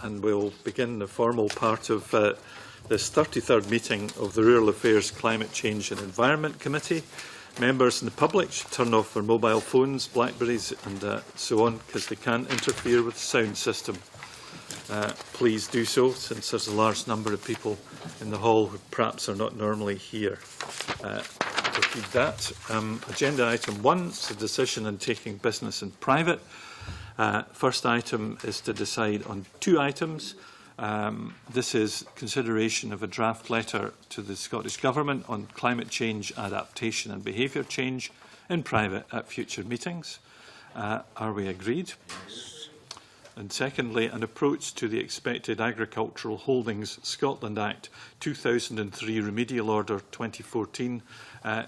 and we'll begin the formal part of this 33rd meeting of the Rural Affairs, Climate Change and Environment Committee. Members and the public should turn off their mobile phones, Blackberries and so on, because they can't interfere with the sound system. Please do so, since there's a large number of people in the hall who perhaps are not normally here. Repeat that. Agenda item 1 is a decision on taking business in private. First item is to decide on 2 items. This is consideration of a draft letter to the Scottish Government on climate change, adaptation and behaviour change in private at future meetings. Are we agreed? Yes. And secondly, an approach to the expected Agricultural Holdings Scotland Act 2003 Remedial Order 2014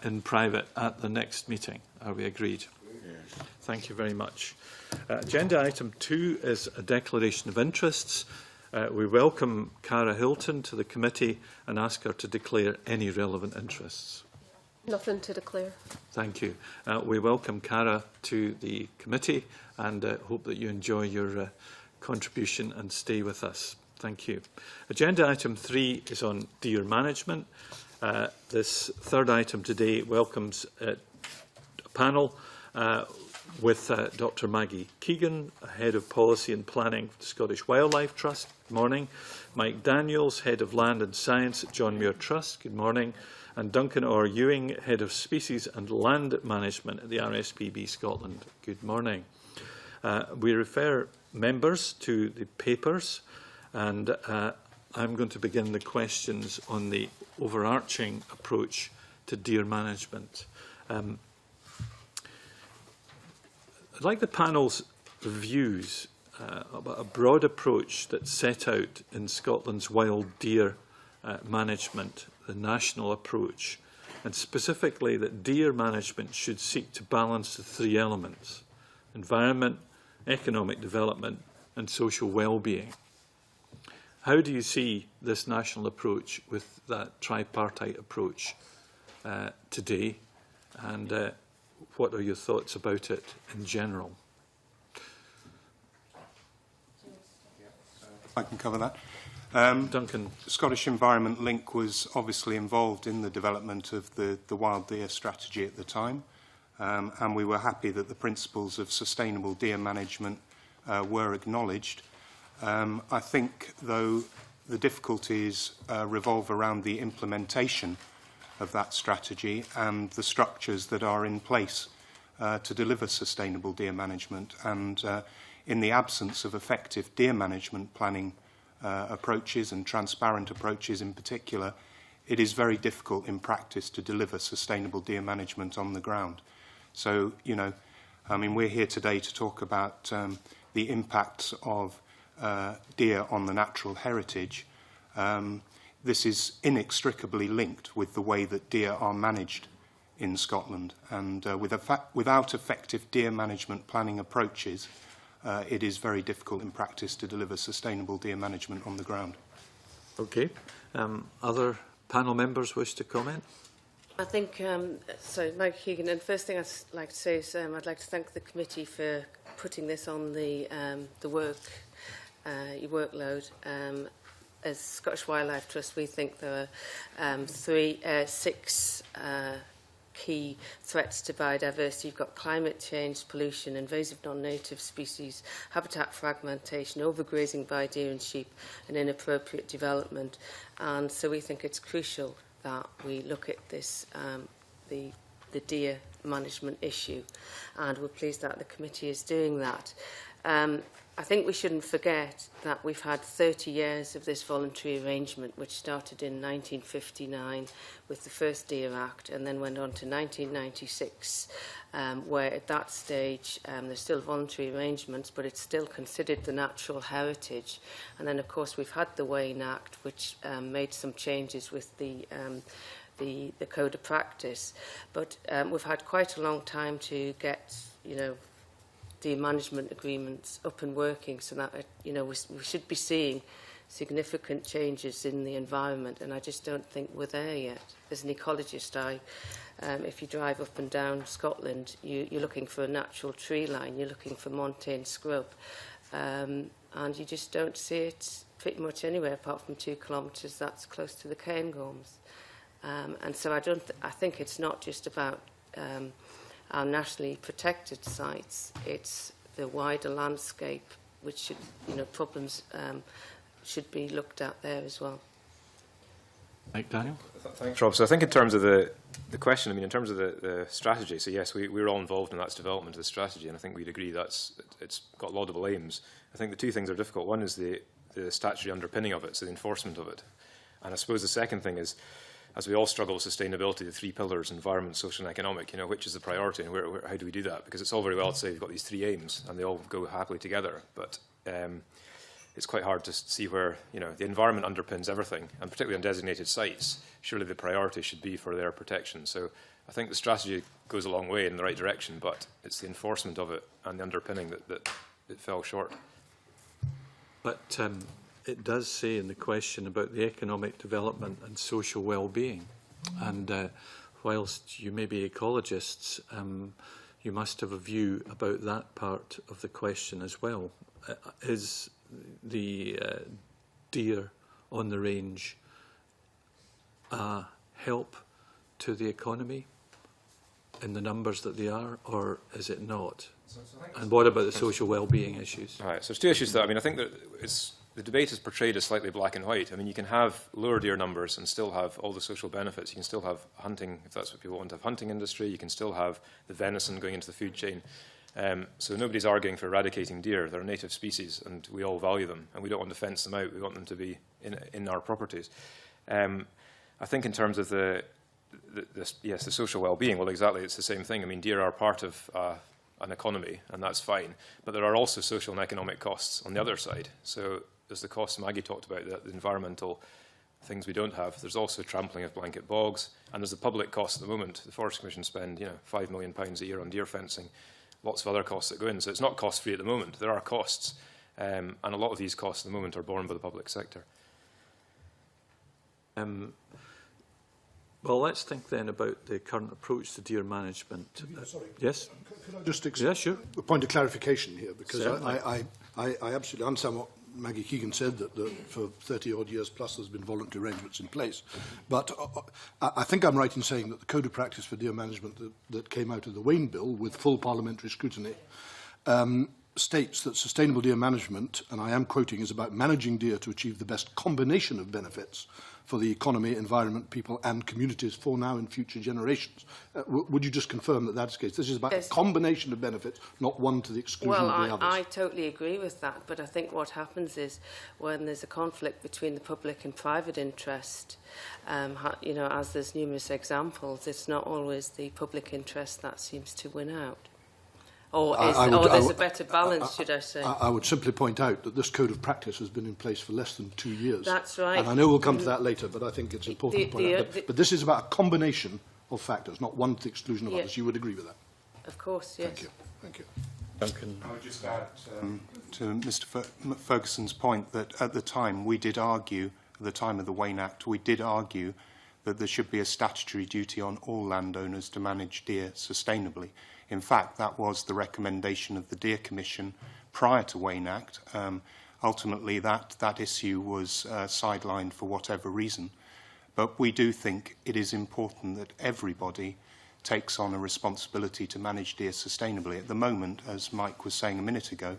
in private at the next meeting. Are we agreed? Yes. Thank you very much. Agenda item 2 is a declaration of interests. We welcome Cara Hilton to the committee and ask her to declare any relevant interests. Nothing to declare. Thank you. We welcome Cara to the committee and hope that you enjoy your contribution and stay with us. Thank you. Agenda item 3 is on deer management. This third item today welcomes a panel with Dr. Maggie Keegan, Head of Policy and Planning for the Scottish Wildlife Trust. Good morning. Mike Daniels, Head of Land and Science at John Muir Trust. Good morning. And Duncan Orr-Ewing, Head of Species and Land Management at the RSPB Scotland. Good morning. We refer members to the papers, and I'm going to begin the questions on the overarching approach to deer management. I'd like the panel's views about a broad approach that's set out in Scotland's wild deer management, the national approach, and specifically that deer management should seek to balance the 3 elements: environment, economic development and social well-being. How do you see this national approach with that tripartite approach today, and what are your thoughts about it in general? I can cover that. Duncan. The Scottish Environment Link was obviously involved in the development of the wild deer strategy at the time, and we were happy that the principles of sustainable deer management were acknowledged. I think, though, the difficulties revolve around the implementation of that strategy and the structures that are in place to deliver sustainable deer management. And in the absence of effective deer management planning approaches and transparent approaches in particular, it is very difficult in practice to deliver sustainable deer management on the ground. So, you know, I mean, we're here today to talk about the impacts of deer on the natural heritage. This is inextricably linked with the way that deer are managed in Scotland. And without effective deer management planning approaches, it is very difficult in practice to deliver sustainable deer management on the ground. Okay. Other panel members wish to comment? I think, so Maggie Keegan, and the first thing I'd like to say is I'd like to thank the committee for putting this on the your workload. As Scottish Wildlife Trust, we think there are 6 key threats to biodiversity. You've got climate change, pollution, invasive non-native species, habitat fragmentation, overgrazing by deer and sheep, and inappropriate development. And so we think it's crucial that we look at this, the deer management issue, and we're pleased that the committee is doing that. I think we shouldn't forget that we've had 30 years of this voluntary arrangement, which started in 1959 with the first Deer Act and then went on to 1996, where at that stage there's still voluntary arrangements, but it's still considered the natural heritage. And then, of course, we've had the Wayne Act, which made some changes with the code of practice. But we've had quite a long time to get, you know, the management agreements up and working, so that we should be seeing significant changes in the environment, and I just don't think we're there yet. As an ecologist, if you drive up and down Scotland, you're looking for a natural tree line, you're looking for montane scrub. and you just don't see it pretty much anywhere apart from 2 kilometres that's close to the Cairngorms. And so I think it's not just about our nationally protected sites, it's the wider landscape which should, problems should be looked at there as well. Daniel? Thanks, Rob. So I think in terms of the question, in terms of the strategy, so yes, we're all involved in that development of the strategy, and I think we'd agree it's got laudable aims. I think the two things are difficult. One is the statutory underpinning of it, so the enforcement of it. And I suppose the second thing is, as we all struggle with sustainability, the 3 pillars, environment, social and economic, which is the priority and how do we do that? Because it's all very well to say we've got these 3 aims and they all go happily together, but it's quite hard to see where, the environment underpins everything, and particularly on designated sites, surely the priority should be for their protection. So I think the strategy goes a long way in the right direction, but it's the enforcement of it and the underpinning that it fell short. But it does say in the question about the economic development and social well-being. And whilst you may be ecologists, you must have a view about that part of the question as well. Is the deer on the range a help to the economy in the numbers that they are, or is it not? And what about the social well-being issues? Right, so there's 2 issues there. I think that the debate is portrayed as slightly black and white. You can have lower deer numbers and still have all the social benefits. You can still have hunting, if that's what people want to have, hunting industry. You can still have the venison going into the food chain. So nobody's arguing for eradicating deer. They're a native species, and we all value them, and we don't want to fence them out. We want them to be in our properties. I think in terms of the social well-being, well, exactly, it's the same thing. Deer are part of an economy, and that's fine. But there are also social and economic costs on the other side. So there's the costs Maggie talked about, the environmental things we don't have. There's also trampling of blanket bogs, and there's the public costs at the moment. The Forest Commission spend £5 million a year on deer fencing. Lots of other costs that go in. So it's not cost-free at the moment. There are costs, and a lot of these costs at the moment are borne by the public sector. Well, let's think then about the current approach to deer management. Sorry. Yes? Could I just sure. a point of clarification here? Because Certainly. I absolutely understand what Maggie Keegan said, that for 30-odd years plus there's been voluntary arrangements in place. But I think I'm right in saying that the Code of Practice for Deer Management that came out of the Wayne Bill with full parliamentary scrutiny states that sustainable deer management, and I am quoting, is about managing deer to achieve the best combination of benefits for the economy, environment, people and communities for now and future generations. Would you just confirm that that's the case? This is about a combination of benefits, not one to the exclusion of the others. Well, I totally agree with that, but I think what happens is when there's a conflict between the public and private interest, as there's numerous examples, it's not always the public interest that seems to win out. Or there's a better balance, should I say? I would simply point out that this code of practice has been in place for less than 2 years. That's right. And I know we'll come to that later, but I think it's important to point out. But this is about a combination of factors, not one to the exclusion of others. You would agree with that? Of course, yes. Thank you. Thank you. Duncan. I would just add to Mr. Ferguson's point that at the time we did argue, at the time of the Wayne Act, we did argue that there should be a statutory duty on all landowners to manage deer sustainably. In fact, that was the recommendation of the Deer Commission prior to Wayne Act. Ultimately, that issue was sidelined for whatever reason. But we do think it is important that everybody takes on a responsibility to manage deer sustainably. At the moment, as Mike was saying a minute ago,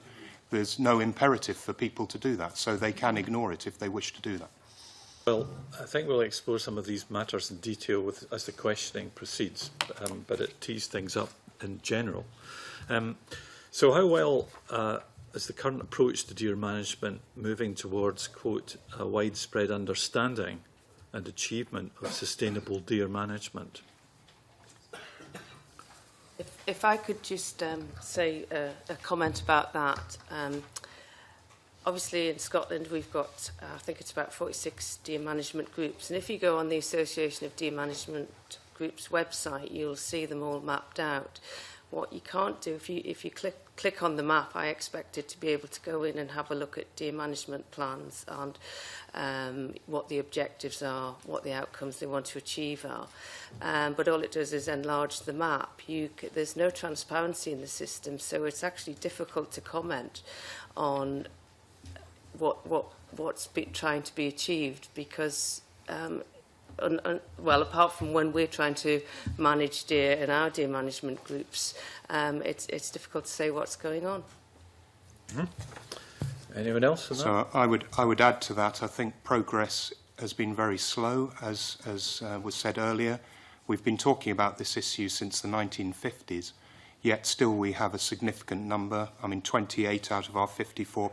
there's no imperative for people to do that, so they can ignore it if they wish to do that. Well, I think we'll explore some of these matters in detail as the questioning proceeds, but it tees things up in general. So how well is the current approach to deer management moving towards, quote, a widespread understanding and achievement of sustainable deer management? If I could just say a comment about that. Obviously in Scotland we've got, I think it's about 46 deer management groups, and if you go on the Association of Deer Management Groups website, you'll see them all mapped out. What you can't do, if you click on the map, I expected to be able to go in and have a look at deer management plans and what the objectives are, what the outcomes they want to achieve are. But all it does is enlarge the map. There's no transparency in the system, so it's actually difficult to comment on what's trying to be achieved, because well, apart from when we're trying to manage deer in our deer management groups, it's difficult to say what's going on. Anyone else on that? So I would add to that. I think progress has been very slow, as was said earlier. We've been talking about this issue since the 1950s, yet still we have a significant number. I mean, 28 out of our 54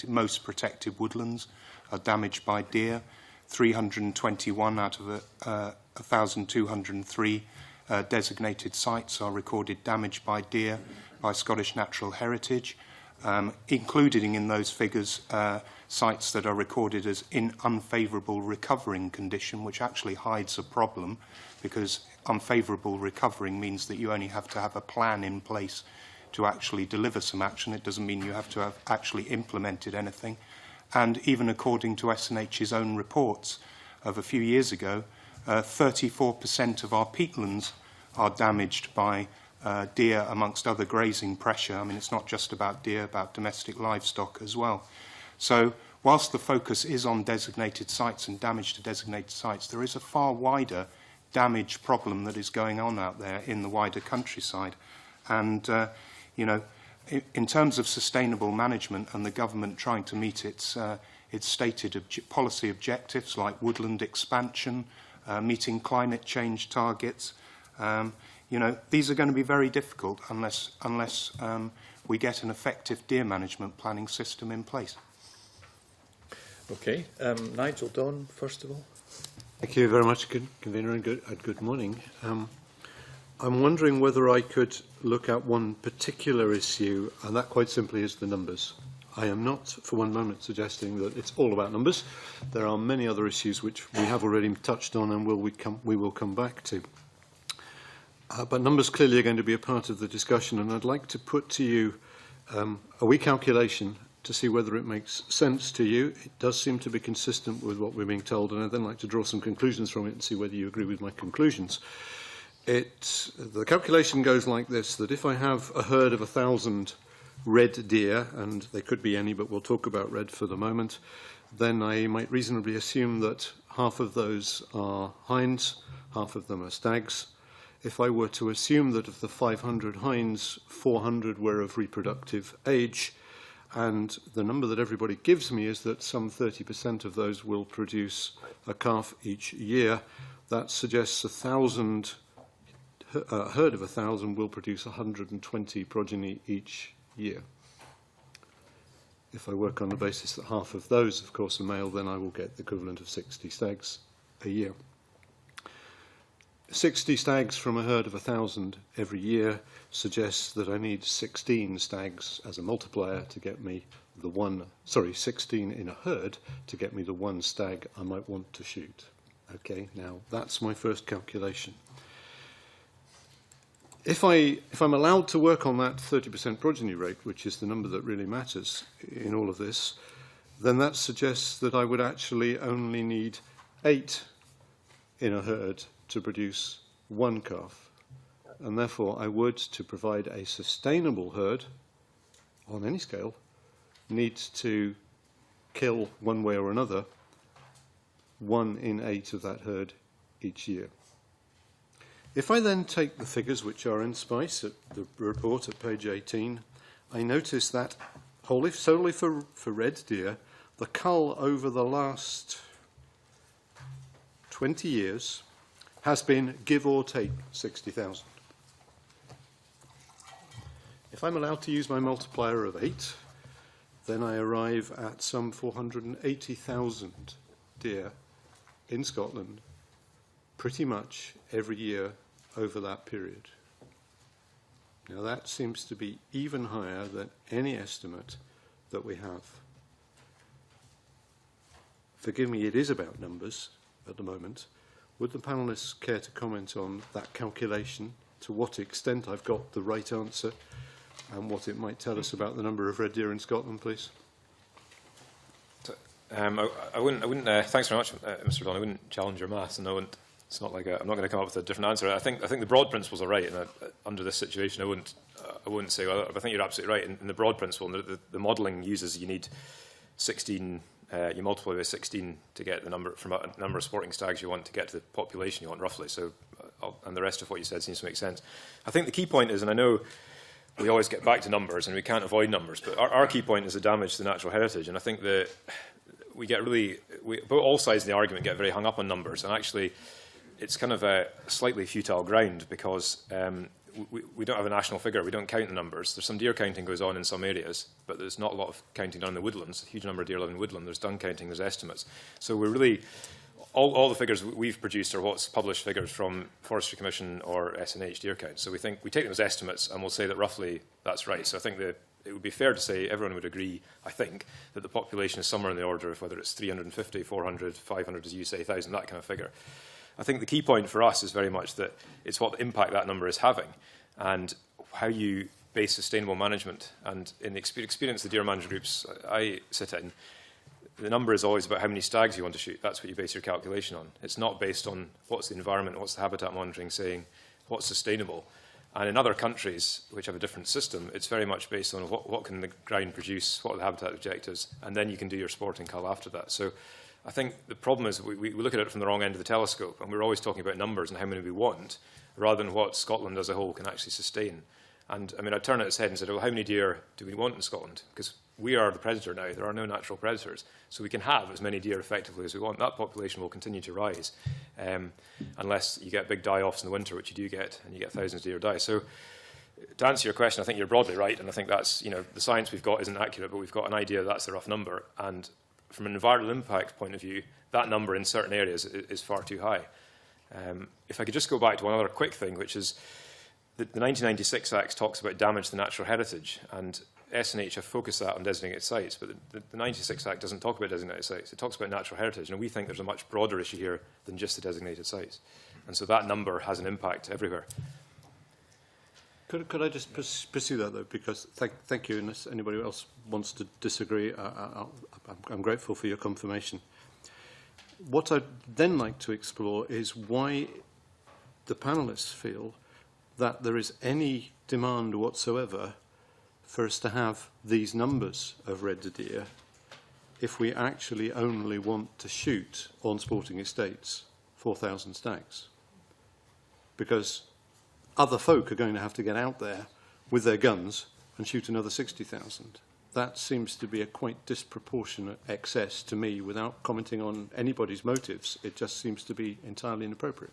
most protected woodlands are damaged by deer. 321 out of 1,203 designated sites are recorded damaged by deer by Scottish Natural Heritage, including in those figures sites that are recorded as in unfavourable recovering condition, which actually hides a problem, because unfavourable recovering means that you only have to have a plan in place to actually deliver some action. It doesn't mean you have to have actually implemented anything. And even according to SNH's own reports of a few years ago, 34% of our peatlands are damaged by deer, amongst other grazing pressure. I mean, it's not just about deer, about domestic livestock as well. So whilst the focus is on designated sites and damage to designated sites, there is a far wider damage problem that is going on out there in the wider countryside. And, you know, in terms of sustainable management and the government trying to meet its stated policy objectives like woodland expansion, meeting climate change targets, you know, these are going to be very difficult unless we get an effective deer management planning system in place. Okay. Nigel Don, first of all. Thank you very much, Convener, and good morning. I'm wondering whether I could look at one particular issue, and that quite simply is the numbers. I am not for one moment suggesting that it's all about numbers. There are many other issues which we have already touched on and we will come back to. But numbers clearly are going to be a part of the discussion, and I'd like to put to you a wee calculation to see whether it makes sense to you. It does seem to be consistent with what we're being told, and I'd then like to draw some conclusions from it and see whether you agree with my conclusions. The calculation goes like this, that if I have a herd of 1,000 red deer, and they could be any, but we'll talk about red for the moment, then I might reasonably assume that half of those are hinds, half of them are stags. If I were to assume that of the 500 hinds, 400 were of reproductive age, and the number that everybody gives me is that some 30% of those will produce a calf each year, that suggests a herd of 1,000 will produce 120 progeny each year. If I work on the basis that half of those, of course, are male, then I will get the equivalent of 60 stags a year. 60 stags from a herd of 1,000 every year suggests that I need 16 stags as a multiplier to get me the 16 in a herd to get me the one stag I might want to shoot. Okay, now that's my first calculation. If I'm allowed to work on that 30% progeny rate, which is the number that really matters in all of this, then that suggests that I would actually only need 8 in a herd to produce one calf. And therefore, I would, to provide a sustainable herd on any scale, need to kill one way or another 1 in 8 of that herd each year. If I then take the figures which are in SPICE at the report at page 18, I notice that solely for red deer, the cull over the last 20 years has been, give or take, 60,000. If I'm allowed to use my multiplier of 8, then I arrive at some 480,000 deer in Scotland pretty much every year over that period. Now that seems to be even higher than any estimate that we have. Forgive me, it is about numbers at the moment. Would the panellists care to comment on that calculation, to what extent I've got the right answer, and what it might tell us about the number of red deer in Scotland, please? I wouldn't. Thanks very much, Mr. Don. I wouldn't challenge your maths, and I wouldn't. It's not like I'm not going to come up with a different answer. I think the broad principles are right, and under this situation, I wouldn't say. Well, I think you're absolutely right in the broad principle. And the modelling uses you need 16, you multiply by 16 to get the number, from a number of sporting stags you want to get to the population you want, roughly. So, and the rest of what you said seems to make sense. I think the key point is, and I know we always get back to numbers and we can't avoid numbers, but our key point is the damage to the natural heritage. And I think that we get really, both all sides of the argument get very hung up on numbers, and actually it's kind of a slightly futile ground, because we don't have a national figure, we don't count the numbers. There's some deer counting goes on in some areas, but there's not a lot of counting done in the woodlands. A huge number of deer live in woodland, there's dung counting, there's estimates. So we're really, all the figures we've produced are what's published figures from Forestry Commission or SNH deer count. So we think we take them as estimates and we'll say that roughly that's right. So I think that it would be fair to say, everyone would agree, I think, that the population is somewhere in the order of whether it's 350, 400, 500, as you say, 1,000, that kind of figure. I think the key point for us is very much that it's what impact that number is having and how you base sustainable management. And in the experience of the deer management groups I sit in, the number is always about how many stags you want to shoot. That's what you base your calculation on. It's not based on what's the environment, what's the habitat monitoring saying, what's sustainable. And in other countries which have a different system, it's very much based on what can the ground produce, what are the habitat objectives, and then you can do your sporting cull after that. So I think the problem is we look at it from the wrong end of the telescope, and we're always talking about numbers and how many we want, rather than what Scotland as a whole can actually sustain. And I mean, I turn it its head and said, well, how many deer do we want in Scotland? Because we are the predator now. There are no natural predators. So we can have as many deer effectively as we want. That population will continue to rise, unless you get big die-offs in the winter, which you do get, and you get thousands of deer die. So to answer your question, I think you're broadly right, and I think that's, you know, the science we've got isn't accurate, but we've got an idea that's the rough number. And from an environmental impact point of view, that number in certain areas is far too high. If I could just go back to one other quick thing, which is the 1996 Act talks about damage to natural heritage, and SNH have focused that on designated sites, but the 96 Act doesn't talk about designated sites. It talks about natural heritage, and we think there's a much broader issue here than just the designated sites. And so that number has an impact everywhere. Could I just pursue that, though, because thank you, unless anybody else wants to disagree, I'm grateful for your confirmation. What I'd then like to explore is why the panellists feel that there is any demand whatsoever for us to have these numbers of red deer if we actually only want to shoot on sporting estates 4,000 stags. Because other folk are going to have to get out there with their guns and shoot another 60,000. That seems to be a quite disproportionate excess to me. Without commenting on anybody's motives, it just seems to be entirely inappropriate.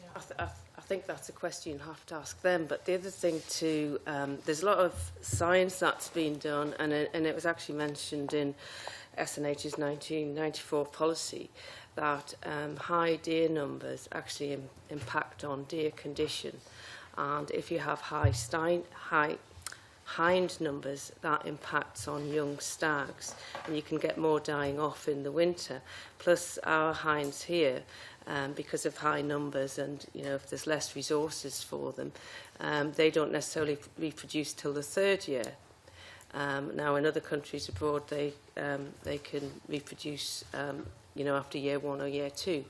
Yeah. I think that's a question you have to ask them. But the other thing too, there's a lot of science that's been done, and it was actually mentioned in SNH's 1994 policy that high deer numbers actually impact on deer condition, and if you have high hind numbers, that impacts on young stags, and you can get more dying off in the winter. Plus, our hinds here, because of high numbers, and if there's less resources for them, they don't necessarily reproduce till the third year. Now, in other countries abroad, they can reproduce, after year 1 or year 2.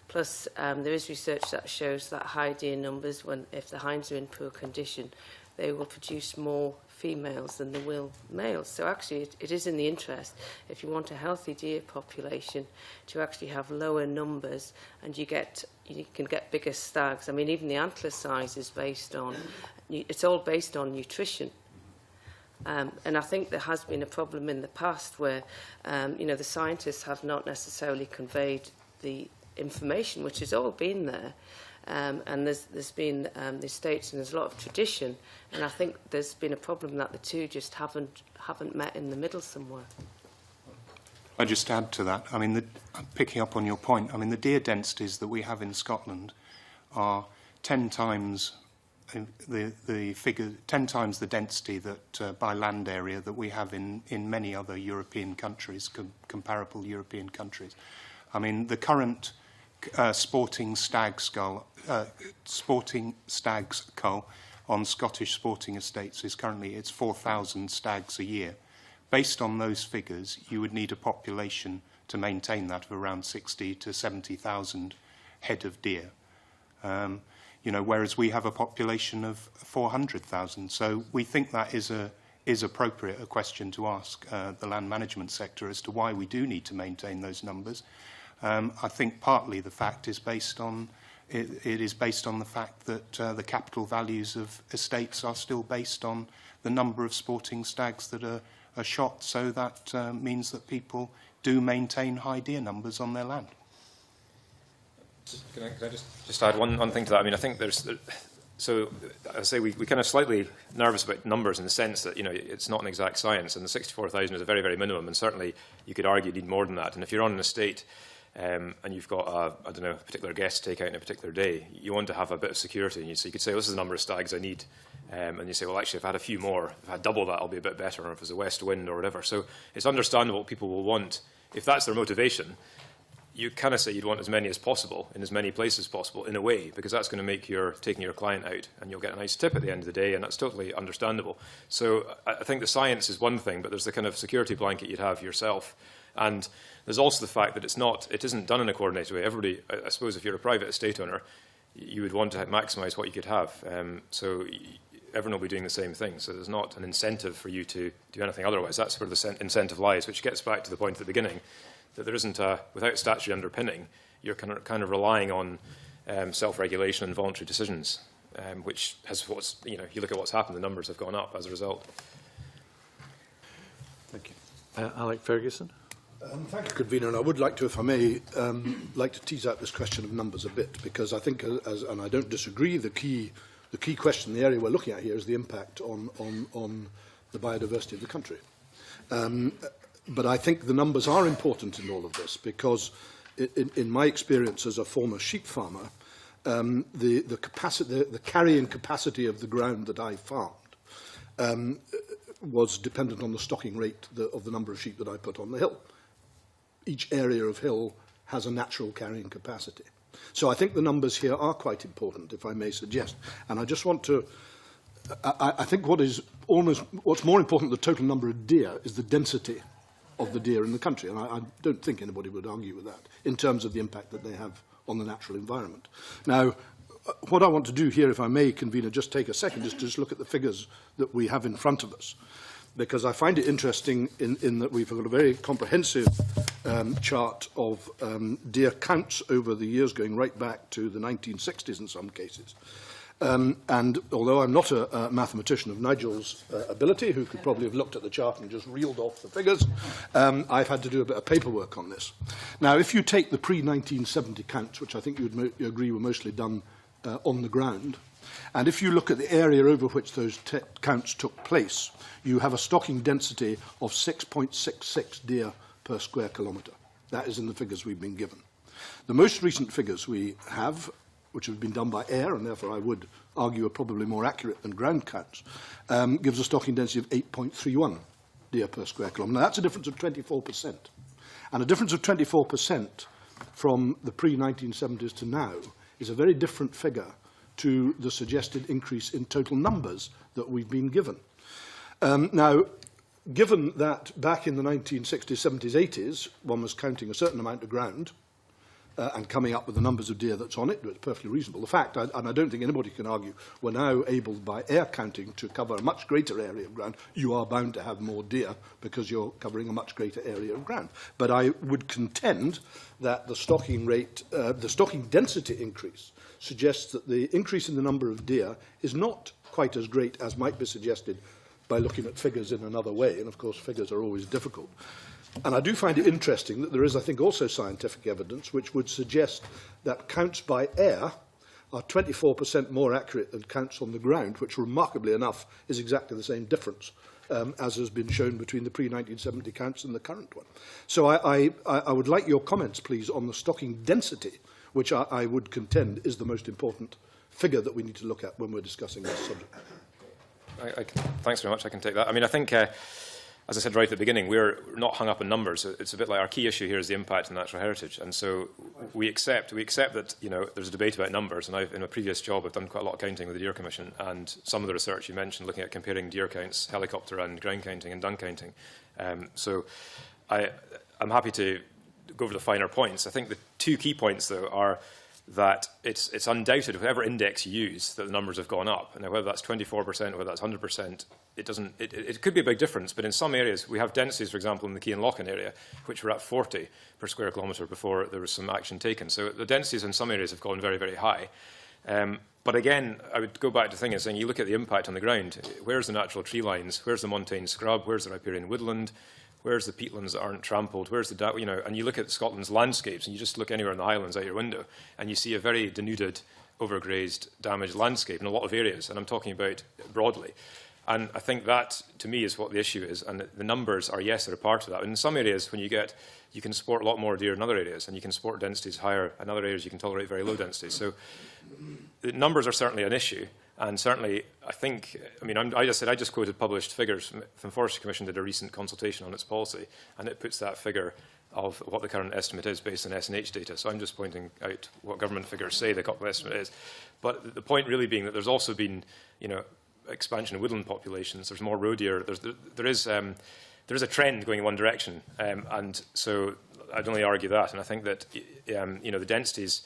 Plus, there is research that shows that high deer numbers, if the hinds are in poor condition, they will produce more females than they will males. So actually, it is in the interest, if you want a healthy deer population, to actually have lower numbers, and you can get bigger stags. I mean, even the antler size is based on, it's all based on nutrition. And I think there has been a problem in the past where, the scientists have not necessarily conveyed the information, which has all been there. And there's been the estates, and there's a lot of tradition, and I think there's been a problem that the two just haven't met in the middle somewhere. I just add to that. I mean, picking up on your point, I mean, the deer densities that we have in Scotland are 10 times the figure, 10 times the density that by land area that we have in many other European countries, comparable European countries. I mean, the current sporting stags cull on Scottish sporting estates is currently, it's 4,000 stags a year. Based on those figures, you would need a population to maintain that of around 60 to 70,000 head of deer. Whereas we have a population of 400,000. So we think that is is appropriate a question to ask the land management sector as to why we do need to maintain those numbers. I think partly the fact is based on it is based on the fact that the capital values of estates are still based on the number of sporting stags that are shot, so that means that people do maintain high deer numbers on their land. Can I just add one thing to that? I mean, I think so I say we kind of slightly nervous about numbers in the sense that, you know, it's not an exact science, and the 64,000 is a very, very minimum, and certainly you could argue you need more than that. And if you're on an estate and you've got a particular guest takeout in a particular day, you want to have a bit of security. And so you could say, well, this is the number of stags I need. And you say, well, actually, if I had a few more, if I had double that, I'll be a bit better, or if it's a west wind or whatever. So it's understandable what people will want. If that's their motivation, you kind of say you'd want as many as possible in as many places as possible, in a way, because that's going to make taking your client out, and you'll get a nice tip at the end of the day, and that's totally understandable. So I think the science is one thing, but there's the kind of security blanket you'd have yourself. And there's also the fact that it isn't done in a coordinated way. Everybody, I suppose, if you're a private estate owner, you would want to maximise what you could have. So everyone will be doing the same thing. So there's not an incentive for you to do anything otherwise. That's where the incentive lies, which gets back to the point at the beginning, that there isn't without statutory underpinning, you're kind of relying on self-regulation and voluntary decisions, which has you look at what's happened, the numbers have gone up as a result. Thank you. Alec Ferguson. Thank you, Convener. And I would like to, if I may, like to tease out this question of numbers a bit, because I think, and I don't disagree, the key question, the area we're looking at here, is the impact on the biodiversity of the country. But I think the numbers are important in all of this, because in my experience as a former sheep farmer, the carrying capacity of the ground that I farmed was dependent on the stocking rate of the number of sheep that I put on the hill. Each area of hill has a natural carrying capacity. So I think the numbers here are quite important, if I may suggest. And I just want to... I think what's more important than the total number of deer is the density of the deer in the country. And I don't think anybody would argue with that in terms of the impact that they have on the natural environment. Now, what I want to do here, if I may, Convener, just take a second, is to just look at the figures that we have in front of us, because I find it interesting in that we've got a very comprehensive chart of deer counts over the years, going right back to the 1960s in some cases. And although I'm not a mathematician of Nigel's ability, who could probably have looked at the chart and just reeled off the figures, I've had to do a bit of paperwork on this. Now, if you take the pre-1970 counts, which I think you'd agree were mostly done on the ground, and if you look at the area over which those counts took place, you have a stocking density of 6.66 deer per square kilometre. That is in the figures we've been given. The most recent figures we have, which have been done by air, and therefore I would argue are probably more accurate than ground counts, gives a stocking density of 8.31 deer per square kilometre. Now, that's a difference of 24%. And a difference of 24% from the pre-1970s to now is a very different figure to the suggested increase in total numbers that we've been given. Now, given that back in the 1960s, 70s, 80s, one was counting a certain amount of ground and coming up with the numbers of deer that's on it, it's perfectly reasonable. The fact, and I don't think anybody can argue, we're now able by air counting to cover a much greater area of ground. You are bound to have more deer because you're covering a much greater area of ground. But I would contend that the stocking rate, the stocking density increase suggests that the increase in the number of deer is not quite as great as might be suggested by looking at figures in another way. And of course, figures are always difficult. And I do find it interesting that there is, I think, also scientific evidence which would suggest that counts by air are 24% more accurate than counts on the ground, which, remarkably enough, is exactly the same difference as has been shown between the pre-1970 counts and the current one. So I would like your comments, please, on the stocking density, which I would contend is the most important figure that we need to look at when we're discussing this subject. Thanks very much. I can take that. I mean, I think, as I said right at the beginning, we're not hung up on numbers. It's a bit like our key issue here is the impact on natural heritage. And so we accept that, you know, there's a debate about numbers. And in a previous job, I've done quite a lot of counting with the Deer Commission. And some of the research you mentioned, looking at comparing deer counts, helicopter and ground counting and dung counting. So I'm happy to go over the finer points. I think the two key points, though, are that it's undoubted, whatever index you use, that the numbers have gone up. Now, whether that's 24%, whether that's 100%, it could be a big difference. But in some areas, we have densities, for example, in the Key and Loughlin area, which were at 40 per square kilometre before there was some action taken. So the densities in some areas have gone very, very high. But again, I would go back to the thing and saying, you look at the impact on the ground. Where's the natural tree lines? Where's the montane scrub? Where's the riparian woodland? Where's the peatlands that aren't trampled? Where's the, and you look at Scotland's landscapes, and you just look anywhere in the Highlands out your window, and you see a very denuded, overgrazed, damaged landscape in a lot of areas, and I'm talking about broadly. And I think that, to me, is what the issue is, and the numbers are, yes, they're a part of that. And in some areas, when you can support a lot more deer in other areas, and you can support densities higher. In other areas, you can tolerate very low densities. So the numbers are certainly an issue. And certainly, I think, I just quoted published figures from Forestry Commission did a recent consultation on its policy, and it puts that figure of what the current estimate is based on SNH data. So I'm just pointing out what government figures say the couple estimate is. But the point really being that there's also been, expansion of woodland populations. There's more roe deer. There is a trend going in one direction, and so I'd only argue that. And I think that the densities,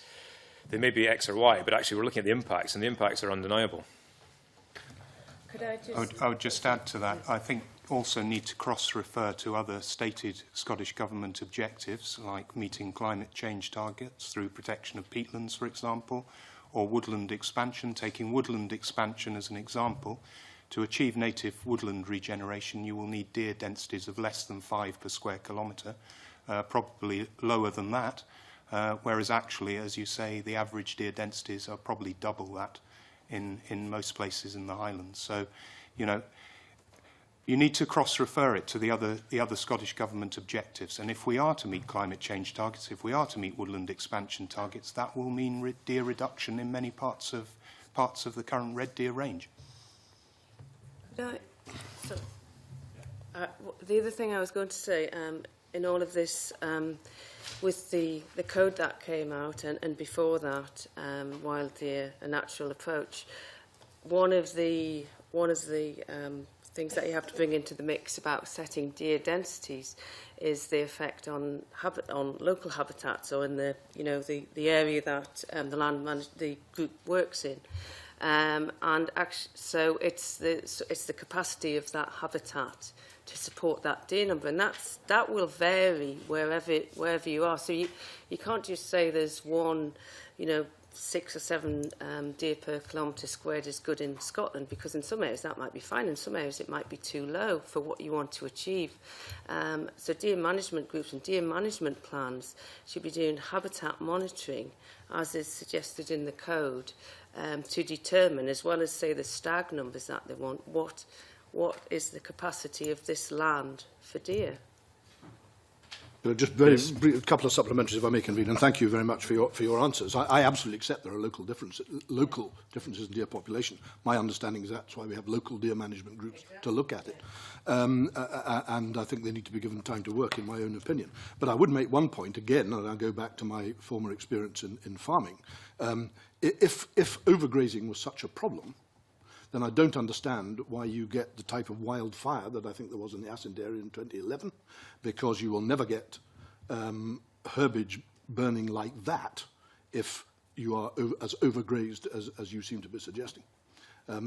they may be X or Y, but actually we're looking at the impacts, and the impacts are undeniable. Could I just... I would just add to that. I think also need to cross-refer to other stated Scottish Government objectives, like meeting climate change targets through protection of peatlands, for example, or woodland expansion. Taking woodland expansion as an example, to achieve native woodland regeneration, you will need deer densities of less than 5 per square kilometre, probably lower than that. Whereas actually, as you say, the average deer densities are probably double that in most places in the Highlands. So, you need to cross-refer it to the other Scottish Government objectives. And if we are to meet climate change targets, if we are to meet woodland expansion targets, that will mean deer reduction in many parts of the current red deer range. The other thing I was going to say, in all of this, with the code that came out and before that, wild deer, a natural approach, one of the things that you have to bring into the mix about setting deer densities is the effect on local habitats, or in the area that the group works in. And actually, so it's the capacity of that habitat to support that deer number, and that will vary wherever you are. So you can't just say there's one, 6 or 7 deer per kilometre squared is good in Scotland, because in some areas that might be fine, in some areas it might be too low for what you want to achieve. So deer management groups and deer management plans should be doing habitat monitoring, as is suggested in the code, to determine, as well as say the stag numbers that they want, what is the capacity of this land for deer. Just very brief, a couple of supplementaries, if I may, convene, and thank you very much for your answers. I absolutely accept there are local differences in deer population. My understanding is that's why we have local deer management groups to look at it, and I think they need to be given time to work, in my own opinion. But I would make one point again, and I'll go back to my former experience in farming. If overgrazing was such a problem, then I don't understand why you get the type of wildfire that I think there was in the Assynt area in 2011, because you will never get herbage burning like that if you are as overgrazed as you seem to be suggesting.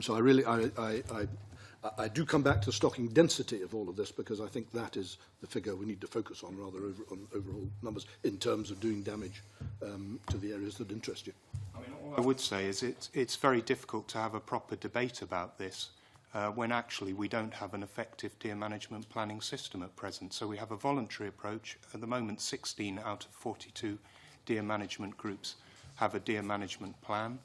So I do come back to the stocking density of all of this, because I think that is the figure we need to focus on, rather on overall numbers in terms of doing damage to the areas that interest you. All I would say is it's very difficult to have a proper debate about this when actually we don't have an effective deer management planning system at present. So we have a voluntary approach. At the moment, 16 out of 42 deer management groups have a deer management plan.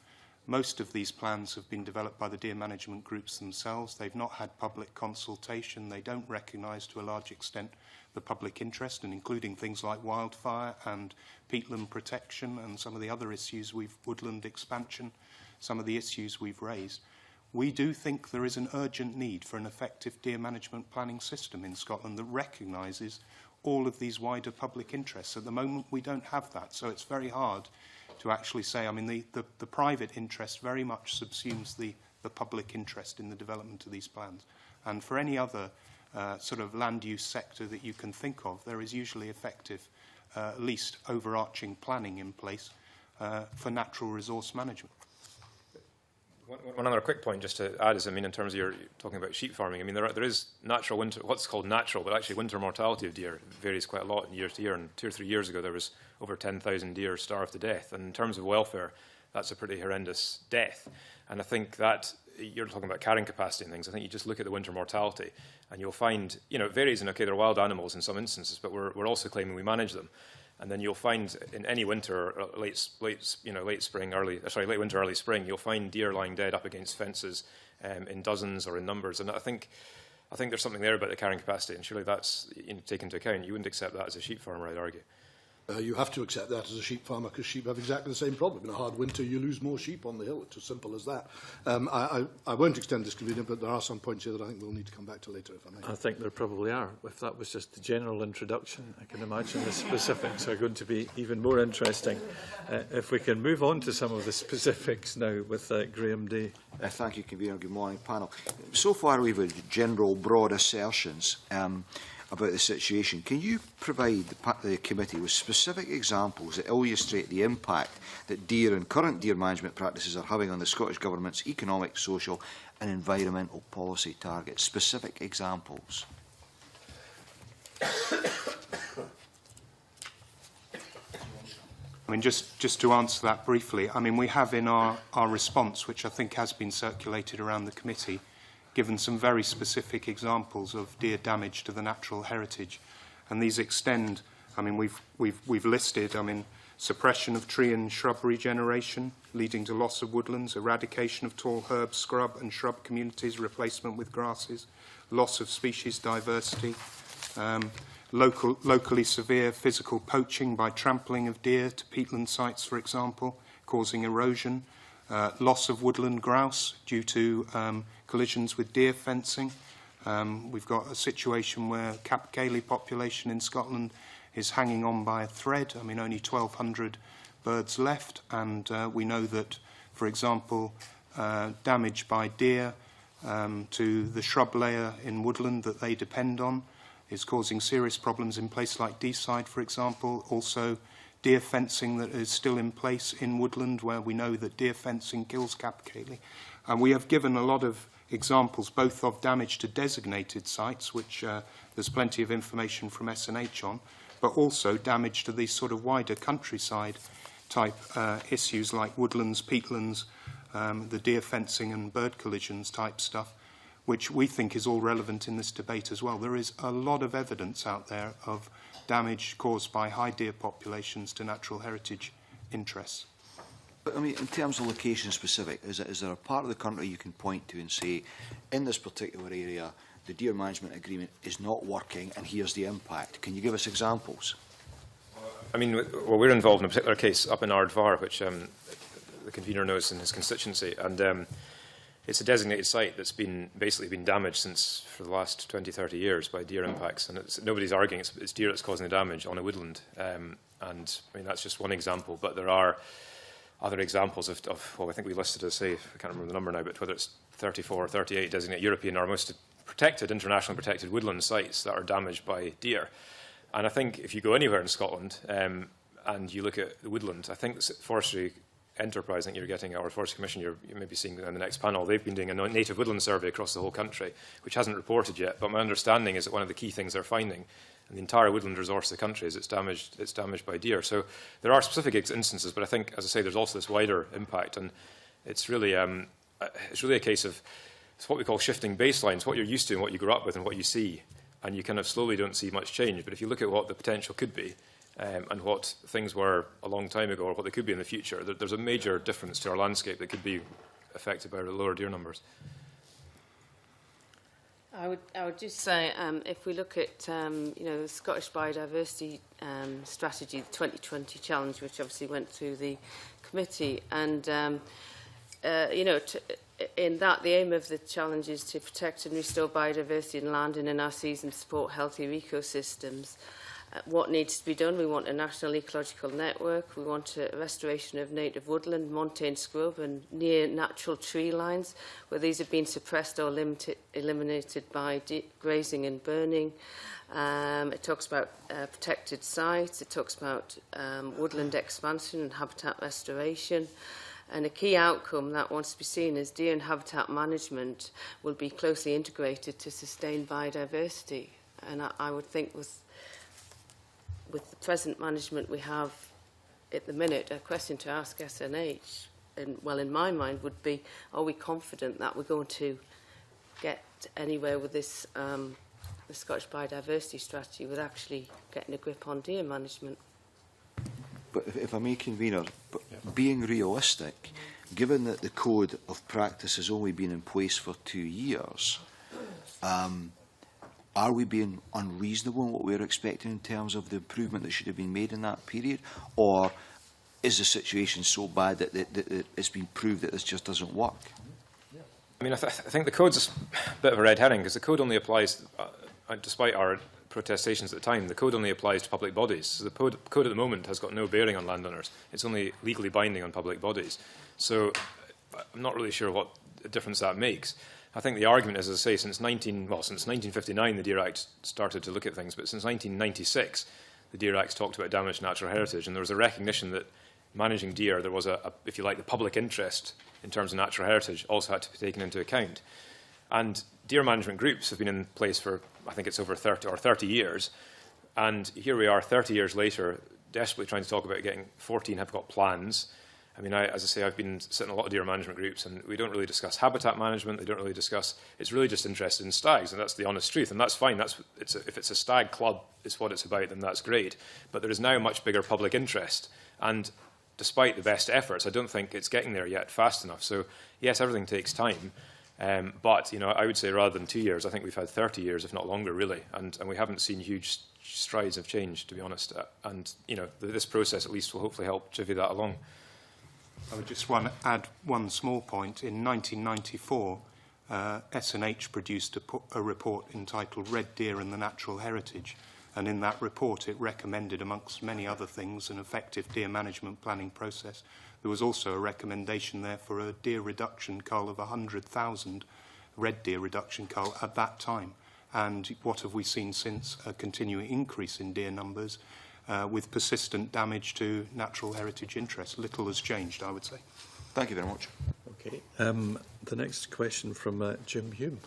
Most of these plans have been developed by the deer management groups themselves. They've not had public consultation. They don't recognise to a large extent the public interest, and including things like wildfire and peatland protection and some of the other issues woodland expansion, some of the issues we've raised. We do think there is an urgent need for an effective deer management planning system in Scotland that recognises all of these wider public interests. At the moment, we don't have that, so it's very hard to actually say. I mean, the private interest very much subsumes the public interest in the development of these plans. And for any other sort of land use sector that you can think of, there is usually effective, at least overarching planning in place for natural resource management. One other quick point just to add is, I mean, in terms of you're talking about sheep farming, I mean, there is natural winter, what's called natural, but actually winter mortality of deer varies quite a lot year to year. And 2 or 3 years ago, there was over 10,000 deer starved to death. And in terms of welfare, that's a pretty horrendous death. And I think that you're talking about carrying capacity and things. I think you just look at the winter mortality and you'll find, you know, it varies. And okay, they're wild animals in some instances, but we're also claiming we manage them. And then you'll find in any winter, late winter, early spring, you'll find deer lying dead up against fences in dozens or in numbers. And I think there's something there about the carrying capacity, and surely that's taken into account. You wouldn't accept that as a sheep farmer, I'd argue. You have to accept that as a sheep farmer because sheep have exactly the same problem. In a hard winter, you lose more sheep on the hill. It's as simple as that. I won't extend this, Convener, but there are some points here that I think we'll need to come back to later, if I may. I think there probably are. If that was just the general introduction, I can imagine the specifics are going to be even more interesting. If we can move on to some of the specifics now with Graham Day. Thank you, Convener. Good morning, panel. So far, we've had general, broad assertions about the situation. Can you provide the committee with specific examples that illustrate the impact that deer and current deer management practices are having on the Scottish Government's economic, social and environmental policy targets? Specific examples. I mean, just to answer that briefly, I mean, we have in our response, which I think has been circulated around the committee, given some very specific examples of deer damage to the natural heritage. And these extend, I mean, we've listed, I mean, suppression of tree and shrub regeneration, leading to loss of woodlands, eradication of tall herb, scrub and shrub communities, replacement with grasses, loss of species diversity, locally severe physical poaching by trampling of deer to peatland sites, for example, causing erosion, loss of woodland grouse due to collisions with deer fencing. We've got a situation where capercaillie population in Scotland is hanging on by a thread. I mean, only 1,200 birds left, and we know that, for example, damage by deer to the shrub layer in woodland that they depend on is causing serious problems in places like Deeside, for example. Also, deer fencing that is still in place in woodland, where we know that deer fencing kills capercaillie. And we have given a lot of examples both of damage to designated sites, which there's plenty of information from SNH on, but also damage to these sort of wider countryside type issues like woodlands, peatlands, the deer fencing and bird collisions type stuff, which we think is all relevant in this debate as well. There is a lot of evidence out there of damage caused by high deer populations to natural heritage interests. But, I mean, in terms of location specific, is there a part of the country you can point to and say, in this particular area, the deer management agreement is not working and here's the impact? Can you give us examples? I mean, well, we're involved in a particular case up in Ardvar, which the convener knows in his constituency, and it's a designated site that's basically been damaged for the last 20, 30 years by deer impacts, and nobody's arguing it's deer that's causing the damage on a woodland. And I mean, that's just one example, but there are other examples of well, I think we listed, as say, I can't remember the number now, but whether it's 34 or 38 designated European or most protected, internationally protected woodland sites that are damaged by deer. And I think if you go anywhere in Scotland and you look at the woodland, I think forestry enterprise, I think you're getting, or Forestry Commission, you may be seeing in the next panel, they've been doing a native woodland survey across the whole country, which hasn't reported yet, but my understanding is that one of the key things they're finding in the entire woodland resource of the country is it's damaged by deer. So there are specific instances, but I think, as I say, there's also this wider impact, and it's really a case of, it's what we call shifting baselines, what you're used to and what you grew up with and what you see, and you kind of slowly don't see much change. But if you look at what the potential could be, and what things were a long time ago or what they could be in the future, there's a major difference to our landscape that could be affected by lower deer numbers. I would just say, if we look at the Scottish Biodiversity Strategy, the 2020 challenge, which obviously went through the committee, and in that, the aim of the challenge is to protect and restore biodiversity in land and in our seas and support healthier ecosystems. What needs to be done? We want a national ecological network. We want a restoration of native woodland, montane scrub and near natural tree lines where these have been suppressed or eliminated by grazing and burning. It talks about protected sites. It talks about woodland expansion and habitat restoration. And a key outcome that wants to be seen is deer and habitat management will be closely integrated to sustain biodiversity. And I would think with the present management we have at the minute, a question to ask SNH, and well, in my mind, would be, are we confident that we're going to get anywhere with this the Scottish Biodiversity Strategy with actually getting a grip on deer management? But if I may, Convener, but being realistic, given that the Code of Practice has only been in place for 2 years, are we being unreasonable in what we're expecting in terms of the improvement that should have been made in that period? Or is the situation so bad that it's been proved that this just doesn't work? I mean, I think the Code's a bit of a red herring, because the Code only applies, despite our protestations at the time, the Code only applies to public bodies. So the Code at the moment has got no bearing on landowners. It's only legally binding on public bodies. So I'm not really sure what difference that makes. I think the argument is, as I say, since 1959 the Deer Act started to look at things, but since 1996 the Deer Act talked about damaged natural heritage, and there was a recognition that managing deer, there was if you like, the public interest in terms of natural heritage also had to be taken into account. And deer management groups have been in place for, I think it's over 30 years, and here we are 30 years later, desperately trying to talk about getting 14 have got plans. I mean, as I say, I've been sitting in a lot of deer management groups, and we don't really discuss habitat management. They don't really discuss. It's really just interested in stags, and that's the honest truth. And that's fine. If it's a stag club, is what it's about, then that's great. But there is now a much bigger public interest, and despite the best efforts, I don't think it's getting there yet fast enough. So yes, everything takes time, but I would say rather than 2 years, I think we've had 30 years, if not longer, really, and we haven't seen huge strides of change, to be honest. And this process at least will hopefully help chivvy that along. I would just add one small point. In 1994, SNH produced a report entitled Red Deer and the Natural Heritage, and in that report it recommended, amongst many other things, an effective deer management planning process. There was also a recommendation there for a deer reduction cull of 100,000 red deer reduction cull at that time. And what have we seen since? A continuing increase in deer numbers, with persistent damage to natural heritage interests. Little has changed, I would say. Thank you very much. Okay. The next question from Jim Hume.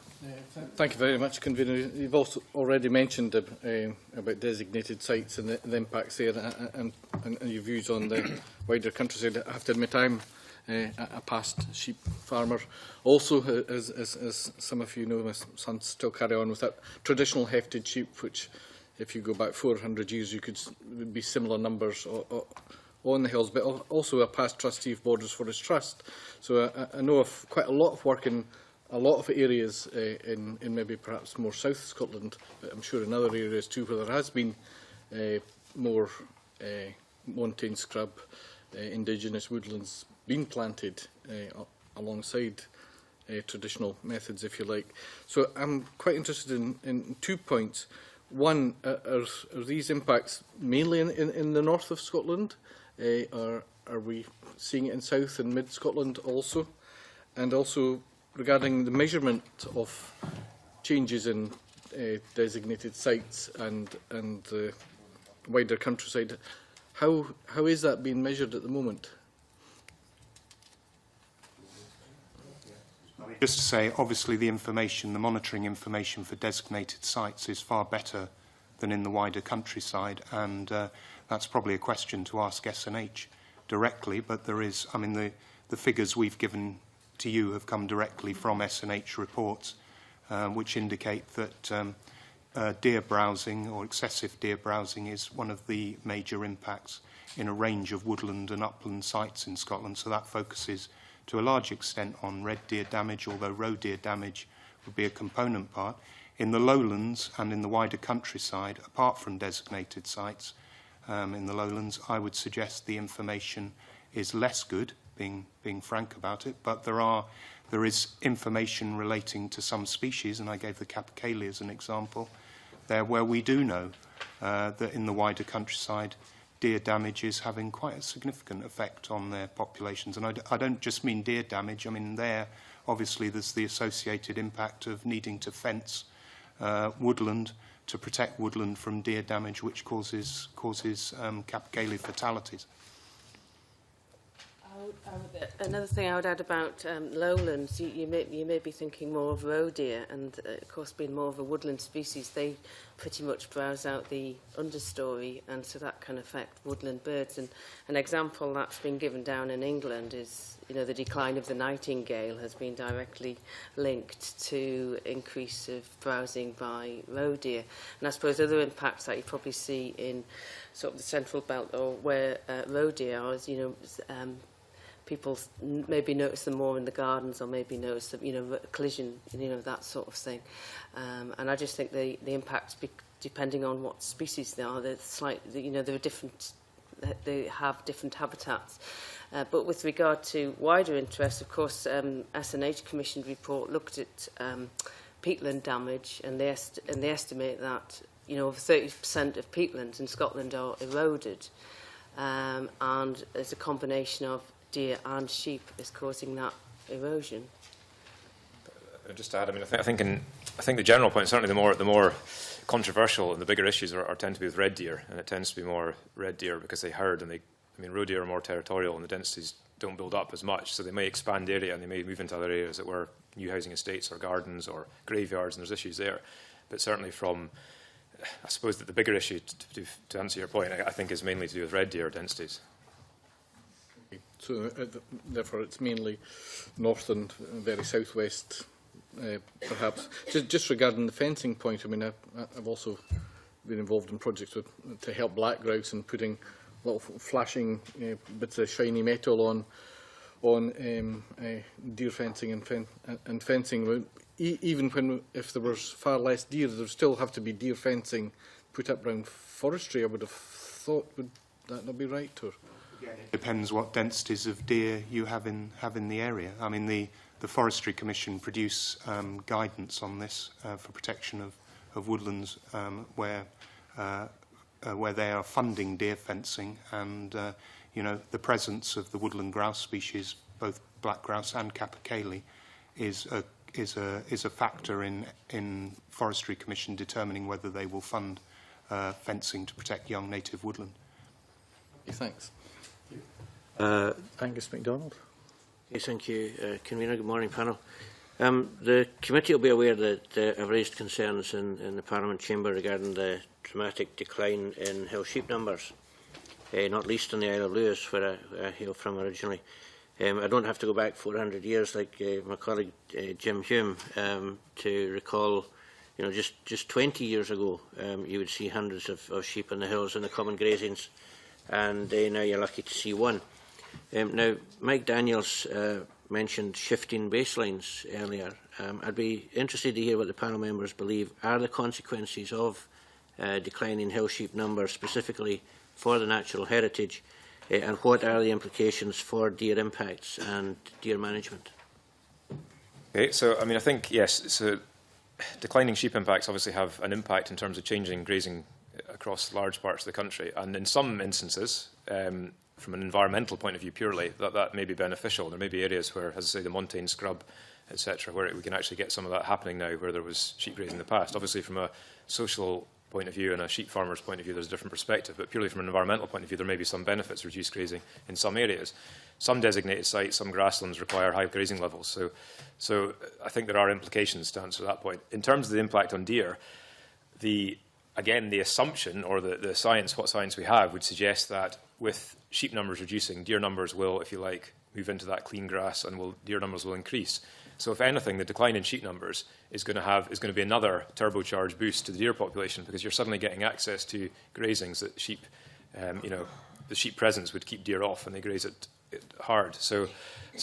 Thank you very much, Convener. You've also already mentioned about designated sites and the impacts there, and your views on the wider countryside. I have to admit I'm a past sheep farmer. Also, as some of you know, my sons still carry on with that traditional hefted sheep, which, if you go back 400 years, you could be similar numbers on the hills, but also a past trustee of Borders Forest Trust. So I know of quite a lot of work in a lot of areas in maybe perhaps more South Scotland, but I'm sure in other areas too where there has been more montane scrub, indigenous woodlands being planted alongside traditional methods, if you like. So I'm quite interested in 2 points. One, are these impacts mainly in the north of Scotland, or are we seeing it in South and Mid Scotland also? And also regarding the measurement of changes in designated sites and the wider countryside, how is that being measured at the moment? Just to say, obviously the monitoring information for designated sites is far better than in the wider countryside, and that's probably a question to ask SNH directly, but there is, I mean, the figures we've given to you have come directly from SNH reports, which indicate that deer browsing or excessive deer browsing is one of the major impacts in a range of woodland and upland sites in Scotland, so that focuses to a large extent on red deer damage, although roe deer damage would be a component part. In the lowlands and in the wider countryside, apart from designated sites, in the lowlands, I would suggest the information is less good, being frank about it, but there is information relating to some species, and I gave the capercaillie as an example, there where we do know that in the wider countryside, deer damage is having quite a significant effect on their populations. And I don't just mean deer damage. I mean, obviously there's the associated impact of needing to fence woodland to protect woodland from deer damage, which causes capercaillie fatalities. Another thing I would add about lowlands, you may be thinking more of roe deer, and of course being more of a woodland species, they pretty much browse out the understory, and so that can affect woodland birds. And an example that's been given down in England is, the decline of the nightingale has been directly linked to increase of browsing by roe deer. And I suppose other impacts that you probably see in sort of the central belt, or where roe deer are, is, people maybe notice them more in the gardens, or maybe notice them, collision, that sort of thing. And I just think the impacts, depending on what species they are, they're slightly, they're different. They have different habitats. But with regard to wider interests, of course, SNH commissioned report looked at peatland damage, and they estimate that over 30% of peatlands in Scotland are eroded, and as a combination of deer and sheep is causing that erosion. Just to add, I think the general point, certainly the more controversial and the bigger issues tend to be with red deer, and it tends to be more red deer because they herd, and roe deer are more territorial and the densities don't build up as much, so they may expand area and they may move into other areas that were new housing estates or gardens or graveyards, and there's issues there. But certainly I suppose that the bigger issue, to answer your point, I think is mainly to do with red deer densities. So, therefore, it's mainly north and very southwest, perhaps. Just regarding the fencing point, I've also been involved in projects to help black grouse and putting little flashing bits of shiny metal on deer fencing and fencing. Even if there was far less deer, there would still have to be deer fencing put up around forestry. I would have thought, would that not be right? Or it depends what densities of deer you have in the area. The Forestry Commission produce guidance on this for protection of woodlands where they are funding deer fencing, and the presence of the woodland grouse species, both black grouse and capercaillie, is a factor in Forestry Commission determining whether they will fund fencing to protect young native woodland. Thanks. Angus MacDonald. Yes, thank you, Convener. Good morning, panel. The committee will be aware that I've raised concerns in the Parliament chamber regarding the dramatic decline in hill sheep numbers, not least on the Isle of Lewis, where I hail from originally. I don't have to go back 400 years like my colleague Jim Hume to recall, just 20 years ago, you would see hundreds of sheep on the hills and the common grazings, and now you're lucky to see one. Now, Mike Daniels mentioned shifting baselines earlier. I'd be interested to hear what the panel members believe are the consequences of declining hill sheep numbers, specifically for the natural heritage, and what are the implications for deer impacts and deer management? Okay, so I think, yes, so declining sheep impacts obviously have an impact in terms of changing grazing across large parts of the country, and in some instances, from an environmental point of view purely, that may be beneficial. There may be areas where, as I say, the montane scrub, etc., where we can actually get some of that happening now where there was sheep grazing in the past. Obviously, from a social point of view and a sheep farmer's point of view, there's a different perspective, but purely from an environmental point of view, there may be some benefits to reduced grazing in some areas. Some designated sites, some grasslands require high grazing levels, so I think there are implications to answer that point. In terms of the impact on deer, again, the assumption or the science, what science we have, would suggest that with sheep numbers reducing, deer numbers will, if you like, move into that clean grass, and deer numbers will increase. So if anything, the decline in sheep numbers is going to be another turbocharged boost to the deer population, because you're suddenly getting access to grazings that sheep, the sheep presence would keep deer off, and they graze it hard. So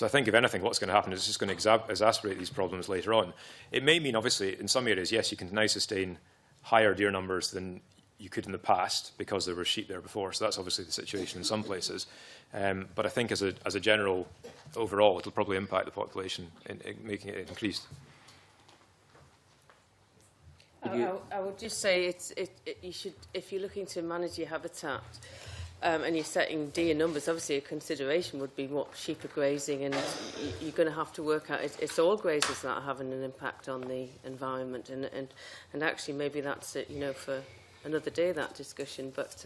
I think, if anything, what's going to happen is it's just going to exacerbate these problems later on. It may mean, obviously, in some areas, yes, you can now sustain higher deer numbers than you could in the past because there were sheep there before. So that's obviously the situation in some places. But I think as a general, overall, it'll probably impact the population in making it increased. I would just say you should, if you're looking to manage your habitat and you're setting deer numbers, obviously a consideration would be what sheep are grazing, and you're going to have to work out it's all grazers that are having an impact on the environment, and actually maybe that's it, you know, for another day, that discussion. But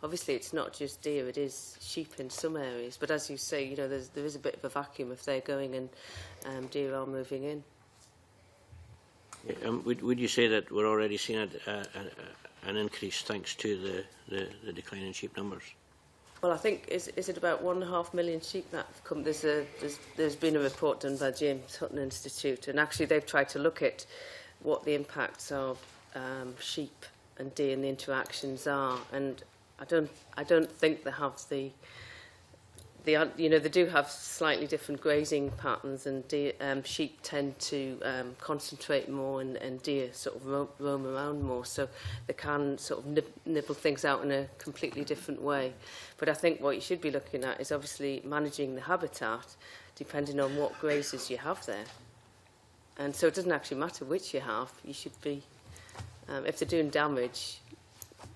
obviously it's not just deer, it is sheep in some areas, but as you say, you know, there is a bit of a vacuum if they're going and deer are moving in. Would you say that we're already seeing an increase thanks to the decline in sheep numbers? Well, I think is it about 1.5 million sheep that have come. There's been a report done by James Hutton Institute, and actually they've tried to look at what the impacts of sheep and deer and the interactions are, and I don't think they have the you know, they do have slightly different grazing patterns, and deer, sheep tend to concentrate more, and deer sort of roam around more, so they can sort of nibble things out in a completely different way. But I think what you should be looking at is obviously managing the habitat depending on what grazers you have there. And so it doesn't actually matter which you have, you should be, if they're doing damage,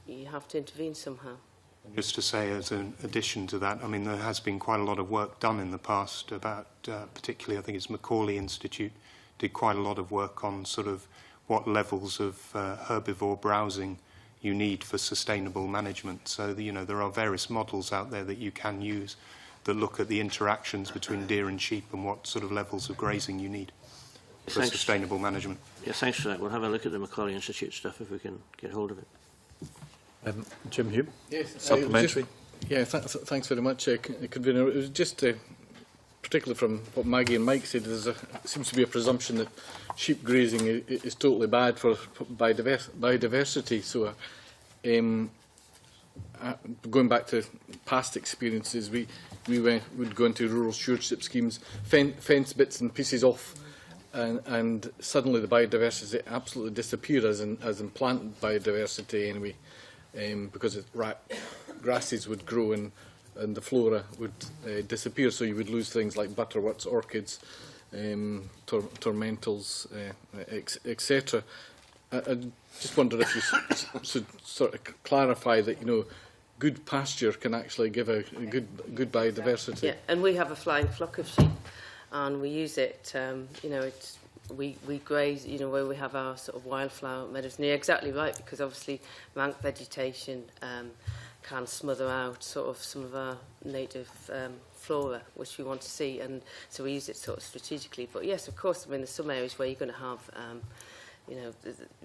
you have to intervene somehow. Just to say, as an addition to that, I mean, there has been quite a lot of work done in the past about, particularly, I think it's Macaulay Institute, did quite a lot of work on sort of what levels of herbivore browsing you need for sustainable management. So, you know, there are various models out there that you can use that look at the interactions between deer and sheep and what sort of levels of grazing you need for sustainable management. Yeah, thanks for that. We'll have a look at the Macaulay Institute stuff if we can get hold of it. Jim Hume, yes, supplementary. Thanks very much, Convener. It was just, particularly from what Maggie and Mike said, there seems to be a presumption that sheep grazing is totally bad for biodiversity. So, going back to past experiences, we would go into rural stewardship schemes, fence bits and pieces off, and suddenly the biodiversity absolutely disappear, as in plant biodiversity anyway. Because grasses would grow and the flora would disappear, so you would lose things like butterworts, orchids, tormentals, etc. I just wonder if you should sort of clarify that, you know, good pasture can actually give a good biodiversity. Yeah, and we have a flying flock of sheep, and we use it. You know, we graze, you know, where we have our sort of wildflower meadows. And you're exactly right, because obviously rank vegetation can smother out sort of some of our native flora, which we want to see, and so we use it sort of strategically. But yes, of course, I mean, there's some areas where you're going to have, you know,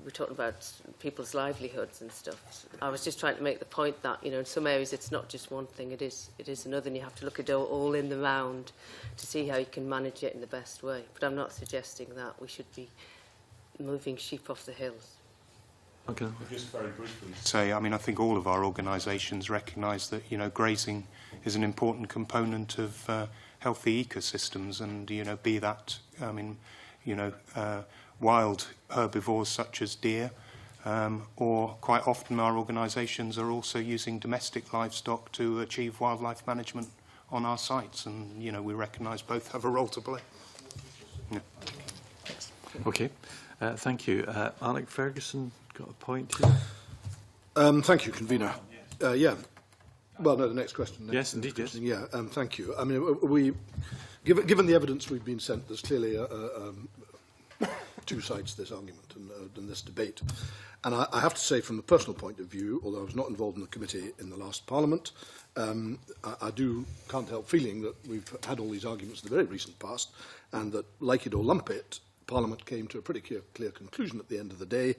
we're talking about people's livelihoods and stuff. I was just trying to make the point that, you know, in some areas it's not just one thing, it is another, and you have to look at it all in the round to see how you can manage it in the best way. But I'm not suggesting that we should be moving sheep off the hills. Okay. Just very briefly say, I mean, I think all of our organisations recognise that, you know, grazing is an important component of healthy ecosystems, and, you know, be that, I mean, you know, wild herbivores such as deer, or quite often our organisations are also using domestic livestock to achieve wildlife management on our sites, and, you know, we recognise both have a role to play. Yeah. Okay, thank you. Alec Ferguson got a point here. Thank you, Convener. Yeah. Well, no, the next question. Yes, indeed, yes. Yeah, thank you. I mean, given the evidence we've been sent, there's clearly two sides to this argument and this debate. And I have to say, from a personal point of view, although I was not involved in the committee in the last Parliament, I can't help feeling that we've had all these arguments in the very recent past, and that, like it or lump it, Parliament came to a pretty clear conclusion at the end of the day,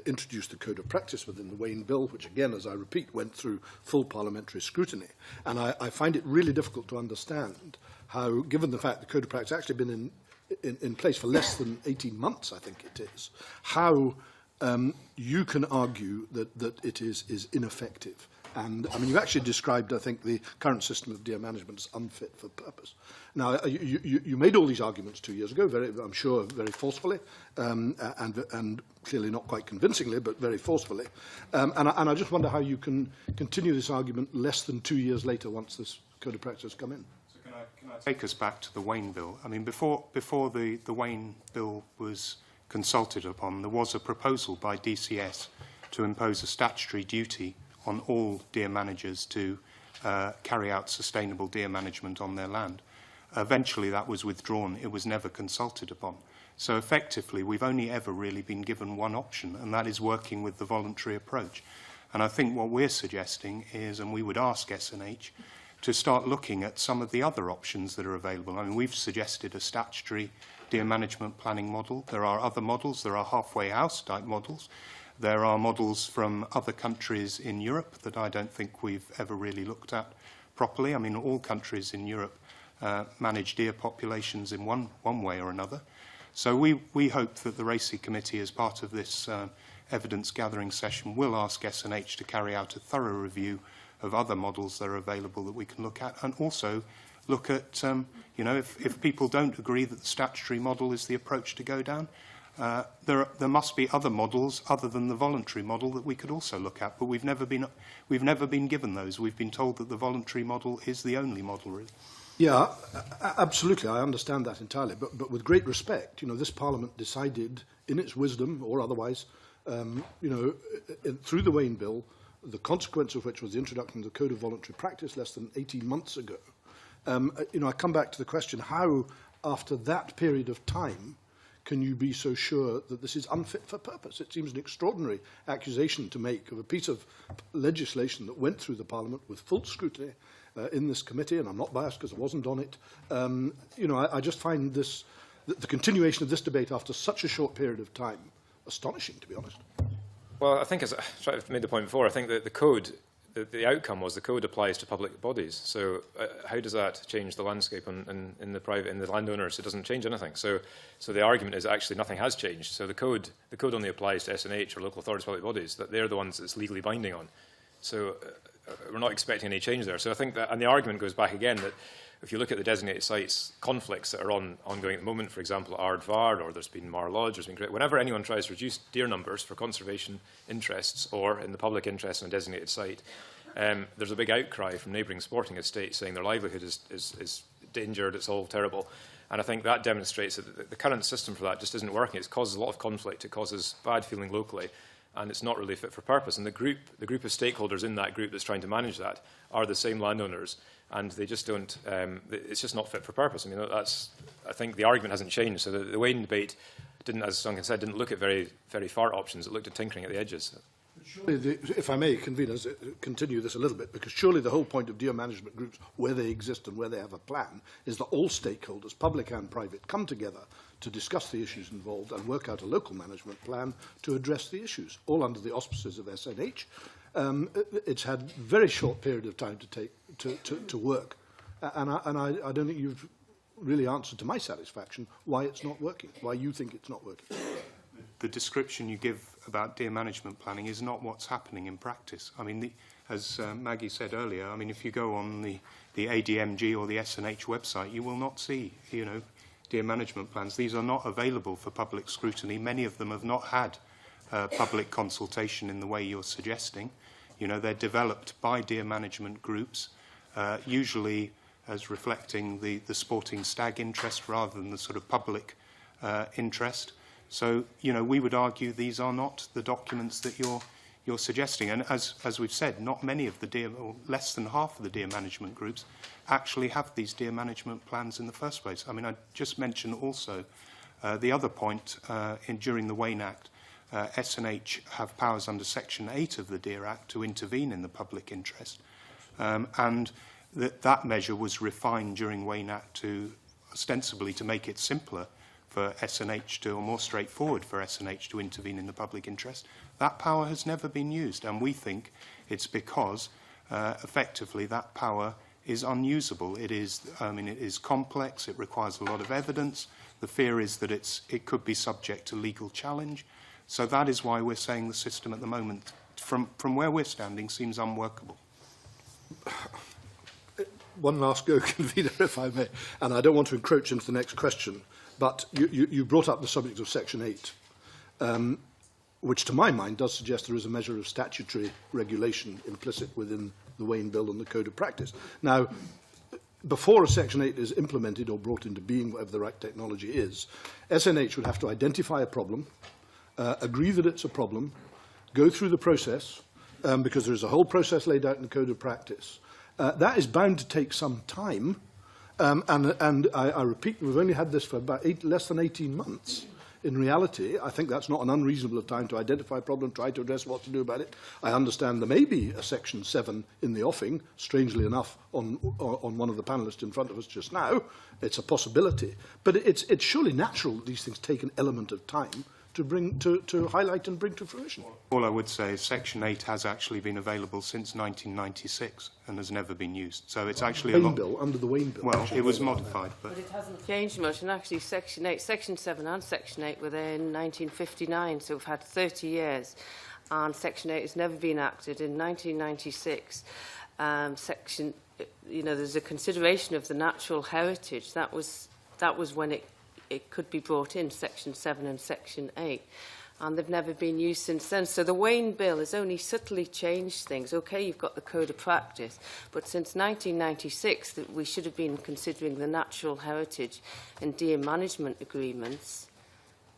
introduced the Code of Practice within the Wayne Bill, which again, as I repeat, went through full parliamentary scrutiny. And I find it really difficult to understand how, given the fact the Code of Practice has actually been in place for less than 18 months, I think it is, how you can argue that it is ineffective. And, I mean, you actually described, I think, the current system of deer management as unfit for purpose. Now, you made all these arguments 2 years ago, I'm sure, very forcefully, and clearly not quite convincingly, but very forcefully. And I just wonder how you can continue this argument less than 2 years later once this Code of Practice has come in. So can I take us back to the Wayne Bill? I mean, before the Wayne Bill was consulted upon. There was a proposal by DCS to impose a statutory duty on all deer managers to carry out sustainable deer management on their land. Eventually that was withdrawn. It was never consulted upon. So effectively, we've only ever really been given one option, and that is working with the voluntary approach. And I think what we're suggesting is, and we would ask SNH, to start looking at some of the other options that are available. I mean, we've suggested a statutory deer management planning model. There are other models. There are halfway house type models. There are models from other countries in Europe that I don't think we've ever really looked at properly. I mean, all countries in Europe manage deer populations in one way or another. So we hope that the RACI committee, as part of this evidence gathering session, will ask SNH to carry out a thorough review of other models that are available that we can look at, and also look at, you know, if people don't agree that the statutory model is the approach to go down, there must be other models other than the voluntary model that we could also look at, but we've never been given those. We've been told that the voluntary model is the only model, really. Yeah, absolutely. I understand that entirely. But with great respect, you know, this Parliament decided, in its wisdom or otherwise, you know, through the Wayne Bill, the consequence of which was the introduction of the Code of Voluntary Practice less than 18 months ago. You know, I come back to the question, how, after that period of time, can you be so sure that this is unfit for purpose? It seems an extraordinary accusation to make of a piece of legislation that went through the Parliament with full scrutiny in this committee, and I'm not biased because I wasn't on it. You know, I just find this, the continuation of this debate after such a short period of time astonishing, to be honest. Well, I think, as I made the point before, I think that the code, the outcome was the code applies to public bodies. So how does that change the landscape in the private, in the landowners? It doesn't change anything. So the argument is actually nothing has changed. So the code only applies to SNH or local authorities, public bodies, that they're the ones it's legally binding on. So we're not expecting any change there. So I think that, and the argument goes back again that if you look at the designated sites conflicts that are ongoing at the moment, for example, Ardvar, or there's been Mar Lodge, there's been, whenever anyone tries to reduce deer numbers for conservation interests or in the public interest in a designated site, there's a big outcry from neighbouring sporting estates saying their livelihood is endangered, it's all terrible. And I think that demonstrates that the current system for that just isn't working. It causes a lot of conflict, it causes bad feeling locally, and it's not really fit for purpose. And the group of stakeholders in that group that's trying to manage that are the same landowners, and they just don't, it's just not fit for purpose. I mean, I think the argument hasn't changed. So the Wayne debate didn't, as Duncan said, didn't look at very, very far options. It looked at tinkering at the edges. Surely, if I may, conveners, continue this a little bit, because surely the whole point of deer management groups, where they exist and where they have a plan, is that all stakeholders, public and private, come together to discuss the issues involved and work out a local management plan to address the issues, all under the auspices of SNH. It's had a very short period of time to work, and I don't think you've really answered to my satisfaction why it's not working, why you think it's not working. The description you give about deer management planning is not what's happening in practice. I mean, as Maggie said earlier, I mean, if you go on the ADMG or the SNH website, you will not see, you know, deer management plans. These are not available for public scrutiny. Many of them have not had public consultation in the way you're suggesting. You know, they're developed by deer management groups, usually as reflecting the sporting stag interest rather than the sort of public interest. So, you know, we would argue these are not the documents that you're suggesting. And as we've said, not many of the deer, or less than half of the deer management groups, actually have these deer management plans in the first place. I mean, I just mentioned also the other point during the Wayne Act, SNH have powers under Section 8 of the Deer Act to intervene in the public interest. And that measure was refined during Wayne Act to ostensibly to make it simpler for SNH to, or more straightforward for SNH to intervene in the public interest. That power has never been used, and we think it's because effectively that power is unusable. It is, I mean, it is complex, it requires a lot of evidence. The fear is that it could be subject to legal challenge. So that is why we're saying the system at the moment, from where we're standing, seems unworkable. One last go, convener, if I may, and I don't want to encroach into the next question, but you brought up the subject of Section 8, which to my mind does suggest there is a measure of statutory regulation implicit within the Wayne Bill and the Code of Practice. Now, before a Section 8 is implemented or brought into being, whatever the right technology is, SNH would have to identify a problem, agree that it's a problem, go through the process, because there is a whole process laid out in the Code of Practice. That is bound to take some time, and I repeat, we've only had this for about less than 18 months. In reality, I think that's not an unreasonable time to identify a problem, try to address what to do about it. I understand there may be a Section 7 in the offing, strangely enough, on one of the panellists in front of us just now. It's a possibility. But it's surely natural that these things take an element of time to highlight and bring to fruition. All I would say is Section 8 has actually been available since 1996 and has never been used. So it's actually a lot... Under the Wayne Bill. Well, it was modified, but it hasn't changed much. And actually, Section 8, Section 7 and Section 8 were there in 1959, so we've had 30 years. And Section 8 has never been acted. In 1996, there's a consideration of the natural heritage. That was when it could be brought in, Section 7 and Section 8, and they've never been used since then. So the Wayne Bill has only subtly changed things. OK, you've got the Code of Practice, but since 1996 we should have been considering the natural heritage and deer management agreements,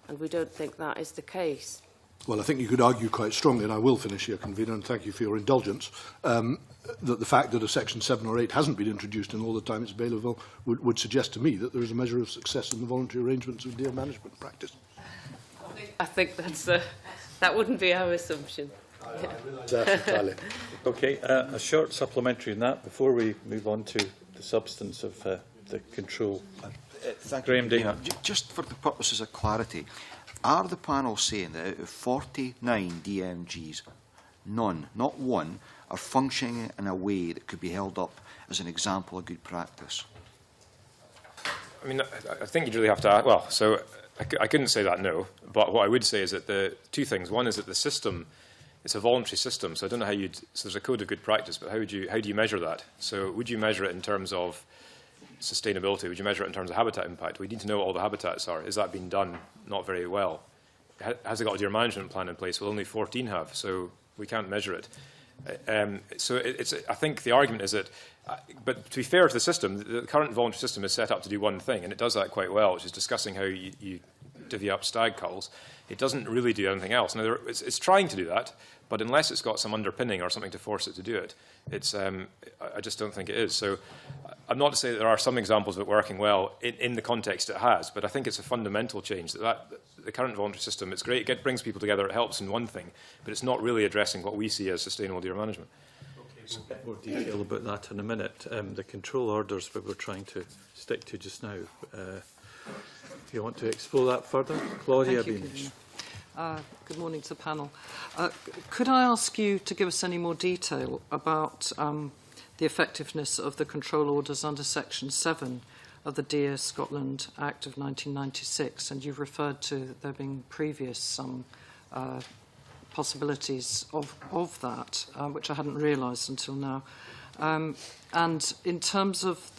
and we don't think that is the case. Well, I think you could argue quite strongly, and I will finish here, Convener, and thank you for your indulgence, that the fact that a Section 7 or 8 hasn't been introduced in all the time it's available would suggest to me that there is a measure of success in the voluntary arrangements of deer management practice. I think that wouldn't be our assumption. Okay, a short supplementary on that before we move on to the substance of the control. Graham Dana. Just for the purposes of clarity, are the panel saying that out of 49 DMGs, none, not one, are functioning in a way that could be held up as an example of good practice? I mean, I think you'd really have to... Well, so I couldn't say that, no. But what I would say is that the two things. One is that the system, it's a voluntary system, so I don't know how you'd... So there's a code of good practice, but how do you measure that? So would you measure it in terms of sustainability? Would you measure it in terms of habitat impact? We need to know what all the habitats are. Is that being done? Not very well. Has it got a deer management plan in place? Well, only 14 have, so we can't measure it. I think the argument is that, but to be fair to the system, the current voluntary system is set up to do one thing, and it does that quite well, which is discussing how you divvy up stag culls. It doesn't really do anything else. Now, it's trying to do that, but unless it's got some underpinning or something to force it to do it, I just don't think it is. So I'm not to say that there are some examples of it working well in the context it has, but I think it's a fundamental change that the current voluntary system, it's great, it brings people together, it helps in one thing, but it's not really addressing what we see as sustainable deer management. Okay, we'll get more detail about that in a minute. The control orders that we're trying to stick to just now. Do you want to explore that further? Claudia Beamish. Good morning to the panel. Could I ask you to give us any more detail about the effectiveness of the control orders under Section 7 of the Deer Scotland Act of 1996? And you've referred to there being previous possibilities of that, which I hadn't realised until now. And in terms of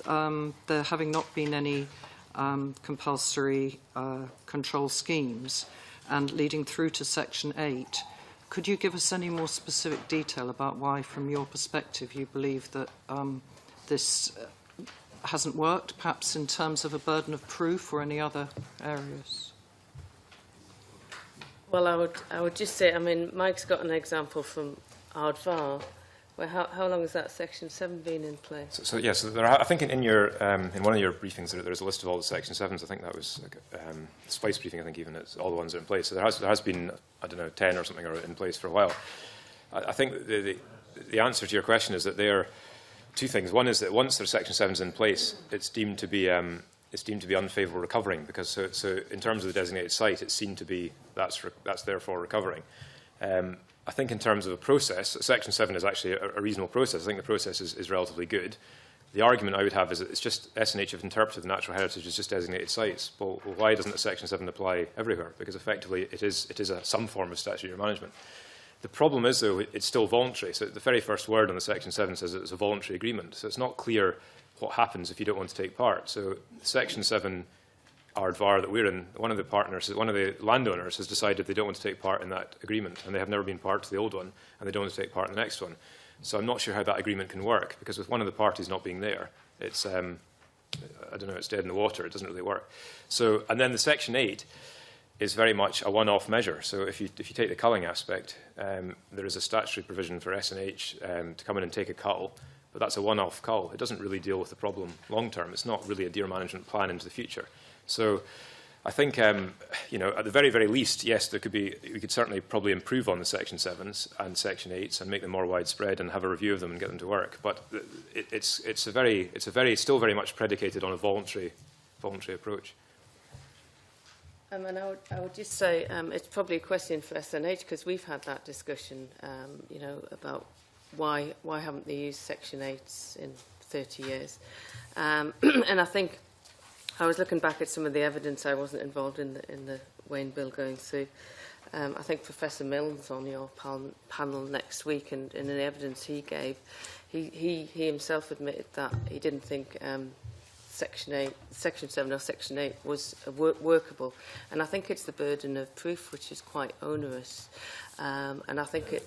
there having not been any compulsory control schemes, and leading through to Section 8, could you give us any more specific detail about why, from your perspective, you believe that this hasn't worked, perhaps in terms of a burden of proof or any other areas? Well, I would just say, I mean, Mike's got an example from Ardvar, where how long has that Section 7 been in place? So there are, I think in your in one of your briefings there's a list of all the Section 7s. I think that was the Spice briefing. I think even it's all the ones that are in place. So there has been, I don't know, 10 or something are in place for a while. I think the answer to your question is that there are two things. One is that once there's Section 7s in place, it's deemed to be unfavourable recovering, because so in terms of the designated site, it's seen to be that's therefore recovering. I think in terms of a process, Section 7 is actually a reasonable process. I think the process is relatively good. The argument I would have is that it's just SNH have interpreted the natural heritage as just designated sites. Well, why doesn't the Section 7 apply everywhere? Because effectively it is some form of statutory management. The problem is, though, it's still voluntary. So the very first word on the Section 7 says it's a voluntary agreement. So it's not clear what happens if you don't want to take part. So Section 7 Ardvar that we're in, one of the landowners has decided they don't want to take part in that agreement, and they have never been part of the old one, and they don't want to take part in the next one. So I'm not sure how that agreement can work, because with one of the parties not being there, it's I don't know, it's dead in the water. It doesn't really work. So, and then the Section 8 is very much a one-off measure. So if you take the culling aspect, there is a statutory provision for S&H to come in and take a cull, but that's a one-off cull. It doesn't really deal with the problem long-term. It's not really a deer management plan into the future. So I think, you know, at the very, very least, yes, there could be, we could certainly probably improve on the Section 7s and Section 8s and make them more widespread and have a review of them and get them to work. But it's still very much predicated on a voluntary approach. And I would just say it's probably a question for SNH, because we've had that discussion, you know, about why haven't they used Section 8s in 30 years? And I think I was looking back at some of the evidence. I wasn't involved in the Wayne bill going through. I think Professor Milne's on your panel next week, and in the evidence he gave, he himself admitted that he didn't think Section 7 or Section 8 was workable. And I think it's the burden of proof which is quite onerous. And I think,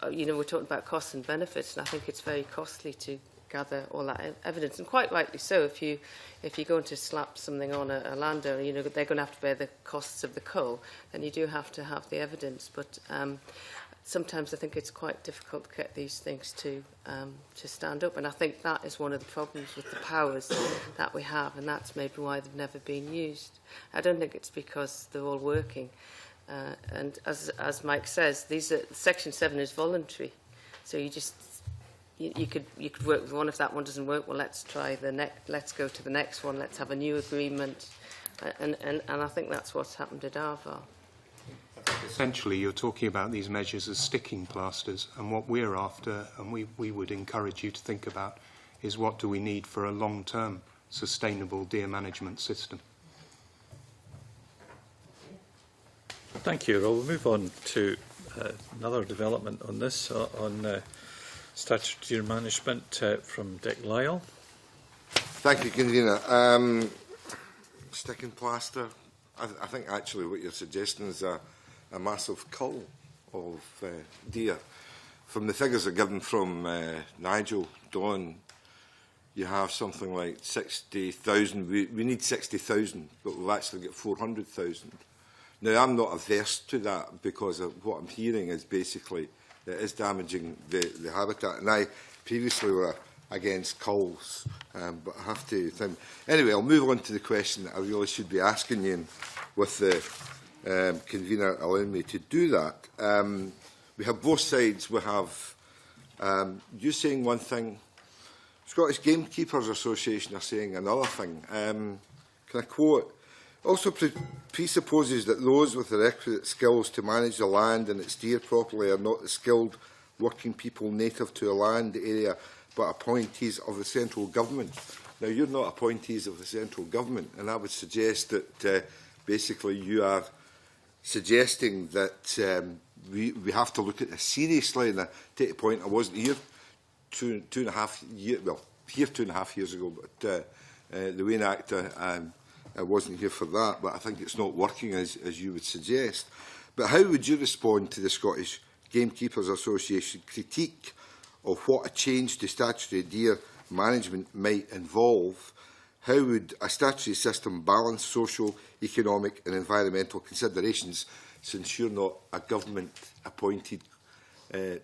you know, we're talking about costs and benefits, and I think it's very costly to gather all that evidence. And quite rightly so, if you're going to slap something on a landowner, you know, they're going to have to bear the costs of the cull, then you do have to have the evidence. But sometimes I think it's quite difficult to get these things to stand up, and I think that is one of the problems with the powers that we have, and that's maybe why they've never been used. I don't think it's because they're all working, and as Mike says, Section 7 is voluntary, so you could work with one. If that one doesn't work, well, let's try let's go to the next one. Let's have a new agreement, and I think that's what's happened at Arval. Essentially, you're talking about these measures as sticking plasters, and what we're after, and we would encourage you to think about, is what do we need for a long-term sustainable deer management system. Thank you. We'll move on to another development on this, on statutory deer management from Dick Lyle. Thank you, Convener. Sticking plaster, I think actually what you're suggesting is a massive cull of deer. From the figures that are given from Nigel, Don, you have something like 60,000. We need 60,000, but we've actually got 400,000. Now, I'm not averse to that, because of what I'm hearing is basically that it is damaging the habitat. And I previously were against culls, but I have to think. Anyway, I'll move on to the question that I really should be asking you, with the convener allowing me to do that. We have both sides. We have you saying one thing, Scottish Gamekeepers Association are saying another thing. Can I quote? Also presupposes that those with the requisite skills to manage the land and its deer properly are not the skilled working people native to a land area, but appointees of the central government. Now, you're not appointees of the central government, and I would suggest that basically you are suggesting that we have to look at this seriously. And I take the point, I wasn't here two and a half years, well, here 2.5 years ago, but the Wayne Act, I wasn't here for that, but I think it's not working as you would suggest. But how would you respond to the Scottish Gamekeepers Association critique of what a change to statutory deer management might involve? How would a statutory system balance social, economic and environmental considerations, since you're not a government-appointed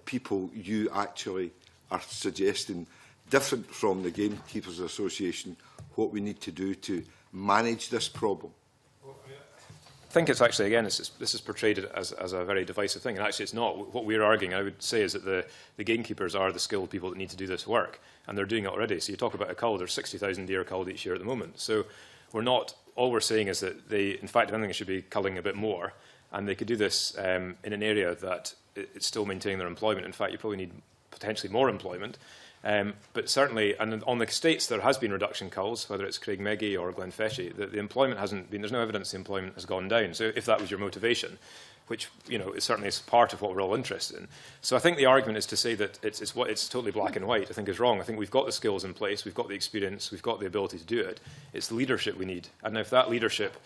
people? You actually are suggesting, different from the Gamekeepers Association, what we need to do to manage this problem. I think it's actually, again, this is portrayed as a very divisive thing, and actually it's not. What we're arguing, I would say, is that the gamekeepers are the skilled people that need to do this work, and they're doing it already. So you talk about a cull, there's 60,000 deer culled each year at the moment. So we're not, all we're saying is that they, in fact, if anything, should be culling a bit more, and they could do this in an area that it's still maintaining their employment. In fact, you probably need potentially more employment. But certainly, and on the estates there has been reduction culls, whether it's Craigmeggy or Glenfeshie, the employment hasn't been, there's no evidence the employment has gone down. So if that was your motivation, which, you know, is certainly part of what we're all interested in. So I think the argument is to say that it's totally black and white, I think is wrong. I think we've got the skills in place, we've got the experience, we've got the ability to do it. It's the leadership we need. And if that leadership,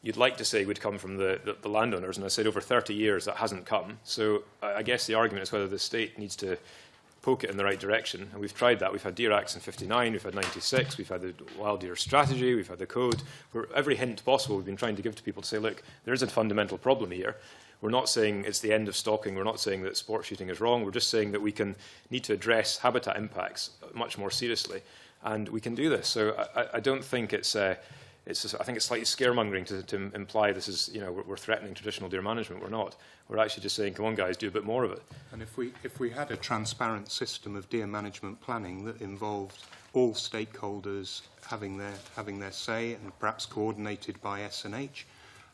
you'd like to say, would come from the landowners, and I said over 30 years that hasn't come. So I guess the argument is whether the state needs to poke it in the right direction, and we've tried that. We've had Deer Acts in 59, we've had 96, we've had the Wild Deer Strategy, we've had the Code, where every hint possible we've been trying to give to people to say, look, there is a fundamental problem here. We're not saying it's the end of stalking, we're not saying that sport shooting is wrong, we're just saying that we need to address habitat impacts much more seriously, and we can do this. So I don't think it's I think it's slightly scaremongering to imply this is, we're threatening traditional deer management. We're not. We're actually just saying, come on, guys, do a bit more of it. And if we had a transparent system of deer management planning that involved all stakeholders having their say and perhaps coordinated by SNH,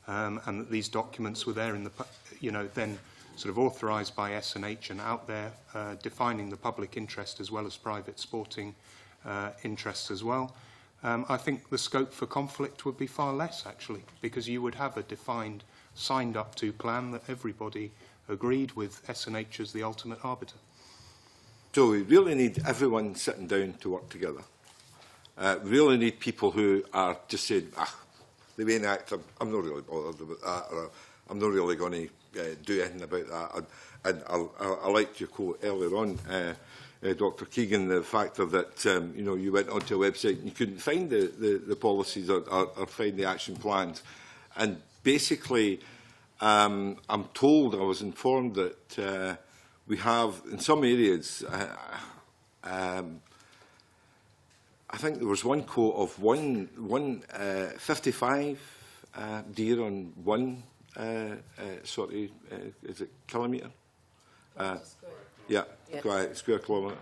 and that these documents were there in the, then sort of authorised by SNH and out there defining the public interest as well as private sporting interests as well. I think the scope for conflict would be far less, actually, because you would have a defined, signed-up-to plan that everybody agreed with SNH as the ultimate arbiter. So we really need everyone sitting down to work together. We really need people who are just saying, the Wayne Act, I'm not really bothered about that, or I'm not really going to do anything about that. And I liked your quote earlier on, Dr. Keegan, the factor that you went onto a website and you couldn't find the policies or find the action plans. And basically, I'm told, I was informed that we have, in some areas, I think there was one quote of 55 deer on one is it kilometre? Yeah, square kilometre.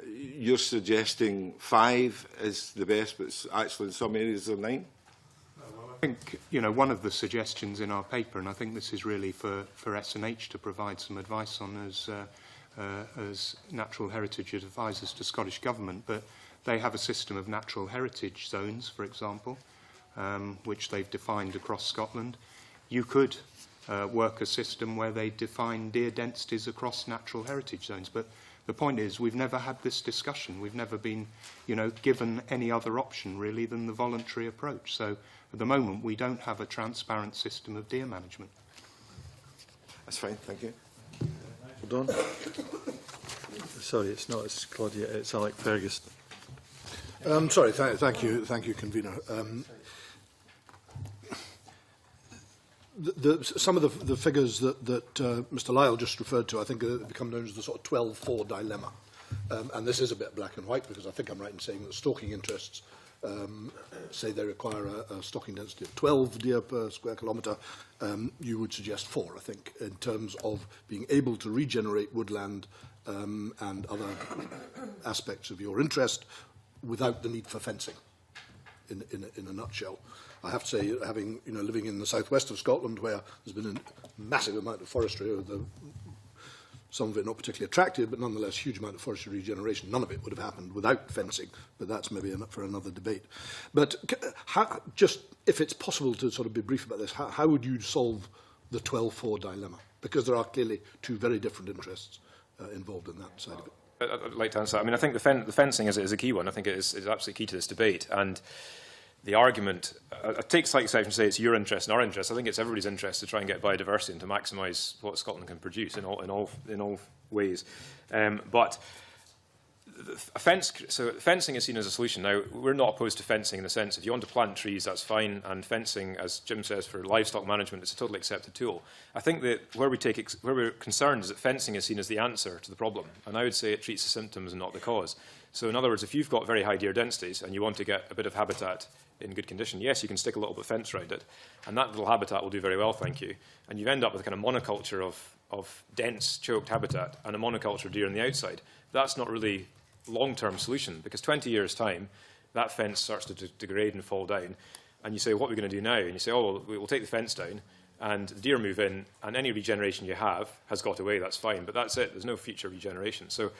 You're suggesting 5 is the best, but it's actually in some areas are 9? I think, one of the suggestions in our paper, and I think this is really for SNH to provide some advice on as natural heritage advisors to Scottish Government, but they have a system of natural heritage zones, for example, which they've defined across Scotland. You could work a system where they define deer densities across natural heritage zones. But the point is, we've never had this discussion. We've never been, given any other option, really, than the voluntary approach. So at the moment, we don't have a transparent system of deer management. That's fine, thank you. Hold on. Sorry, it's Claudia, it's Alec Ferguson. Sorry, thank you, Convener. Some of the figures that Mr. Lyle just referred to, I think, become known as the sort of 12-4 dilemma. And this is a bit black and white, because I think I'm right in saying that stalking interests say they require a stalking density of 12 deer per square kilometre. You would suggest 4, I think, in terms of being able to regenerate woodland and other aspects of your interest without the need for fencing, in a nutshell. I have to say, having living in the southwest of Scotland, where there's been a massive amount of forestry, some of it not particularly attractive, but nonetheless huge amount of forestry regeneration. None of it would have happened without fencing, but that's maybe for another debate. But just if it's possible to sort of be brief about this, how would you solve the 12-4 dilemma? Because there are clearly 2 very different interests involved in that side of it. I'd like to answer that. I mean, I think the fencing is a key one. I think it is absolutely key to this debate. And the argument, I take slight exception to say it's your interest and our interest. I think it's everybody's interest to try and get biodiversity and to maximise what Scotland can produce in all ways. But fencing is seen as a solution. Now, we're not opposed to fencing in the sense if you want to plant trees, that's fine, and fencing, as Jim says, for livestock management, it's a totally accepted tool. I think that where we're concerned is that fencing is seen as the answer to the problem, and I would say it treats the symptoms and not the cause. So in other words, if you've got very high deer densities and you want to get a bit of habitat in good condition, yes, you can stick a little bit of fence around it, and that little habitat will do very well, thank you. And you end up with a kind of monoculture of dense, choked habitat and a monoculture of deer on the outside. That's not really long-term solution, because 20 years' time, that fence starts to degrade and fall down, and you say, what are we going to do now? And you say, oh, well, we'll take the fence down, and the deer move in, and any regeneration you have has got away, that's fine, but that's it, there's no future regeneration. So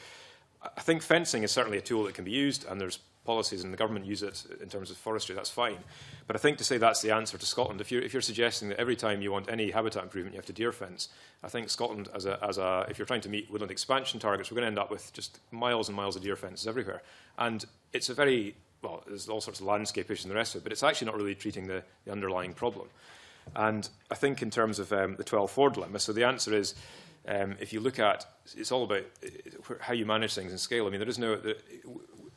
I think fencing is certainly a tool that can be used, and there's policies and the government use it in terms of forestry, that's fine. But I think to say that's the answer to Scotland, if you're suggesting that every time you want any habitat improvement you have to deer fence, I think Scotland, if you're trying to meet woodland expansion targets, we're going to end up with just miles and miles of deer fences everywhere. And it's there's all sorts of landscape issues and the rest of it, but it's actually not really treating the underlying problem. And I think in terms of the 12-4 dilemma, so the answer is, If you look at, it's all about how you manage things in scale. I mean, there is no,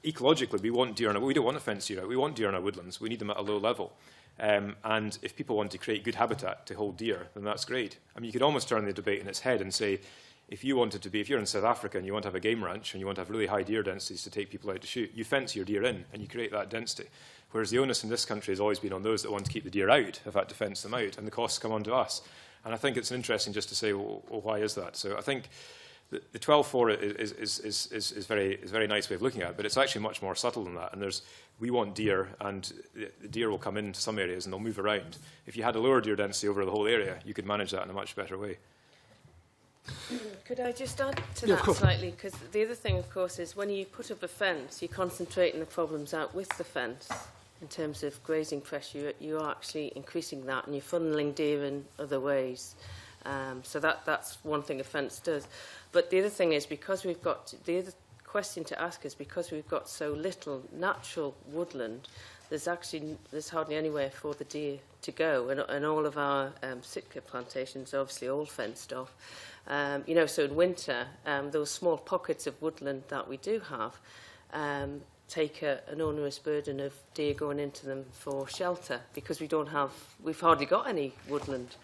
ecologically, we want deer, we don't want to fence deer out. We want deer in our woodlands. We need them at a low level. And if people want to create good habitat to hold deer, then that's great. I mean, you could almost turn the debate in its head and say, if you're in South Africa and you want to have a game ranch and you want to have really high deer densities to take people out to shoot, you fence your deer in and you create that density. Whereas the onus in this country has always been on those that want to keep the deer out, have had to fence them out, and the costs come onto us. And I think it's interesting just to say, well, why is that? So I think the 12-4 is very nice way of looking at it, but it's actually much more subtle than that. And we want deer, and the deer will come into some areas and they'll move around. If you had a lower deer density over the whole area, you could manage that in a much better way. Could I just add to that slightly? Because the other thing, of course, is when you put up a fence, you're concentrating the problems out with the fence. In terms of grazing pressure, you are actually increasing that, and you're funneling deer in other ways. So that's one thing a fence does. But the other thing is, because we've got, the other question to ask is, because we've got so little natural woodland, there's hardly anywhere for the deer to go, and all of our Sitka plantations are obviously all fenced off. You know, so in winter, those small pockets of woodland that we do have take an onerous burden of deer going into them for shelter, because we've hardly got any woodland.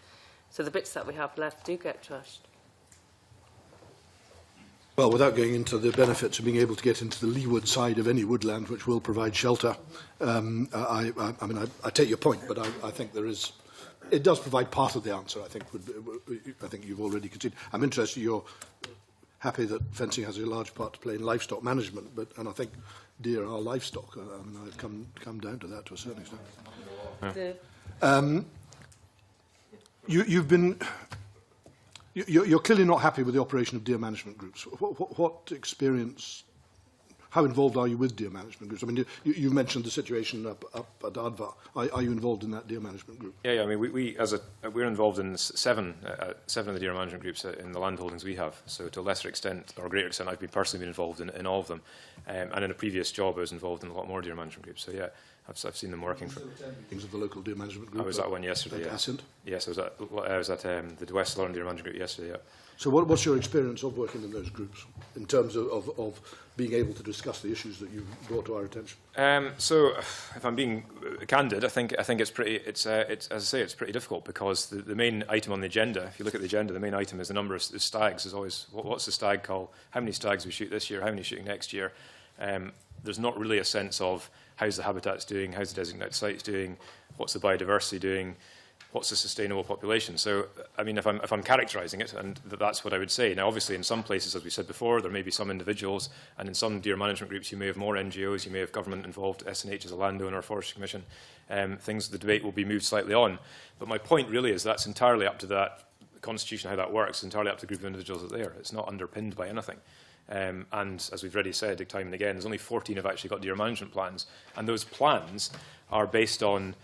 So the bits that we have left do get trashed. Well, without going into the benefits of being able to get into the leeward side of any woodland, which will provide shelter, I mean, I take your point, but I think it does provide part of the answer. I think you've already conceded. I'm interested. You're happy that fencing has a large part to play in livestock management, and I think deer are livestock. I mean, I've come down to that to a certain extent. You're clearly not happy with the operation of deer management groups. What experience, how involved are you with deer management groups? I mean, you've mentioned the situation up at Adva. Are you involved in that deer management group? Yeah, I mean, we're involved in seven of the deer management groups in the land holdings we have. So to a lesser extent, or greater extent, I've personally been involved in all of them. And in a previous job, I was involved in a lot more deer management groups. So yeah, I've seen them working for things of the local deer management group. I was at one yesterday. Yeah. Yes, I was at the West Lorne Deer Management Group yesterday. Yeah. So what's your experience of working in those groups in terms of being able to discuss the issues that you've brought to our attention? So, if I'm being candid, I think it's as I say, it's pretty difficult, because the main item on the agenda, if you look at the agenda, the main item is the number of stags. Is always what's the stag call? How many stags we shoot this year? How many shooting next year? There's not really a sense of how's the habitats doing, how's the designated sites doing, what's the biodiversity doing, what's the sustainable population. So, I mean, if I'm characterising it, and that's what I would say. Now, obviously, in some places, as we said before, there may be some individuals, and in some deer management groups, you may have more NGOs, you may have government involved, SNH as a landowner, Forestry Commission, the debate will be moved slightly on. But my point really is that's entirely up to that constitution, how that works, entirely up to the group of individuals that are there. It's not underpinned by anything. And as we've already said time and again, there's only 14 have actually got deer management plans, and those plans are based on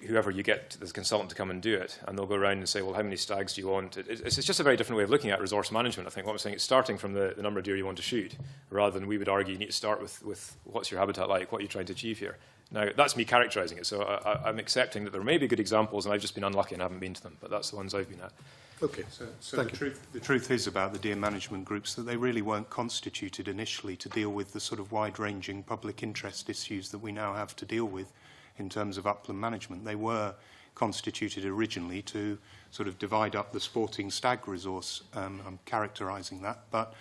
whoever you get as a consultant to come and do it, and they'll go around and say, well, how many stags do you want? It's just a very different way of looking at resource management. I think what I'm saying is starting from the number of deer you want to shoot, rather than we would argue you need to start with what's your habitat like, what you're trying to achieve here. Now, that's me characterising it, so I'm accepting that there may be good examples, and I've just been unlucky and haven't been to them, but that's the ones I've been at. Okay. So the truth is about the deer management groups that they really weren't constituted initially to deal with the sort of wide-ranging public interest issues that we now have to deal with in terms of upland management. They were constituted originally to sort of divide up the sporting stag resource. I'm characterising that. But,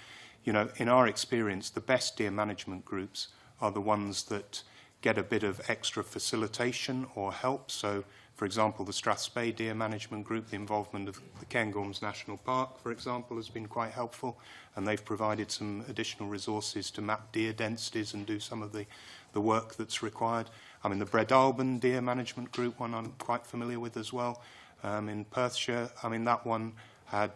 you know, in our experience, the best deer management groups are the ones that get a bit of extra facilitation or help. So, for example, the Strathspey Deer Management Group, the involvement of the Cairngorms National Park, for example, has been quite helpful, and they've provided some additional resources to map deer densities and do some of the work that's required. I mean, the Breadalbin Deer Management Group, one I'm quite familiar with as well, in Perthshire. I mean, that one had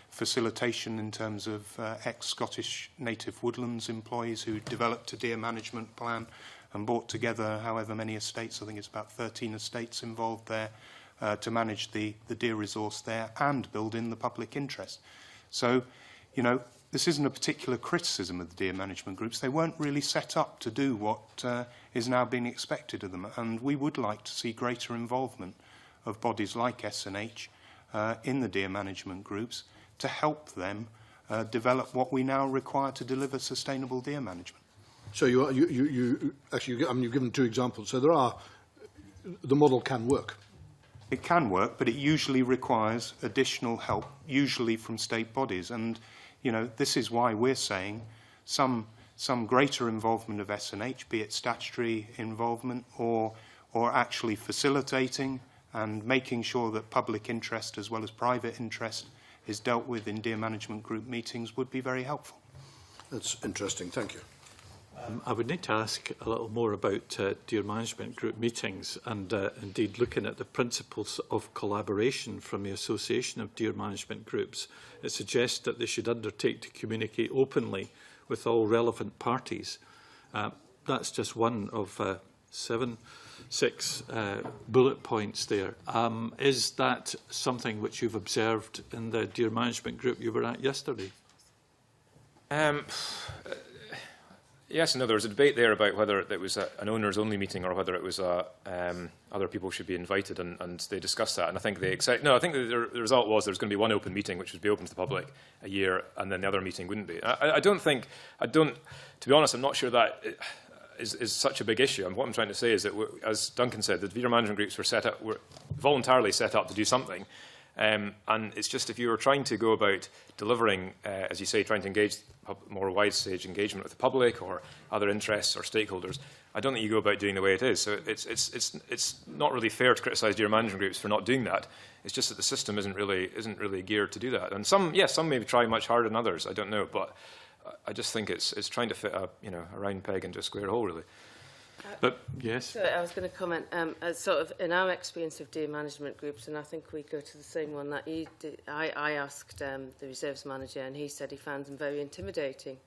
facilitation in terms of ex-Scottish native woodlands employees who developed a deer management plan and brought together however many estates, I think it's about 13 estates involved there, to manage the deer resource there and build in the public interest. So, you know, this isn't a particular criticism of the deer management groups. They weren't really set up to do what is now being expected of them, and we would like to see greater involvement of bodies like SNH in the deer management groups to help them develop what we now require to deliver sustainable deer management. So actually, I mean, you've given 2 examples. So the model can work. It can work, but it usually requires additional help, usually from state bodies. And, you know, this is why we're saying some greater involvement of S&H, be it statutory involvement or actually facilitating and making sure that public interest as well as private interest is dealt with in deer management group meetings would be very helpful. That's interesting. Thank you. I would need to ask a little more about deer management group meetings and indeed looking at the principles of collaboration from the Association of Deer Management Groups. It suggests that they should undertake to communicate openly with all relevant parties. That's just one of 6 bullet points there. Is that something which you've observed in the deer management group you were at yesterday? Yes and no. There was a debate there about whether it was an owners-only meeting or whether it was other people should be invited, and they discussed that. And I think they accept. No, I think the result was there was going to be one open meeting, which would be open to the public a year, and then the other meeting wouldn't be. I don't. To be honest, I'm not sure that is such a big issue. And what I'm trying to say is that, as Duncan said, the deer management groups were voluntarily set up to do something. And it's just if you were trying to go about delivering, as you say, trying to engage more wide-stage engagement with the public or other interests or stakeholders, I don't think you go about doing the way it is. So it's not really fair to criticise deer management groups for not doing that. It's just that the system isn't really geared to do that. And some maybe try much harder than others. I don't know, but I just think it's trying to fit a round peg into a square hole, really. But yes. So I was going to comment, as sort of in our experience of deer management groups, and I think we go to the same one that you did. I asked the reserves manager, and he said he found them very intimidating,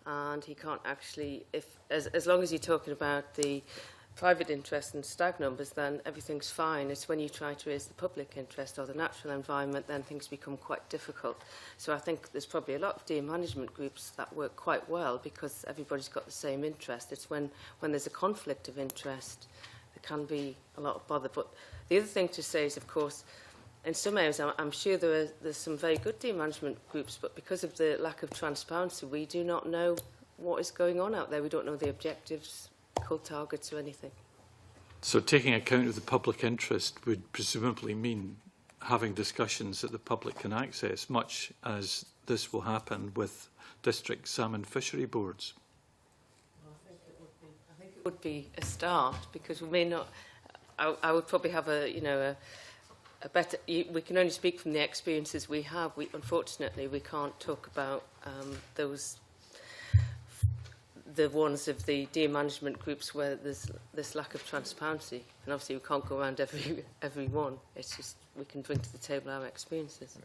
and he can't actually, as long as you're talking about the private interest and stag numbers, then everything's fine. It's when you try to raise the public interest or the natural environment, then things become quite difficult. So I think there's probably a lot of deer management groups that work quite well because everybody's got the same interest. It's when there's a conflict of interest, there can be a lot of bother. But the other thing to say is, of course, in some areas, I'm sure there's some very good deer management groups, but because of the lack of transparency, we do not know what is going on out there. We don't know the objectives, goal targets or anything. So taking account of the public interest would presumably mean having discussions that the public can access, much as this will happen with district salmon fishery boards. Well, I think it would be a start, because we may not. I would probably have a better. We can only speak from the experiences we have. Unfortunately, we can't talk about the ones of the deer management groups where there's this lack of transparency, and obviously we can't go around every one. It's just we can bring to the table our experiences.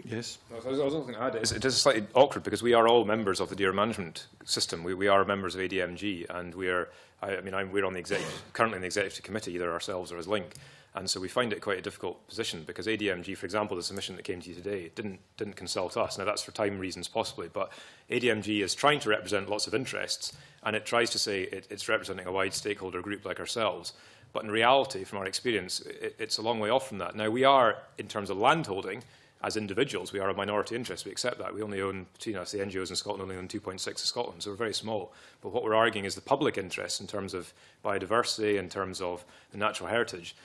Yes. I was also going to add, it is slightly awkward because we are all members of the deer management system. We are members of ADMG, and we're on the executive, currently in the executive committee, either ourselves or as Link. And so we find it quite a difficult position because ADMG, for example, the submission that came to you today, didn't consult us. Now, that's for time reasons possibly, but ADMG is trying to represent lots of interests, and it tries to say it's representing a wide stakeholder group like ourselves. But in reality, from our experience, it's a long way off from that. Now, we are, in terms of landholding, as individuals, we are a minority interest. We accept that. We only own, the NGOs in Scotland only own 2.6 of Scotland, so we're very small. But what we're arguing is the public interest in terms of biodiversity, in terms of the natural heritage.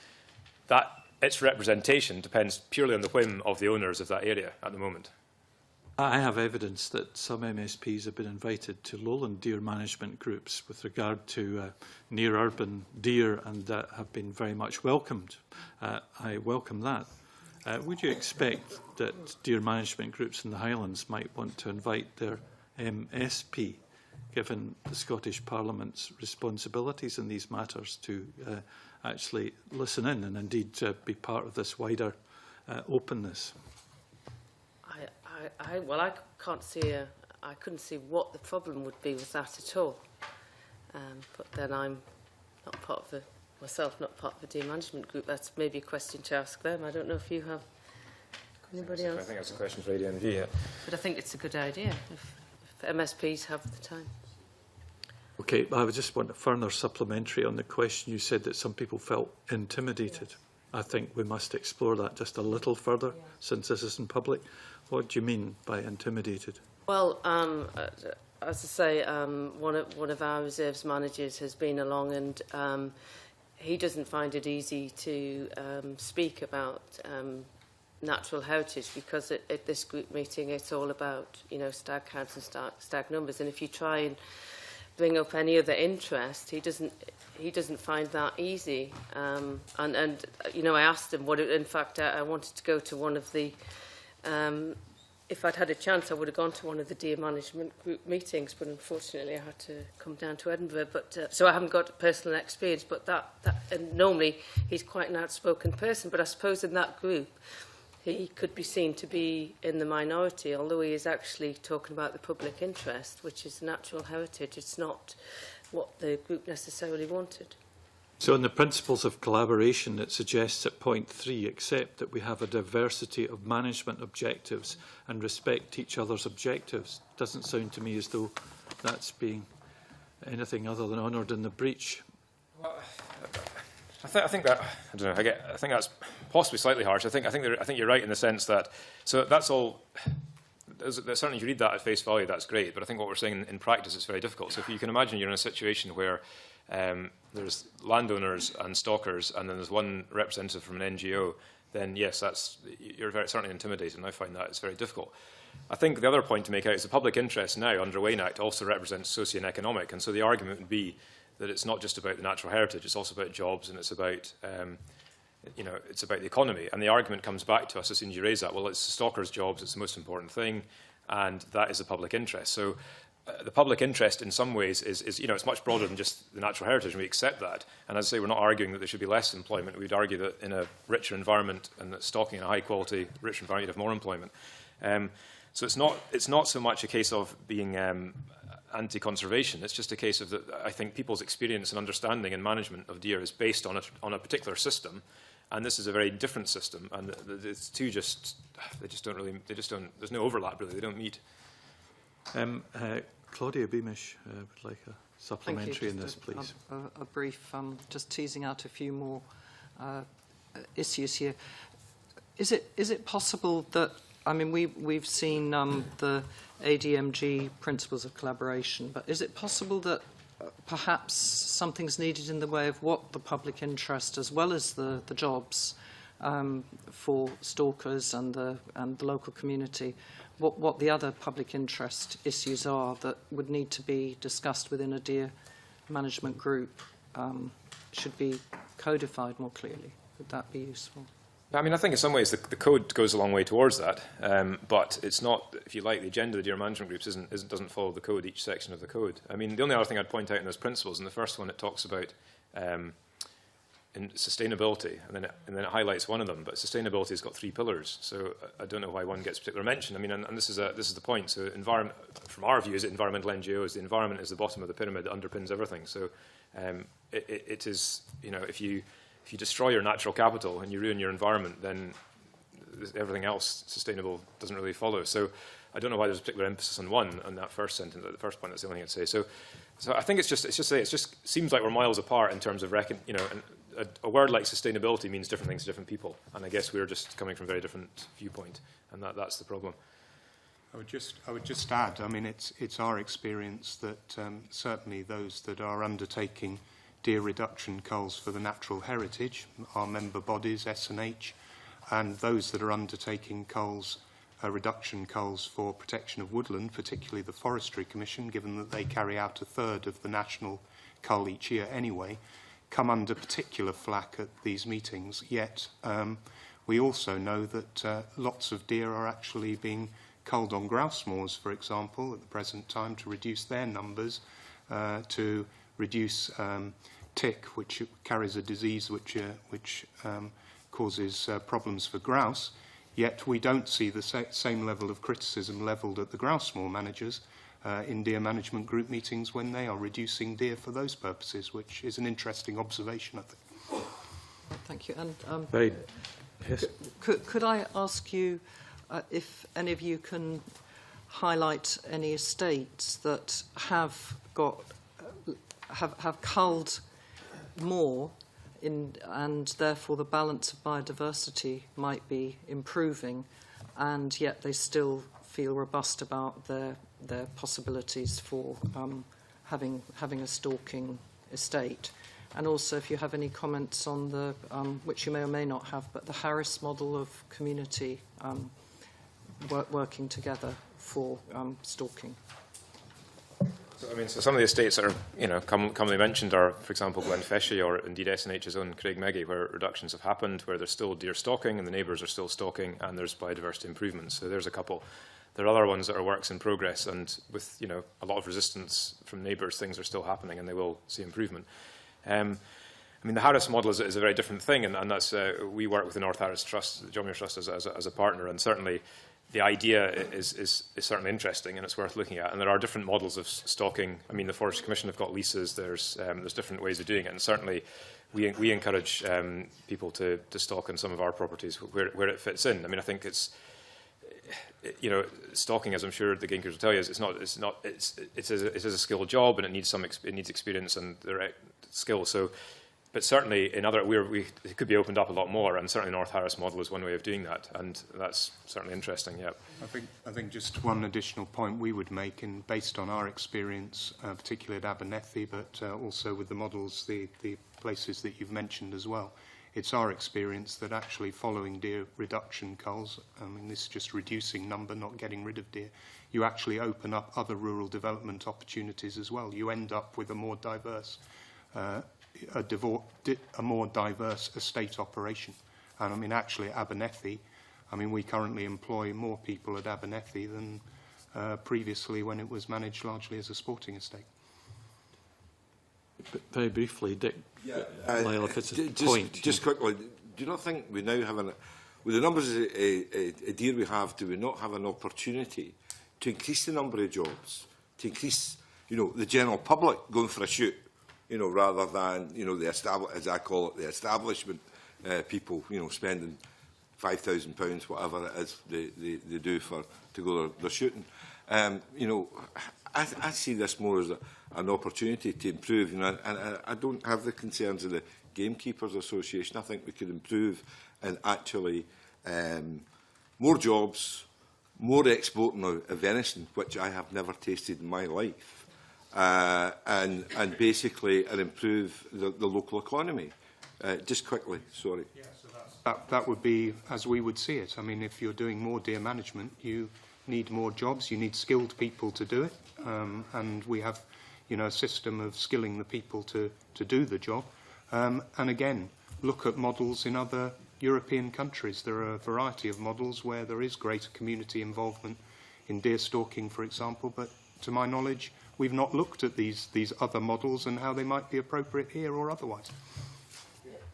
That its representation depends purely on the whim of the owners of that area at the moment. I have evidence that some MSPs have been invited to lowland deer management groups with regard to near urban deer, and have been very much welcomed. I welcome that. Would you expect that deer management groups in the Highlands might want to invite their MSP, given the Scottish Parliament's responsibilities in these matters, to actually listen in and indeed be part of this wider openness? I can't see I couldn't see what the problem would be with that at all. But then I'm not part of not part of the deer management group. That's maybe a question to ask them. I don't know if you have anybody else. I think that's a question for ADMG. Yeah. But I think it's a good idea if MSPs have the time. Okay, I would just want a further supplementary on the question. You said that some people felt intimidated. I think we must explore that just a little further, since this is in public. What do you mean by intimidated? Well, as I say, one of our reserves managers has been along, and he doesn't find it easy to speak about natural heritage, because at this group meeting it's all about, you know, stag counts and stag numbers, and if you try and bring up any other interest, he doesn't find that easy. And you know, I asked him what in fact I wanted to go to one of the if I'd had a chance, I would have gone to one of the deer management group meetings, but unfortunately I had to come down to Edinburgh. But so I haven't got personal experience. But and normally he's quite an outspoken person. But I suppose in that group, he could be seen to be in the minority, although he is actually talking about the public interest, which is natural heritage. It's not what the group necessarily wanted. So in the principles of collaboration, it suggests at point 3, accept that we have a diversity of management objectives and respect each other's objectives. Doesn't sound to me as though that's being anything other than honoured in the breach. Well, I think that, I don't know, I think that's possibly slightly harsh. I think you're right in the sense that, so that's all, certainly if you read that at face value, that's great, but I think what we're saying in practice is very difficult. So if you can imagine you're in a situation where there's landowners and stalkers, and then there's one representative from an NGO, then yes, you're certainly intimidated, and I find that it's very difficult. I think the other point to make out is the public interest now under Wayne Act also represents socio and economic, and so the argument would be that it's not just about the natural heritage, it's also about jobs, and it's about it's about the economy. And the argument comes back to us as soon as you raise that. Well, it's the stalkers' jobs, it's the most important thing, and that is the public interest. So the public interest in some ways is it's much broader than just the natural heritage, and we accept that. And as I say, we're not arguing that there should be less employment. We'd argue that in a richer environment and that stalking in a high-quality, rich environment, you'd have more employment. So it's not so much a case of being anti-conservation. It's just a case of that. I think people's experience and understanding and management of deer is based on a particular system, and this is a very different system. And the two there's no overlap really. They don't meet. Claudia Beamish would like a supplementary in this, please. A brief, just teasing out a few more issues here. Is it possible that, I mean, we've seen the ADMG principles of collaboration, but is it possible that perhaps something's needed in the way of what the public interest, as well as the jobs for stalkers and the local community, what the other public interest issues are that would need to be discussed within a deer management group should be codified more clearly? Would that be useful? I mean, I think in some ways the code goes a long way towards that, but it's not, if you like, the agenda of the deer management groups doesn't follow the code, each section of the code. I mean, the only other thing I'd point out in those principles, in the first one it talks about in sustainability, and then it highlights one of them, but sustainability has got 3 pillars, so I don't know why one gets particular mention. I mean, and this is the point. So environment, from our view, is environmental NGOs. The environment is the bottom of the pyramid that underpins everything. So it is, if you destroy your natural capital and you ruin your environment, then everything else sustainable doesn't really follow. So I don't know why there's a particular emphasis on one on that first sentence, the first point. That's the only thing I'd say. So I think it just seems like we're miles apart in terms of a word like sustainability means different things to different people, and I guess we're just coming from a very different viewpoint, and that's the problem. I would just add, I mean, it's our experience that certainly those that are undertaking deer reduction culls for the natural heritage, our member bodies, S&H, and those that are undertaking reduction culls for protection of woodland, particularly the Forestry Commission, given that they carry out 1/3 of the national cull each year anyway, come under particular flack at these meetings. Yet we also know that lots of deer are actually being culled on grouse moors, for example, at the present time, to reduce their numbers, to reduce tick, which carries a disease which causes problems for grouse. Yet we don't see the same level of criticism levelled at the grouse moor managers in deer management group meetings when they are reducing deer for those purposes, which is an interesting observation, I think. Thank you. And yes. Could I ask you if any of you can highlight any estates that have culled more and therefore the balance of biodiversity might be improving, and yet they still feel robust about their possibilities for having a stalking estate. And also, if you have any comments on the, which you may or may not have, but the Harris model of community working together for stalking. So, I mean, so some of the estates that are, commonly mentioned are, for example, Glenfeshie or indeed SNH's own Craig Maggie, where reductions have happened, where there's still deer stalking and the neighbours are still stalking, and there's biodiversity improvements. So there's a couple. There are other ones that are works in progress, and with a lot of resistance from neighbours, things are still happening, and they will see improvement. I mean, the Harris model is a very different thing, and that's we work with the North Harris Trust, the John Muir Trust, as a partner, and certainly the idea is certainly interesting, and it's worth looking at. And there are different models of stalking. I mean, the Forest Commission have got leases. There's different ways of doing it, and certainly we encourage people to stalk on some of our properties where it fits in. I mean, I think it's stalking, as I'm sure the Ginkers will tell you, it's a skilled job, and it needs experience and direct skill. So, but certainly in other it could be opened up a lot more, and certainly North Harris model is one way of doing that, and that's certainly interesting. Yeah. I think just one additional point we would make, based on our experience, particularly at Abernethy, but also with the models, the places that you've mentioned as well. It's our experience that actually following deer reduction culls, I mean, this is just reducing number, not getting rid of deer, you actually open up other rural development opportunities as well. You end up with a more diverse, a more diverse estate operation. And I mean, actually, at Abernethy, I mean, we currently employ more people at Abernethy than previously when it was managed largely as a sporting estate. Very briefly, Dick, Lyle, if it's a point. Just quickly, do you not think we now have, with the numbers of deer we have, do we not have an opportunity to increase the number of jobs, to increase, the general public going for a shoot, rather than, the as I call it, the establishment people, spending £5,000, whatever it is they do to go their shooting. I see this more as an opportunity to improve, and I don't have the concerns of the Gamekeepers Association. I think we could improve and actually more jobs, more exporting of venison, which I have never tasted in my life, and basically improve the local economy. Just quickly, sorry. Yeah, so that would be as we would see it. I mean, if you're doing more deer management, you need more jobs, you need skilled people to do it, and we have a system of skilling the people to do the job. And again, look at models in other European countries. There are a variety of models where there is greater community involvement in deer stalking, for example, but to my knowledge, we've not looked at these other models and how they might be appropriate here or otherwise.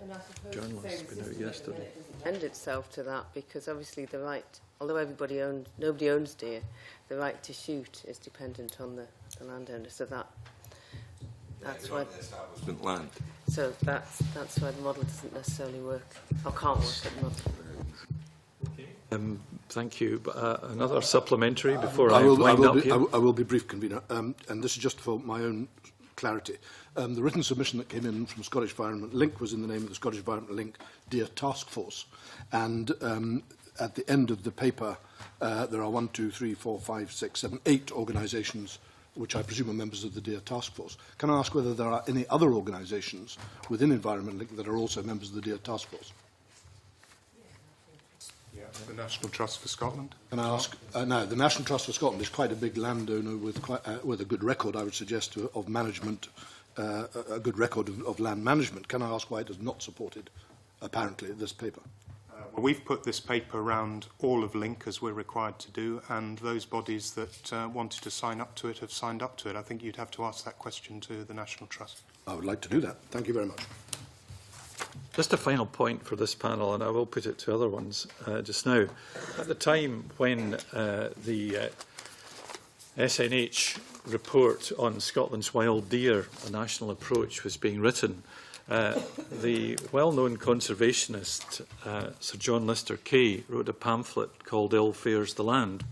And I suppose Journalists been out yesterday. it doesn't lend itself to that, because obviously the right, although nobody owns deer, the right to shoot is dependent on the landowner. So that's why establishment land. So that's why the model doesn't necessarily work, or can't work at the moment. Thank you. Another supplementary before I wind up here. I will be brief, Convener, and this is just for my own clarity. The written submission that came in from Scottish Environment Link was in the name of the Scottish Environment Link Deer Task Force, and at the end of the paper there are 1, 2, 3, 4, 5, 6, 7, 8 organisations which I presume are members of the Deer Task Force. Can I ask whether there are any other organisations within Environment Link that are also members of the Deer Task Force? Yeah, the National Trust for Scotland. Can I ask? No, the National Trust for Scotland is quite a big landowner with a good record, I would suggest, of management, a good record of land management. Can I ask why it has not supported, apparently, this paper? Well, we've put this paper around all of Link, as we're required to do, and those bodies that wanted to sign up to it have signed up to it. I think you'd have to ask that question to the National Trust. I would like to do that. Thank you very much. Just a final point for this panel, and I will put it to other ones just now. At the time when the SNH report on Scotland's wild deer, a national approach, was being written, the well-known conservationist Sir John Lister Kay wrote a pamphlet called Ill Fares the Land,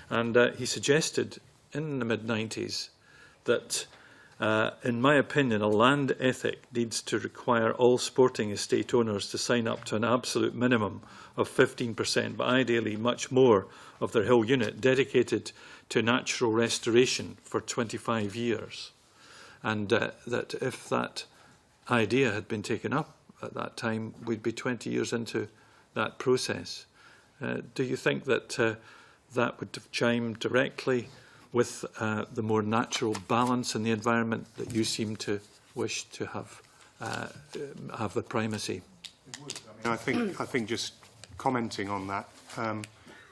and he suggested in the mid-90s that In my opinion, a land ethic needs to require all sporting estate owners to sign up to an absolute minimum of 15%, but ideally much more, of their hill unit dedicated to natural restoration for 25 years. And that if that idea had been taken up at that time, we'd be 20 years into that process. Do you think that that would have chimed directly with the more natural balance in the environment that you seem to wish to have the primacy? It would. I mean, I think just commenting on that,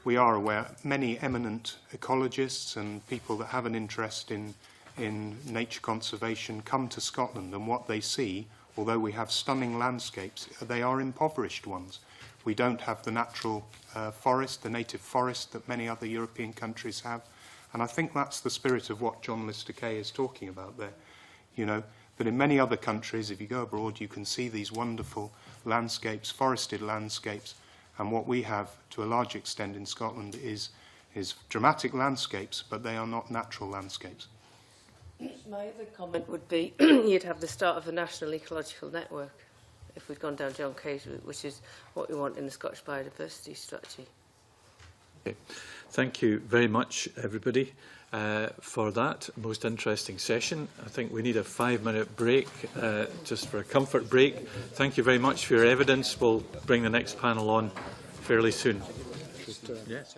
we are aware many eminent ecologists and people that have an interest in nature conservation come to Scotland, and what they see, although we have stunning landscapes, they are impoverished ones. We don't have the natural forest, the native forest that many other European countries have. And I think that's the spirit of what John Lister Kay is talking about there. You know, that in many other countries, if you go abroad, you can see these wonderful landscapes, forested landscapes. And what we have, to a large extent in Scotland, is dramatic landscapes, but they are not natural landscapes. My other comment would be you'd have the start of a national ecological network if we'd gone down John Kay's route, which is what we want in the Scottish biodiversity strategy. Okay. Thank you very much, everybody, for that most interesting session. I think we need a 5-minute break, just for a comfort break. Thank you very much for your evidence. We'll bring the next panel on fairly soon. Yes.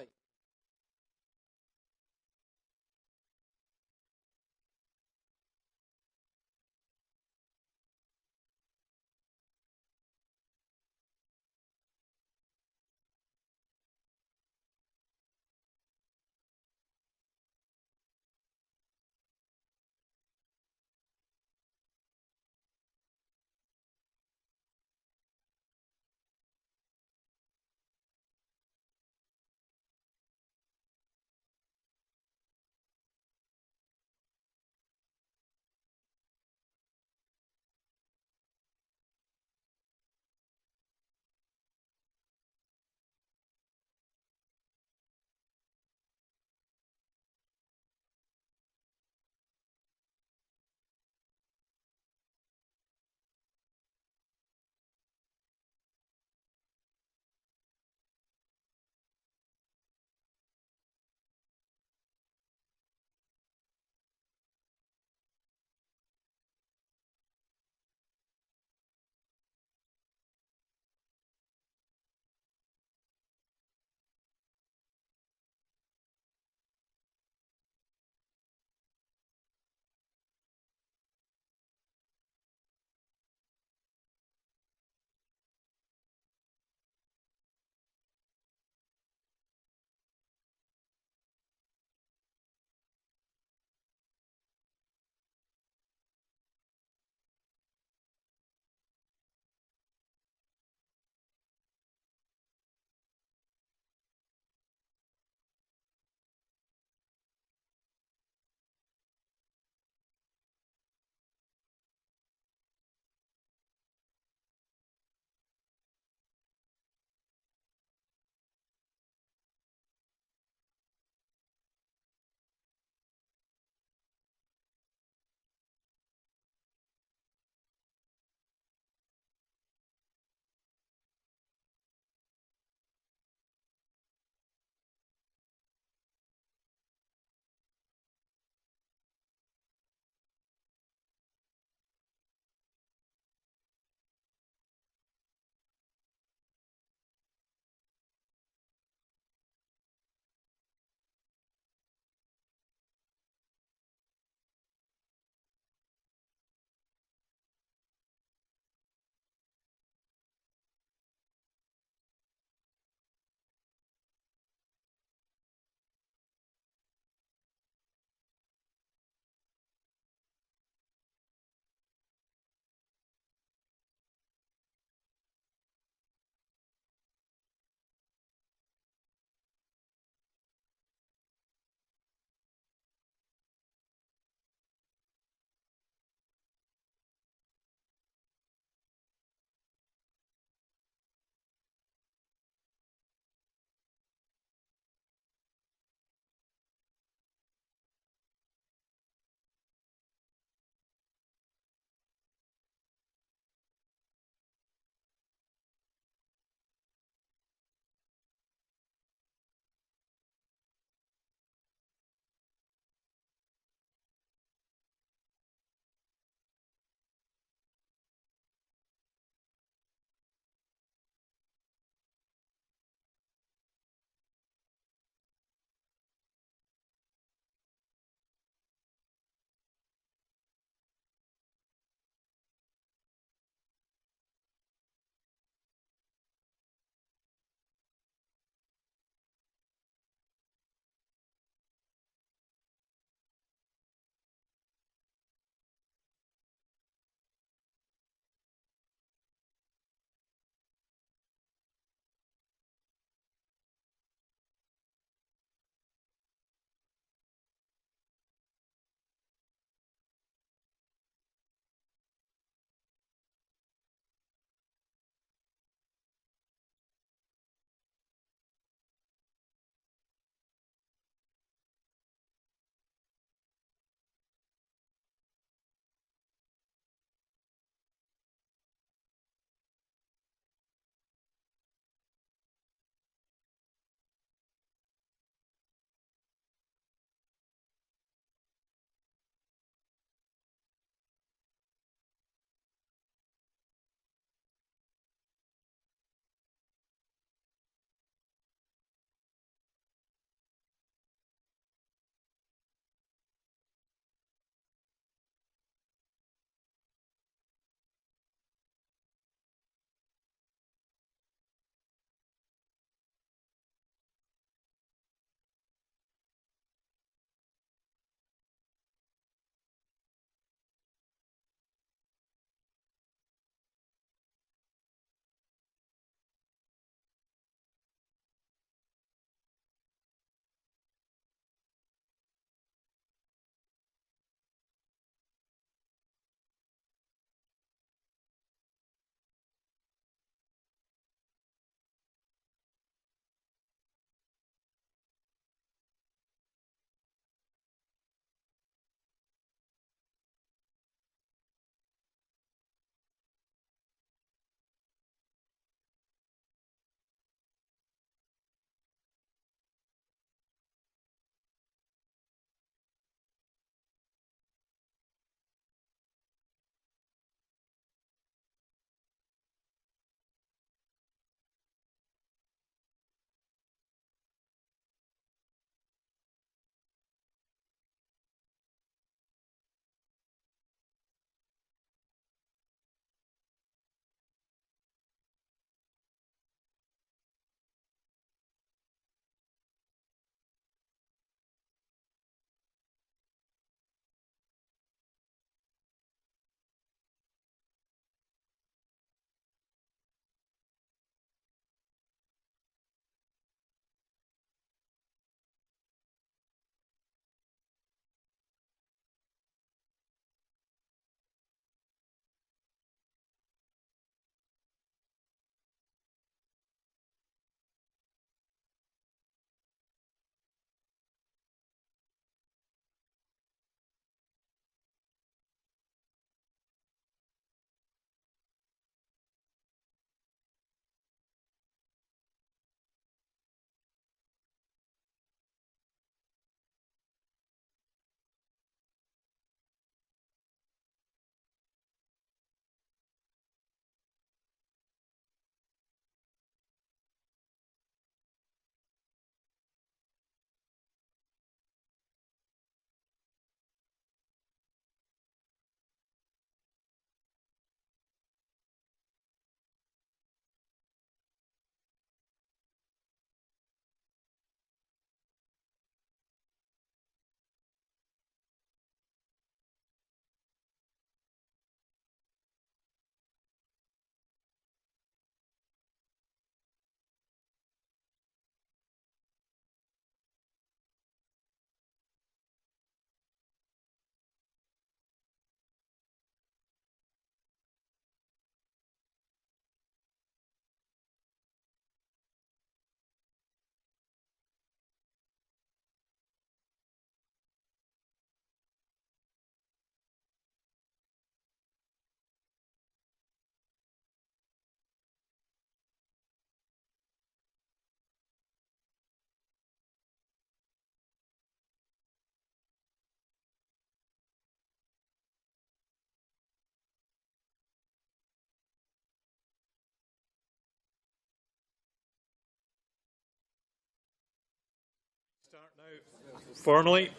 Formally.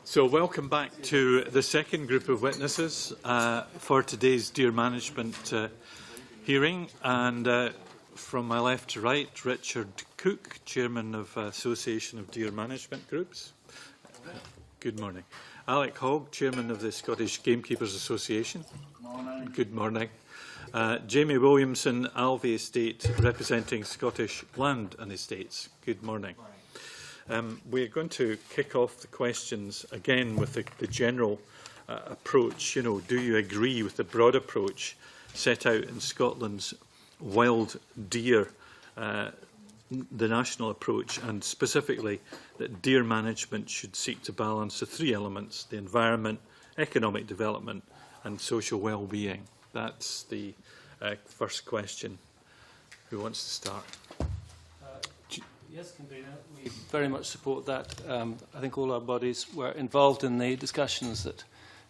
So welcome back to the second group of witnesses for today's deer management hearing. And from my left to right, Richard Cooke, Chairman of Association of Deer Management Groups. Good morning. Alec Hogg, Chairman of the Scottish Gamekeepers Association. Morning. Good morning. Jamie Williamson, Alvey Estate, representing Scottish Land and Estates. Good morning. We're going to kick off the questions again with the general approach. You know, do you agree with the broad approach set out in Scotland's wild deer, the national approach, and specifically that deer management should seek to balance the three elements: the environment, economic development, and social well-being? That's the first question. Who wants to start? Yes, Convener, we very much support that. I think all our bodies were involved in the discussions that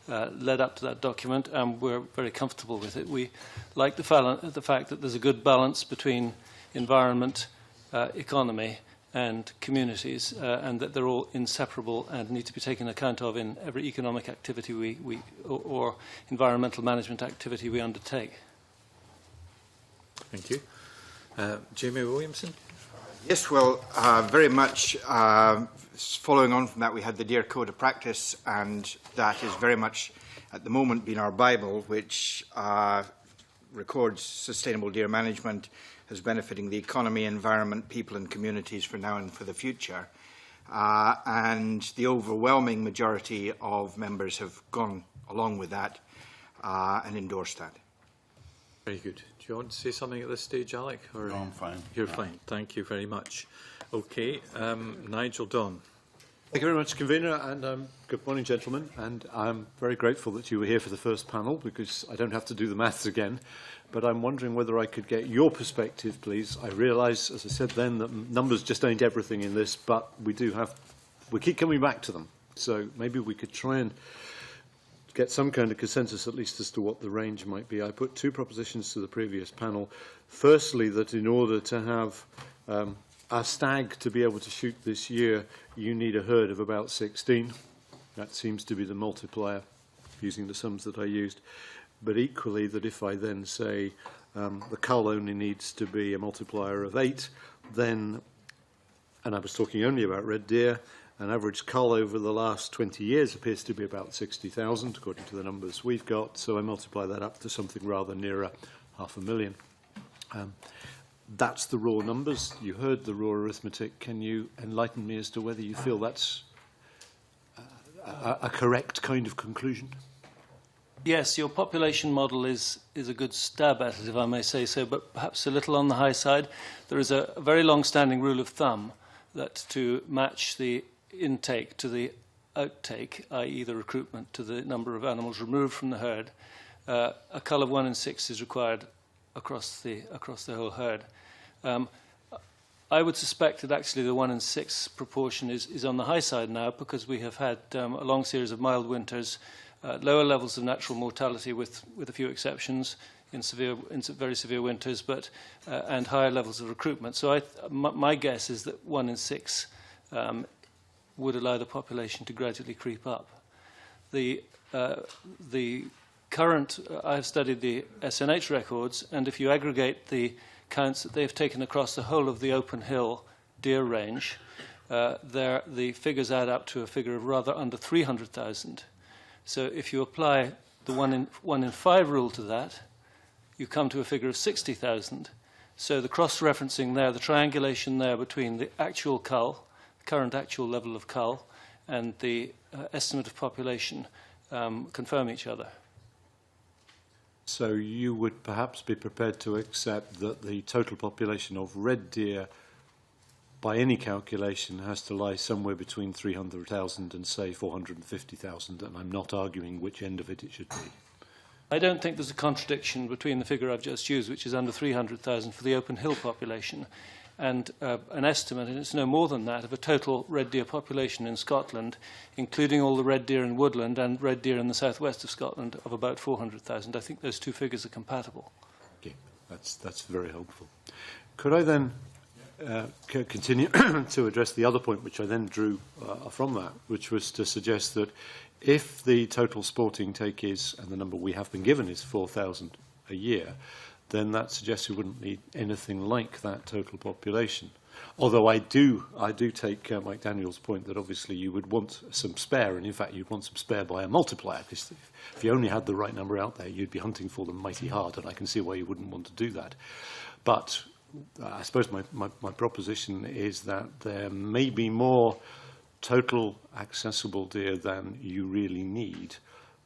led up to that document, and we're very comfortable with it. We like the fact that there's a good balance between environment, economy and communities, and that they're all inseparable and need to be taken account of in every economic activity or environmental management activity we undertake. Thank you. Jamie Williamson? Yes, well, very much following on from that, we had the Deer Code of Practice, and that is very much, at the moment, been our Bible, which records sustainable deer management as benefiting the economy, environment, people and communities for now and for the future. And the overwhelming majority of members have gone along with that and endorsed that. Very good. Do you want to say something at this stage, Alec? Or no, I'm fine. You're fine. Thank you very much. Okay, Nigel Dunn. Thank you very much, Convener, and good morning, gentlemen. And I'm very grateful that you were here for the first panel, because I don't have to do the maths again. But I'm wondering whether I could get your perspective, please. I realise, as I said then, that numbers just ain't everything in this, but we keep coming back to them. So maybe we could try and get some kind of consensus, at least as to what the range might be. I put two propositions to the previous panel. Firstly, that in order to have a stag to be able to shoot this year, you need a herd of about 16. That seems to be the multiplier, using the sums that I used. But equally, that if I then say the cull only needs to be a multiplier of 8, then, and I was talking only about red deer, an average cull over the last 20 years appears to be about 60,000, according to the numbers we've got. So I multiply that up to something rather nearer 500,000. That's the raw numbers. You heard the raw arithmetic. Can you enlighten me as to whether you feel that's a correct kind of conclusion? Yes, your population model is a good stab at it, if I may say so, but perhaps a little on the high side. There is a very long-standing rule of thumb that to match the intake to the outtake, i.e. the recruitment to the number of animals removed from the herd, a cull of 1 in 6 is required across the whole herd. I would suspect that actually the 1 in 6 proportion is on the high side now, because we have had a long series of mild winters, lower levels of natural mortality with a few exceptions in very severe winters, but and higher levels of recruitment. So my guess is that 1 in 6 would allow the population to gradually creep up. The current, I've studied the SNH records, and if you aggregate the counts that they've taken across the whole of the open hill deer range, the figures add up to a figure of rather under 300,000. So if you apply the 1 in 5 rule to that, you come to a figure of 60,000. So the cross-referencing there, the triangulation there between the actual cull, current actual level of cull, and the estimate of population confirm each other. So you would perhaps be prepared to accept that the total population of red deer, by any calculation, has to lie somewhere between 300,000 and, say, 450,000, and I'm not arguing which end of it should be. I don't think there's a contradiction between the figure I've just used, which is under 300,000 for the open hill population, and an estimate, and it's no more than that, of a total red deer population in Scotland, including all the red deer in woodland and red deer in the southwest of Scotland, of about 400,000. I think those two figures are compatible. Okay, that's very helpful. Could I then continue to address the other point, which I then drew from that, which was to suggest that if the total sporting take is, and the number we have been given is 4,000 a year, then that suggests we wouldn't need anything like that total population. Although I do take Mike Daniel's point that obviously you would want some spare, and in fact you'd want some spare by a multiplier, because if you only had the right number out there, you'd be hunting for them mighty hard, and I can see why you wouldn't want to do that. But I suppose my proposition is that there may be more total accessible deer than you really need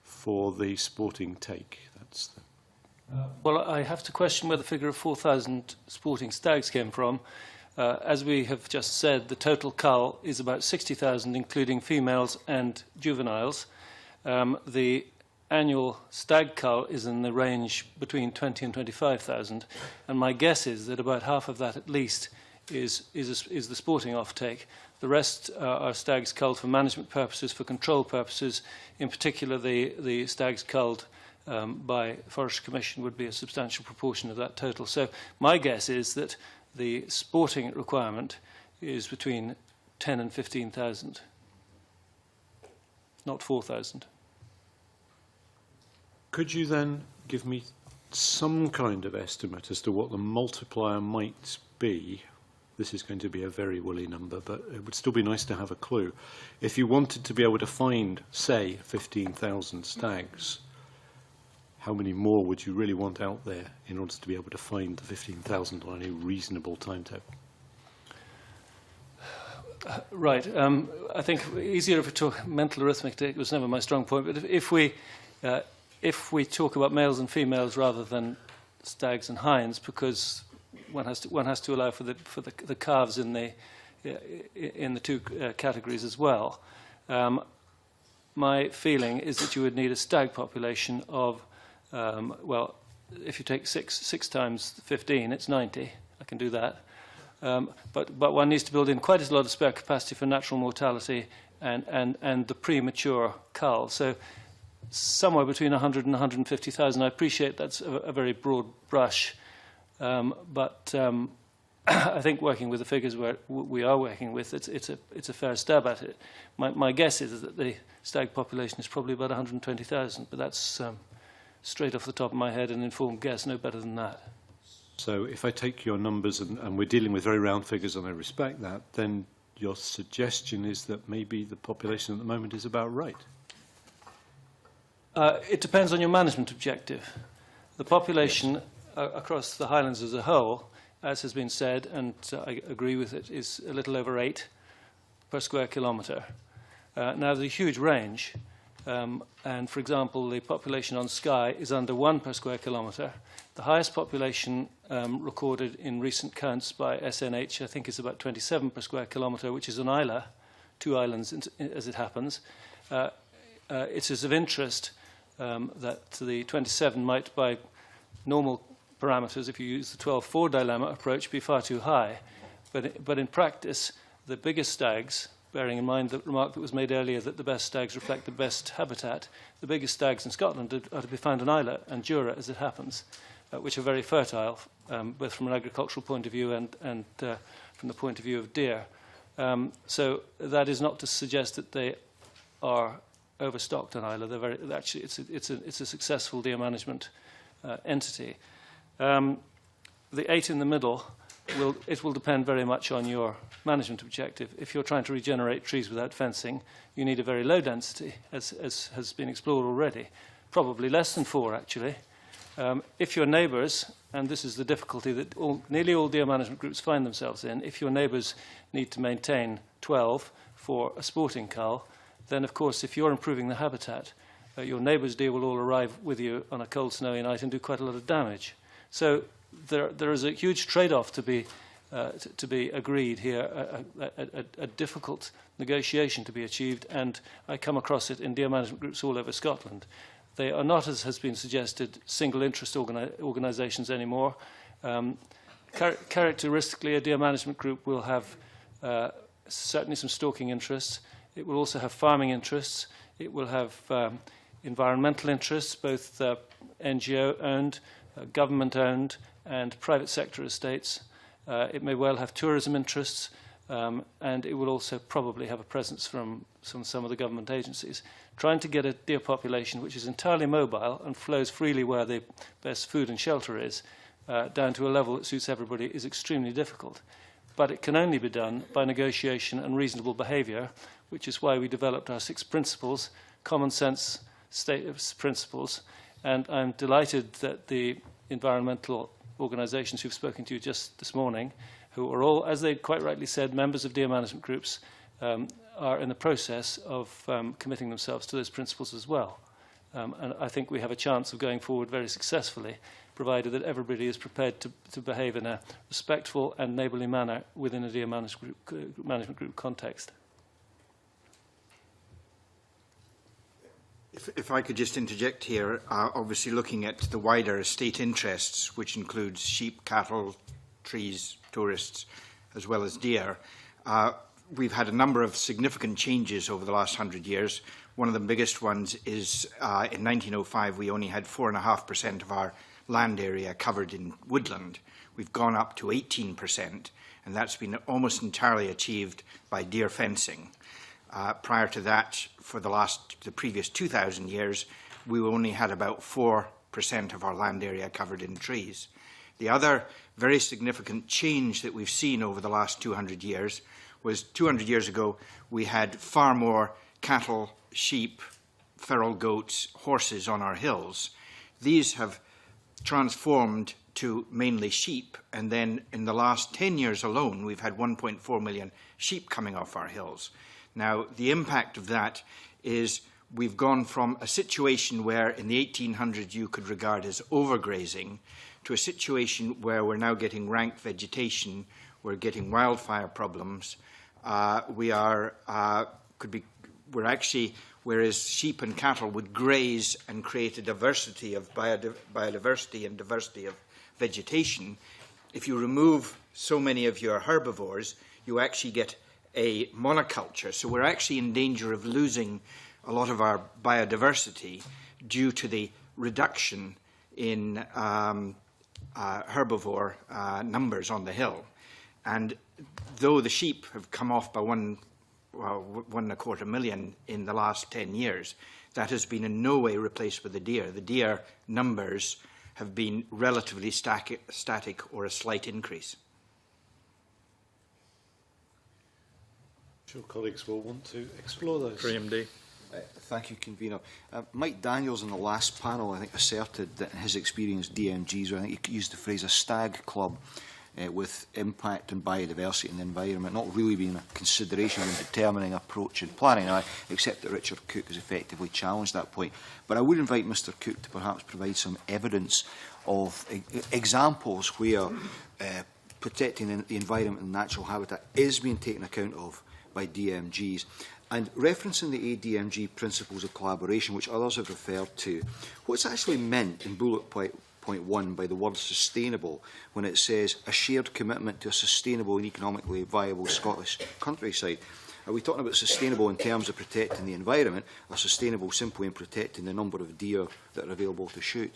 for the sporting take. That's the well, I have to question where the figure of 4,000 sporting stags came from. As we have just said, the total cull is about 60,000, including females and juveniles. The annual stag cull is in the range between 20 and 25,000, and my guess is that about half of that at least is the sporting offtake. The rest are stags culled for management purposes, for control purposes. In particular, the stags culled by Forestry Commission would be a substantial proportion of that total. So my guess is that the sporting requirement is between 10 and 15,000, not 4,000. Could you then give me some kind of estimate as to what the multiplier might be? This is going to be a very woolly number, but it would still be nice to have a clue. If you wanted to be able to find, say, 15,000 stags, how many more would you really want out there in order to be able to find the 15,000 on a reasonable timetable? Right. I think easier if we talk mental arithmetic was never my strong point. But if we talk about males and females rather than stags and hinds, because one has to allow for the calves in the two categories as well. My feeling is that you would need a stag population of well, if you take six times 15, it's 90. I can do that. But one needs to build in quite a lot of spare capacity for natural mortality and the premature cull. So somewhere between 100 and 150,000. I appreciate that's a very broad brush, but I think working with the figures we are working with, it's a fair stab at it. My guess is that the stag population is probably about 120,000, but that's straight off the top of my head, an informed guess, no better than that. So if I take your numbers, and we're dealing with very round figures, and I respect that, then your suggestion is that maybe the population at the moment is about right? It depends on your management objective. The population across the Highlands as a whole, as has been said, and I agree with it, is a little over 8 per square kilometre. Now, there's a huge range. And, for example, the population on Skye is under 1 per square kilometre. The highest population recorded in recent counts by SNH, I think, is about 27 per square kilometre, which is on Isla, 2 islands as it happens. It is of interest that the 27 might, by normal parameters, if you use the 12-4 dilemma approach, be far too high. But in practice, the biggest stags, bearing in mind the remark that was made earlier that the best stags reflect the best habitat, the biggest stags in Scotland are to be found in Isla and Jura, as it happens, which are very fertile, both from an agricultural point of view and from the point of view of deer. So that is not to suggest that they are overstocked on Isla. They're very, actually, it's a successful deer management entity. The 8 in the middle, it will depend very much on your management objective. If you're trying to regenerate trees without fencing, you need a very low density, as has been explored already, probably less than 4, actually. If your neighbours, and this is the difficulty that nearly all deer management groups find themselves in, if your neighbours need to maintain 12 for a sporting cull, then, of course, if you're improving the habitat, your neighbour's deer will all arrive with you on a cold, snowy night and do quite a lot of damage. So there is a huge trade-off to be agreed here, a difficult negotiation to be achieved, and I come across it in deer management groups all over Scotland. They are not, as has been suggested, single-interest organisations anymore. Characteristically, a deer management group will have certainly some stalking interests. It will also have farming interests. It will have environmental interests, both NGO-owned, government-owned, and private sector estates. It may well have tourism interests, and it will also probably have a presence from some of the government agencies. Trying to get a deer population which is entirely mobile and flows freely where the best food and shelter is, down to a level that suits everybody, is extremely difficult. But it can only be done by negotiation and reasonable behaviour, which is why we developed our 6 principles, common sense principles. And I'm delighted that the environmental organisations who've spoken to you just this morning, who are all, as they quite rightly said, members of deer management groups, are in the process of committing themselves to those principles as well. And I think we have a chance of going forward very successfully, provided that everybody is prepared to behave in a respectful and neighbourly manner within a deer management group context. If I could just interject here, obviously looking at the wider estate interests, which includes sheep, cattle, trees, tourists, as well as deer, we've had a number of significant changes over the last 100 years. One of the biggest ones is in 1905, we only had 4.5% of our land area covered in woodland. We've gone up to 18%, and that's been almost entirely achieved by deer fencing. Prior to that, for the previous 2,000 years, we only had about 4% of our land area covered in trees. The other very significant change that we've seen over the last 200 years was 200 years ago, we had far more cattle, sheep, feral goats, horses on our hills. These have transformed to mainly sheep, and then in the last 10 years alone, we've had 1.4 million sheep coming off our hills. Now, the impact of that is we've gone from a situation where in the 1800s you could regard as overgrazing to a situation where we're now getting rank vegetation, we're getting wildfire problems. We're actually, whereas sheep and cattle would graze and create a diversity of biodiversity and diversity of vegetation, if you remove so many of your herbivores, you actually get a monoculture. So we're actually in danger of losing a lot of our biodiversity due to the reduction in herbivore numbers on the hill. And though the sheep have come off by 1.25 million in the last 10 years, that has been in no way replaced with the deer. The deer numbers have been relatively static or a slight increase. I'm sure colleagues will want to explore those. Graham Day. Thank you, Convener. Mike Daniels in the last panel, I think, asserted that in his experience DMGs, or I think he used the phrase a stag club, with impact on biodiversity and the environment not really being a consideration in determining approach and planning. I accept that Richard Cooke has effectively challenged that point, but I would invite Mr Cooke to perhaps provide some evidence of examples where protecting the environment and natural habitat is being taken account of by DMGs. And referencing the ADMG principles of collaboration, which others have referred to, what's actually meant in bullet point 1 by the word sustainable when it says a shared commitment to a sustainable and economically viable Scottish countryside? Are we talking about sustainable in terms of protecting the environment, or sustainable simply in protecting the number of deer that are available to shoot?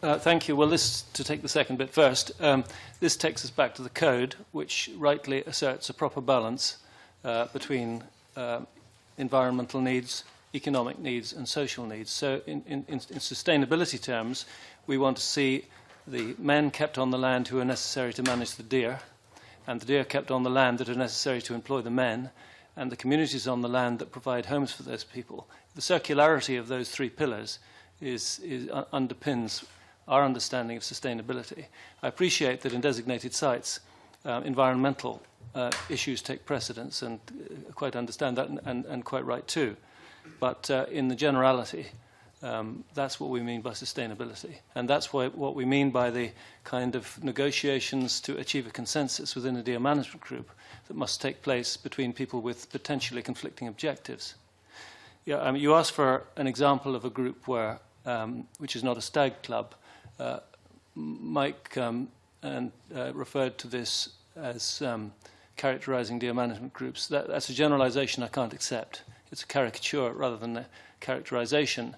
Thank you. Well, to take the second bit first, this takes us back to the code, which rightly asserts a proper balance between environmental needs, economic needs and social needs. So in sustainability terms, we want to see the men kept on the land who are necessary to manage the deer, and the deer kept on the land that are necessary to employ the men, and the communities on the land that provide homes for those people. The circularity of those 3 pillars underpins our understanding of sustainability. I appreciate that in designated sites, environmental issues take precedence, and quite understand that, and quite right too. But in the generality, that's what we mean by sustainability. And that's what we mean by the kind of negotiations to achieve a consensus within a deer management group that must take place between people with potentially conflicting objectives. Yeah, you asked for an example of a group where, which is not a stag club. Mike referred to this as characterising deer management groups. That's a generalisation I can't accept. It's a caricature rather than a characterisation.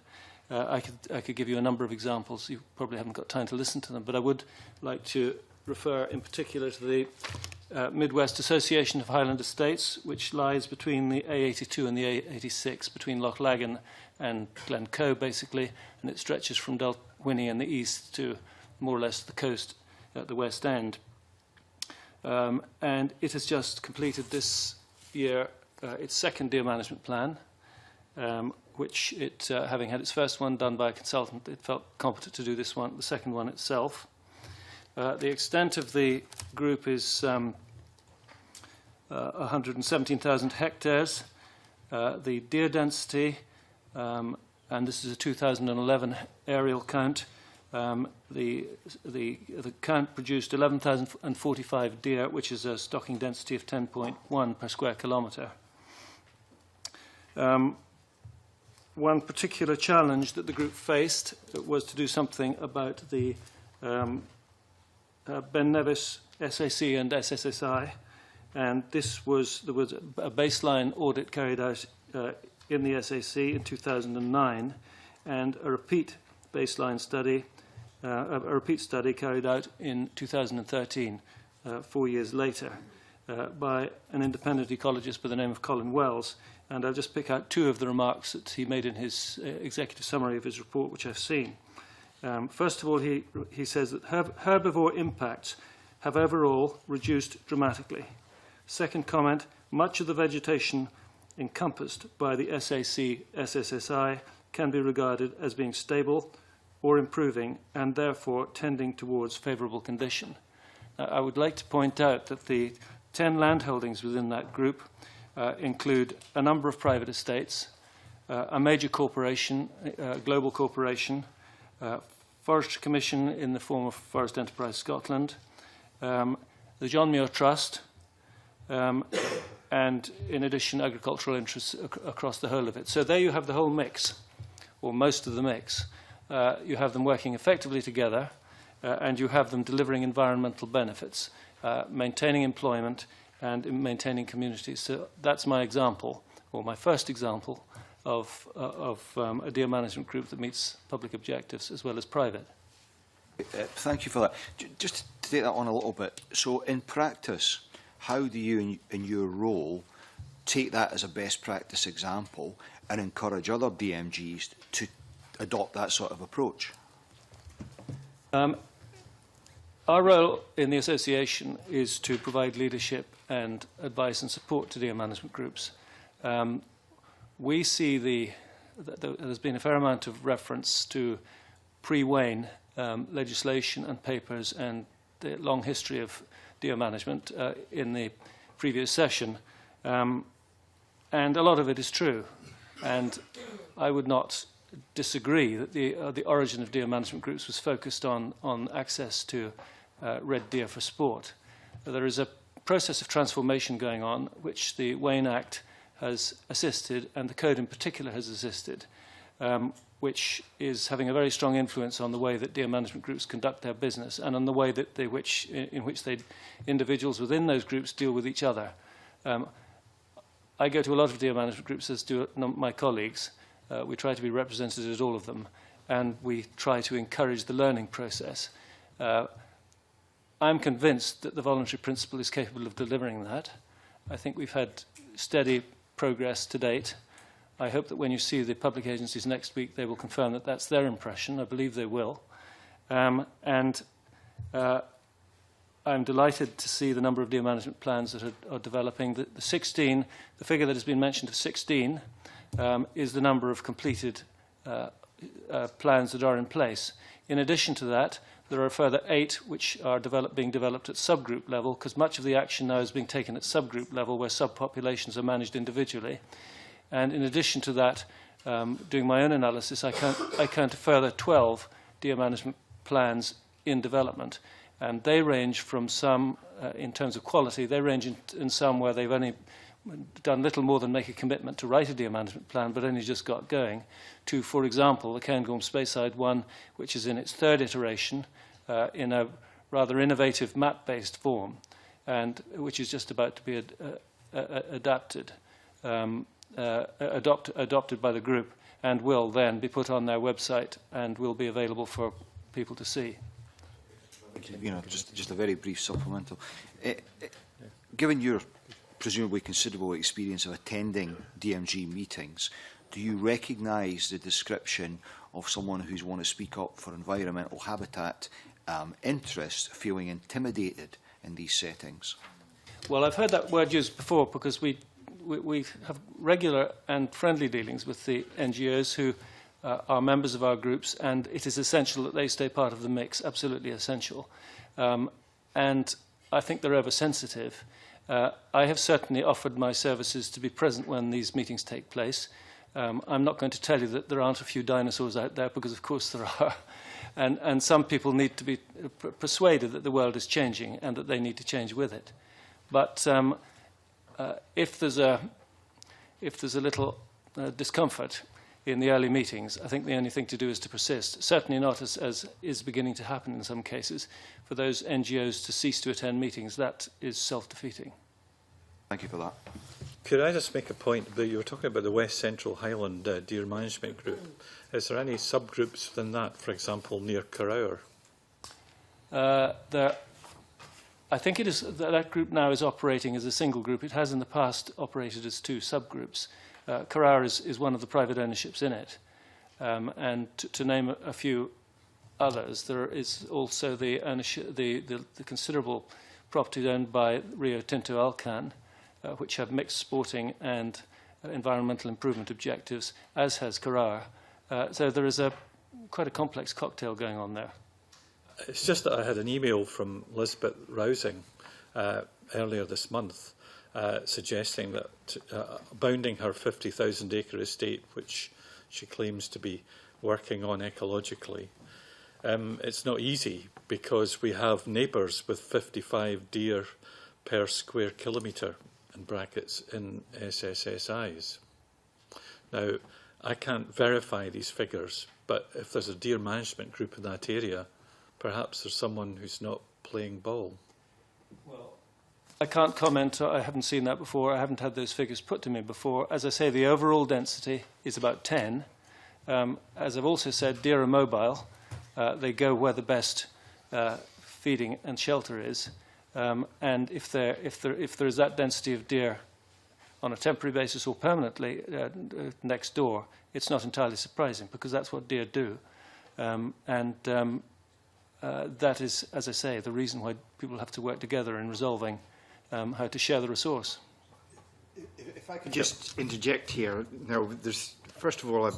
I could give you a number of examples. You probably haven't got time to listen to them, but I would like to refer in particular to the Midwest Association of Highland Estates, which lies between the A82 and the A86, between Loch Lagan and Glencoe, basically, and it stretches from Dalwhinnie in the east to more or less the coast at the west end. And it has just completed this year its second deer management plan, which it, having had its first one done by a consultant, it felt competent to do this one, the second one itself. The extent of the group is 117,000 hectares. The deer density, and this is a 2011 aerial count, the count produced 11,045 deer, which is a stocking density of 10.1 per square kilometre. One particular challenge that the group faced was to do something about the Ben Nevis SAC and SSSI, and there was a baseline audit carried out in the SAC in 2009, and a repeat baseline study, a repeat study carried out in 2013, 4 years later, by an independent ecologist by the name of Colin Wells. And I'll just pick out two of the remarks that he made in his executive summary of his report, which I've seen. First of all, he says that herbivore impacts have overall reduced dramatically. Second comment, much of the vegetation encompassed by the SAC SSSI can be regarded as being stable or improving and therefore tending towards favourable condition. I would like to point out that the 10 landholdings within that group include a number of private estates, a major corporation, global corporation, Forestry Commission in the form of Forest Enterprise Scotland, the John Muir Trust, and in addition agricultural interests across the whole of it. So there you have the whole mix, or most of the mix. You have them working effectively together, and you have them delivering environmental benefits, maintaining employment and maintaining communities. So that's my example, or my first example, of a deer management group that meets public objectives as well as private. Thank you for that. Just to take that on a little bit, so in practice, how do you, in your role, take that as a best practice example and encourage other DMGs to adopt that sort of approach? Our role in the association is to provide leadership and advice and support to deer management groups. We see there's been a fair amount of reference to pre-Wayne legislation and papers and the long history of deer management in the previous session. And a lot of it is true. And I would not disagree that the origin of deer management groups was focused on access to red deer for sport. There is a process of transformation going on, which the Wayne Act has assisted, and the Code in particular has assisted, which is having a very strong influence on the way that deer management groups conduct their business and on the way that in which individuals within those groups deal with each other. I go to a lot of deer management groups, as do my colleagues. We try to be represented at all of them, and we try to encourage the learning process. I'm convinced that the voluntary principle is capable of delivering that. I think we've had steady progress to date. I hope that when you see the public agencies next week, they will confirm that that's their impression. I believe they will. I'm delighted to see the number of deer management plans that are developing. The 16, the figure that has been mentioned of 16, is the number of completed plans that are in place. In addition to that, there are a further 8 which are being developed at subgroup level, because much of the action now is being taken at subgroup level, where subpopulations are managed individually. And in addition to that, doing my own analysis, I count a further 12 deer management plans in development. And they range from some, in terms of quality, they range in some where they've only done little more than make a commitment to write a deer management plan, but only just got going, to, for example, the Cairngorm Speyside one, which is in its 3rd iteration, in a rather innovative map-based form, and which is just about to be adopted by the group, and will then be put on their website and will be available for people to see. Just a very brief supplemental. Given your presumably considerable experience of attending DMG meetings, do you recognise the description of someone who's want to speak up for environmental habitat interests feeling intimidated in these settings? Well, I've heard that word used before because we have regular and friendly dealings with the NGOs who are members of our groups, and it is essential that they stay part of the mix, absolutely essential. And I think they're oversensitive. I have certainly offered my services to be present when these meetings take place. I'm not going to tell you that there aren't a few dinosaurs out there, because of course there are. And some people need to be persuaded that the world is changing and that they need to change with it. But if there's a little discomfort in the early meetings, I think the only thing to do is to persist. Certainly not, as is beginning to happen in some cases, for those NGOs to cease to attend meetings. That is self-defeating. Thank you for that. Could I just make a point that you were talking about the West Central Highland Deer Management Group? Is there any subgroups within that, for example, near Cara? I think it is that group now is operating as a single group. It has in the past operated as two subgroups. Cara is one of the private ownerships in it. And to name a few others, there is also the ownership, the considerable properties owned by Rio Tinto Alcan, which have mixed sporting and environmental improvement objectives, as has Cara. So there is quite a complex cocktail going on there. It's just that I had an email from Lisbeth Rousing earlier this month suggesting that bounding her 50,000-acre estate, which she claims to be working on ecologically, it's not easy because we have neighbours with 55 deer per square kilometre, in brackets, in SSSIs. Now, I can't verify these figures, but if there's a deer management group in that area, perhaps there's someone who's not playing ball. Well, I can't comment. I haven't seen that before. I haven't had those figures put to me before. As I say, the overall density is about 10. As I've also said, deer are mobile. They go where the best feeding and shelter is. And if there is that density of deer on a temporary basis or permanently next door, it's not entirely surprising, because that's what deer do. That is, as I say, the reason why people have to work together in resolving how to share the resource. If I could just interject here. Now, first of all,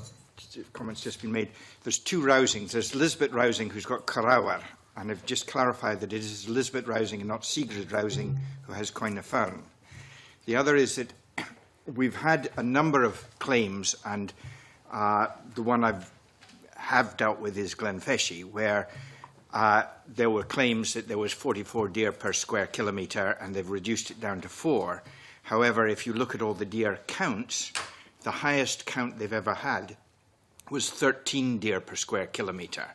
comments just been made. There's two Rousings. There's Lisbeth Rousing, who's got Carawar, and I've just clarified that it is Lisbeth Rousing and not Sigrid Rousing who has Coin Fern. The other is that we've had a number of claims, and the one I have dealt with is Glenfeshie, where there were claims that there was 44 deer per square kilometre, and they've reduced it down to 4. However, if you look at all the deer counts, the highest count they've ever had was 13 deer per square kilometre.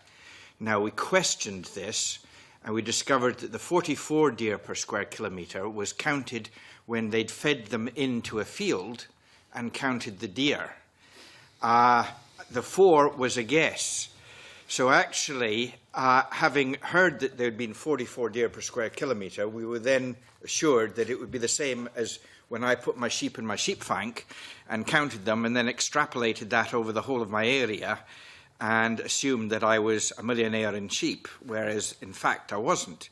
Now, we questioned this, and we discovered that the 44 deer per square kilometre was counted when they'd fed them into a field and counted the deer. The 4 was a guess. So actually, having heard that there had been 44 deer per square kilometre, we were then assured that it would be the same as when I put my sheep in my sheep fank and counted them, and then extrapolated that over the whole of my area and assumed that I was a millionaire in sheep, whereas in fact I wasn't.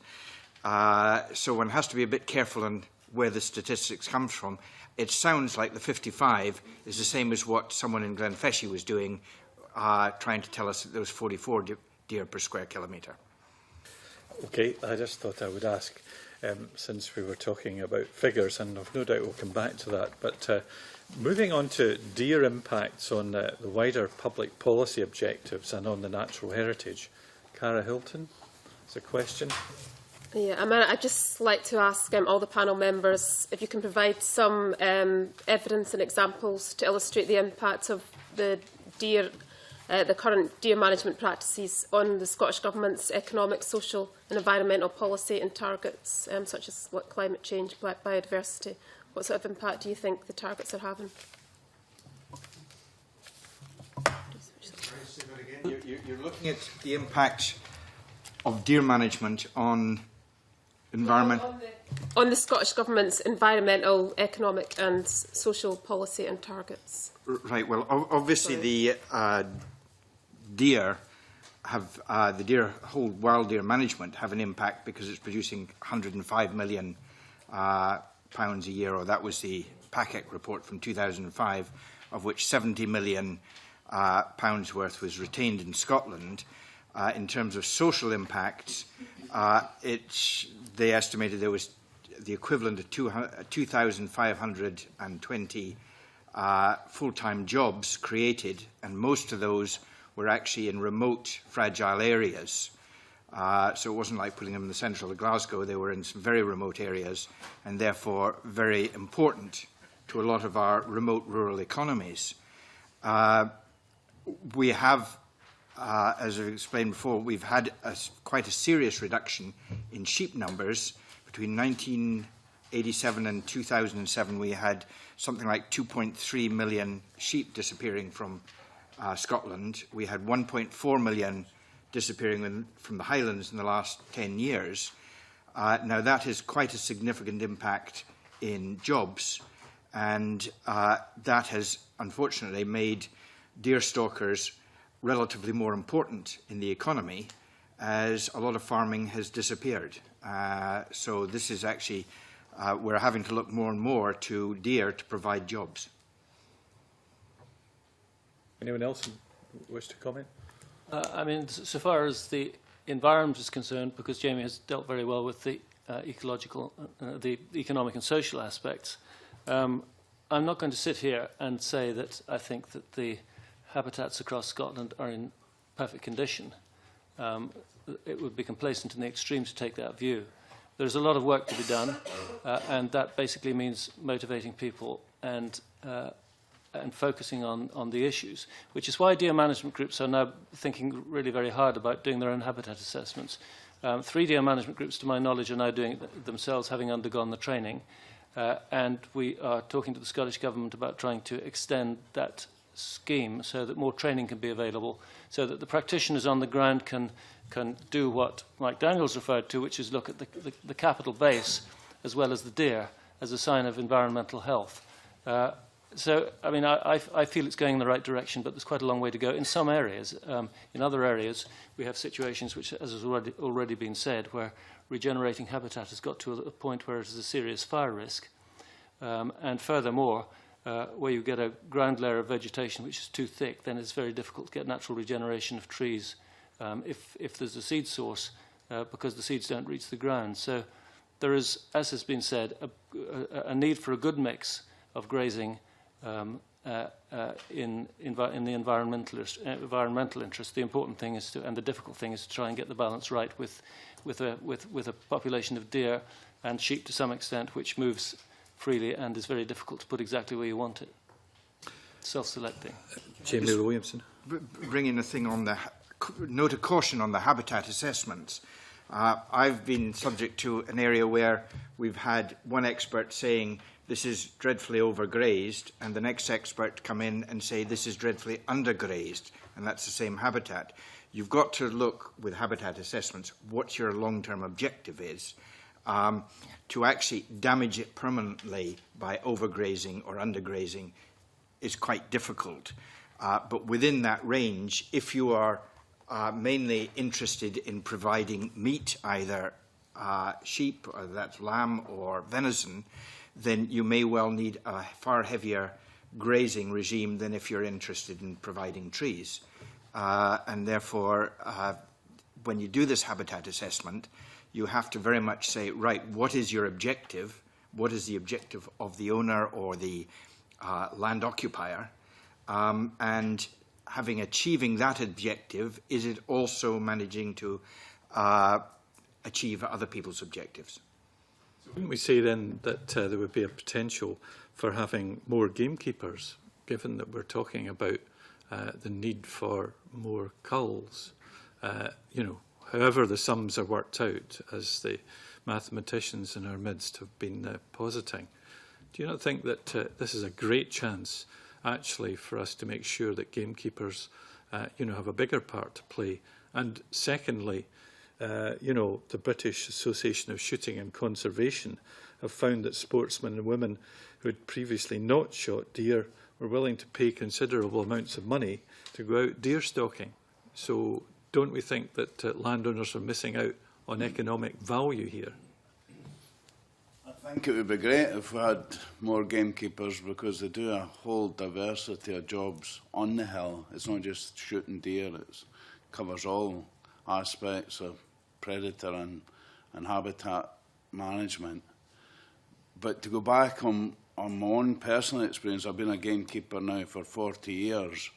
So one has to be a bit careful on where the statistics come from. It sounds like the 55 is the same as what someone in Glenfeshie was doing, trying to tell us that there was 44 deer per square kilometre. Okay, I just thought I would ask, since we were talking about figures, and I've no doubt we'll come back to that, but moving on to deer impacts on the wider public policy objectives and on the natural heritage. Cara Hilton, is a question? Yeah, I'd just like to ask all the panel members if you can provide some evidence and examples to illustrate the impact of the current deer management practices on the Scottish Government's economic, social and environmental policy and targets, such as climate change, biodiversity. What sort of impact do you think the targets are having? You're looking at the impact of deer management on environment. On the Scottish Government's environmental, economic and social policy and targets. Right, well, obviously the deer have, the deer, whole wild deer management have an impact because it's producing 105 million pounds a year, or that was the PACEC report from 2005, of which 70 million pounds worth was retained in Scotland. In terms of social impacts, they estimated there was the equivalent of 2,520 full-time jobs created, and most of those were actually in remote, fragile areas. So it wasn't like putting them in the centre of Glasgow. They were in some very remote areas, and therefore very important to a lot of our remote rural economies. We have, as I've explained before, we've had quite a serious reduction in sheep numbers. Between 1987 and 2007, we had something like 2.3 million sheep disappearing from Scotland. We had 1.4 million disappearing from the Highlands in the last 10 years. Now, that is quite a significant impact in jobs, and that has unfortunately made deer stalkers relatively more important in the economy, as a lot of farming has disappeared. So this is actually, we're having to look more and more to deer to provide jobs. Anyone else wish to comment? I mean, so far as the environment is concerned, because Jamie has dealt very well with the ecological, the economic and social aspects, I'm not going to sit here and say that I think that the habitats across Scotland are in perfect condition. It would be complacent in the extreme to take that view. There's a lot of work to be done, and that basically means motivating people and focusing on the issues, which is why deer management groups are now thinking really very hard about doing their own habitat assessments. 3 deer management groups, to my knowledge, are now doing it themselves, having undergone the training, and we are talking to the Scottish Government about trying to extend that scheme so that more training can be available, so that the practitioners on the ground can do what Mike Daniels referred to, which is look at the capital base as well as the deer as a sign of environmental health. So, I mean, I feel it's going in the right direction, but there's quite a long way to go in some areas. In other areas, we have situations which, as has already been said, where regenerating habitat has got to a point where it is a serious fire risk. And furthermore, where you get a ground layer of vegetation which is too thick, then it's very difficult to get natural regeneration of trees if there's a seed source, because the seeds don't reach the ground. So there is, as has been said, a need for a good mix of grazing in the environmental interest. The important thing is to, and the difficult thing is to try and get the balance right with a population of deer and sheep to some extent, which moves freely and is very difficult to put exactly where you want it. Self-selecting. Jamie Williamson. Bringing a thing on the note of caution on the habitat assessments. I've been subject to an area where we've had one expert saying this is dreadfully overgrazed, and the next expert come in and say this is dreadfully undergrazed, and that's the same habitat. You've got to look with habitat assessments what your long-term objective is. To actually damage it permanently by overgrazing or undergrazing is quite difficult. But within that range, if you are mainly interested in providing meat, either sheep, or that's lamb or venison, then you may well need a far heavier grazing regime than if you're interested in providing trees. And therefore, when you do this habitat assessment, you have to very much say, right, what is your objective? What is the objective of the owner or the land occupier? And achieving that objective, is it also managing to achieve other people's objectives? Wouldn't we say then that there would be a potential for having more gamekeepers, given that we're talking about the need for more culls? You know, however the sums are worked out, as the mathematicians in our midst have been positing. Do you not think that this is a great chance, actually, for us to make sure that gamekeepers, you know, have a bigger part to play? And secondly, you know, the British Association of Shooting and Conservation have found that sportsmen and women who had previously not shot deer were willing to pay considerable amounts of money to go out deer stalking. So don't we think that landowners are missing out on economic value here? I think it would be great if we had more gamekeepers, because they do a whole diversity of jobs on the hill. It's not just shooting deer, it covers all aspects of predator and habitat management. But to go back on my own personal experience, I've been a gamekeeper now for 40 years,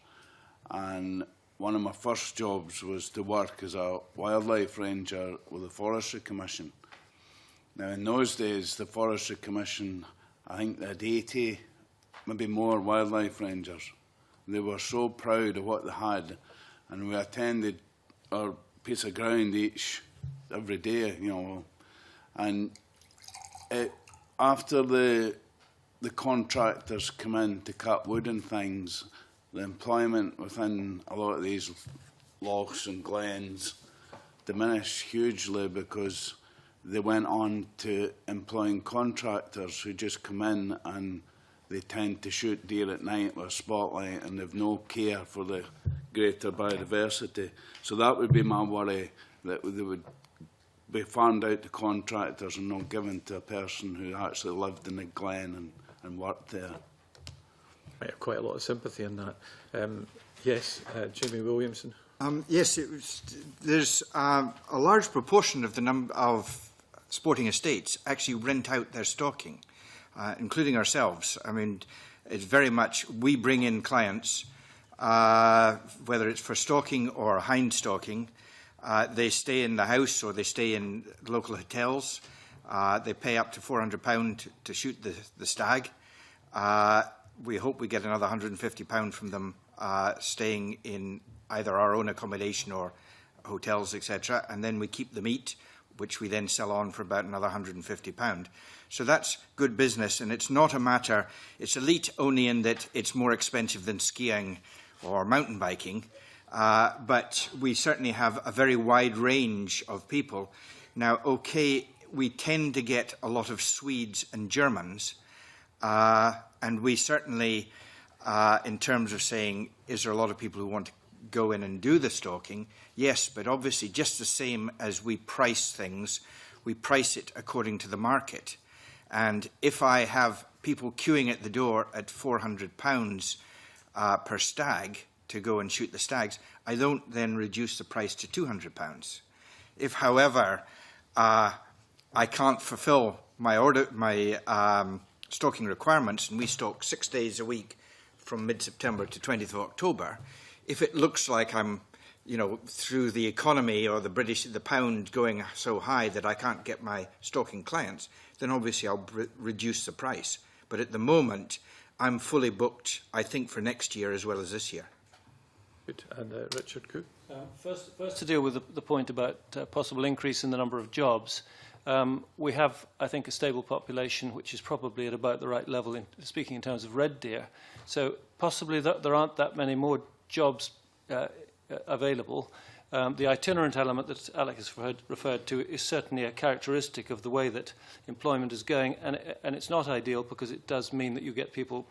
and one of my first jobs was to work as a wildlife ranger with the Forestry Commission. Now, in those days, the Forestry Commission, I think they had 80, maybe more wildlife rangers. They were so proud of what they had, and we attended our piece of ground every day, you know. And after the contractors come in to cut wood and things, the employment within a lot of these lochs and glens diminished hugely, because they went on to employing contractors who just come in and they tend to shoot deer at night with a spotlight, and they've no care for the greater biodiversity. So that would be my worry, that they would be farmed out to contractors and not given to a person who actually lived in the glen and worked there. I have quite a lot of sympathy in that. Yes, Jamie Williamson. Yes, there's a large proportion of the number of sporting estates actually rent out their stocking, including ourselves. I mean, it's very much, we bring in clients, whether it's for stalking or hind stalking. They stay in the house or they stay in local hotels. They pay up to £400 to shoot the stag. We hope we get another £150 from them staying in either our own accommodation or hotels, etc. And then we keep the meat, which we then sell on for about another £150. So that's good business, and it's not a matter, it's elite only in that it's more expensive than skiing or mountain biking, but we certainly have a very wide range of people. Now, okay, we tend to get a lot of Swedes and Germans, and we certainly, in terms of saying, is there a lot of people who want to go in and do the stalking? Yes, but obviously just the same as we price things, we price it according to the market. And if I have people queuing at the door at £400 per stag to go and shoot the stags, I don't then reduce the price to £200. If, however, I can't fulfill my stalking requirements, and we stalk 6 days a week from mid-September to 20th of October, if it looks like I'm, you know, through the economy or the pound going so high that I can't get my stalking clients, then obviously I'll reduce the price. But at the moment, I'm fully booked, I think, for next year as well as this year. Good. And Richard Cooke? First to deal with the point about possible increase in the number of jobs. We have, I think, a stable population which is probably at about the right level, speaking in terms of red deer. So possibly there aren't that many more jobs available. The itinerant element that Alex has referred to is certainly a characteristic of the way that employment is going, and it's not ideal because it does mean that you get people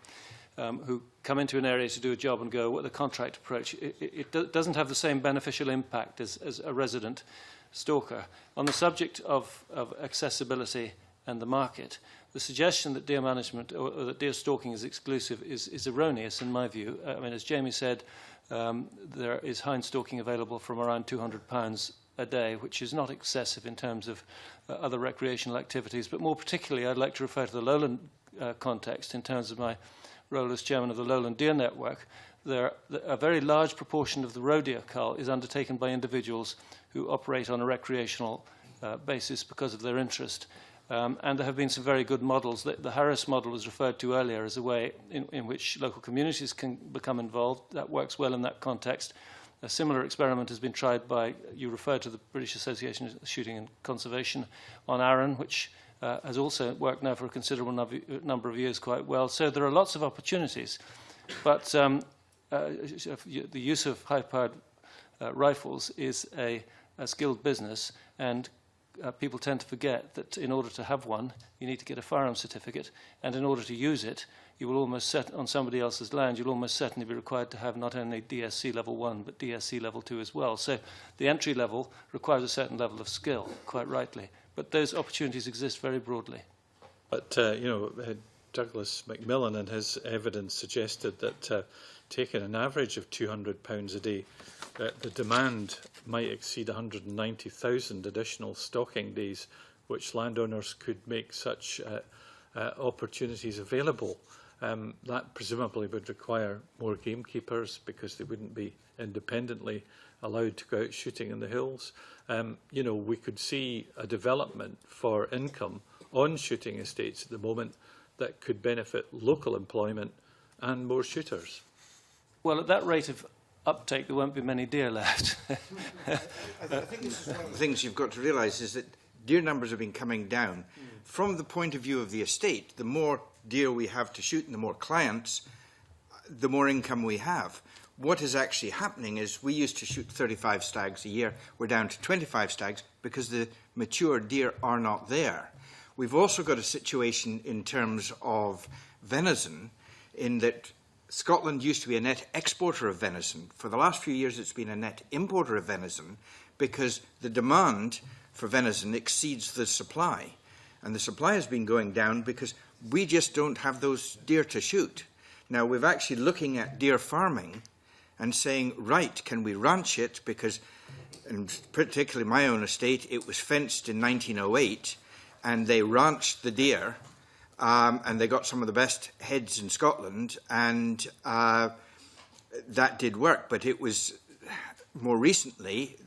who come into an area to do a job and go with a contract approach. It doesn't have the same beneficial impact as a resident stalker. On the subject of accessibility and the market, the suggestion that deer management or that deer stalking is exclusive is erroneous in my view. I mean, as Jamie said, there is hind stalking available from around £200 a day, which is not excessive in terms of other recreational activities. But more particularly, I'd like to refer to the lowland context in terms of my role as chairman of the Lowland Deer Network. A very large proportion of the roe deer cull is undertaken by individuals who operate on a recreational basis because of their interest. And there have been some very good models. The Harris model was referred to earlier as a way in which local communities can become involved. That works well in that context. A similar experiment has been tried by, you referred to the British Association of Shooting and Conservation on Arran, which has also worked now for a considerable number of years quite well. So there are lots of opportunities. But the use of high-powered rifles is a a skilled business, and people tend to forget that in order to have one, you need to get a firearms certificate, and in order to use it, you will almost set on somebody else's land, you'll almost certainly be required to have not only DSC level 1, but DSC level 2 as well. So the entry level requires a certain level of skill, quite rightly. But those opportunities exist very broadly. But, Douglas Macmillan in his evidence suggested that taking an average of £200 a day, the demand might exceed 190,000 additional stocking days, which landowners could make such opportunities available. That presumably would require more gamekeepers because they wouldn't be independently allowed to go out shooting in the hills. We could see a development for income on shooting estates at the moment that could benefit local employment and more shooters. Well, at that rate of uptake, there won't be many deer left. I think this is one of the things you've got to realise is that deer numbers have been coming down. From the point of view of the estate, the more deer we have to shoot and the more clients, the more income we have. What is actually happening is we used to shoot 35 stags a year. We're down to 25 stags because the mature deer are not there. We've also got a situation in terms of venison in that Scotland used to be a net exporter of venison. For the last few years, it's been a net importer of venison because the demand for venison exceeds the supply. And the supply has been going down because we just don't have those deer to shoot. Now, we're actually looking at deer farming and saying, right, can we ranch it? Because, and particularly my own estate, it was fenced in 1908, and they ranched the deer, and they got some of the best heads in Scotland, and that did work. But it was more recently,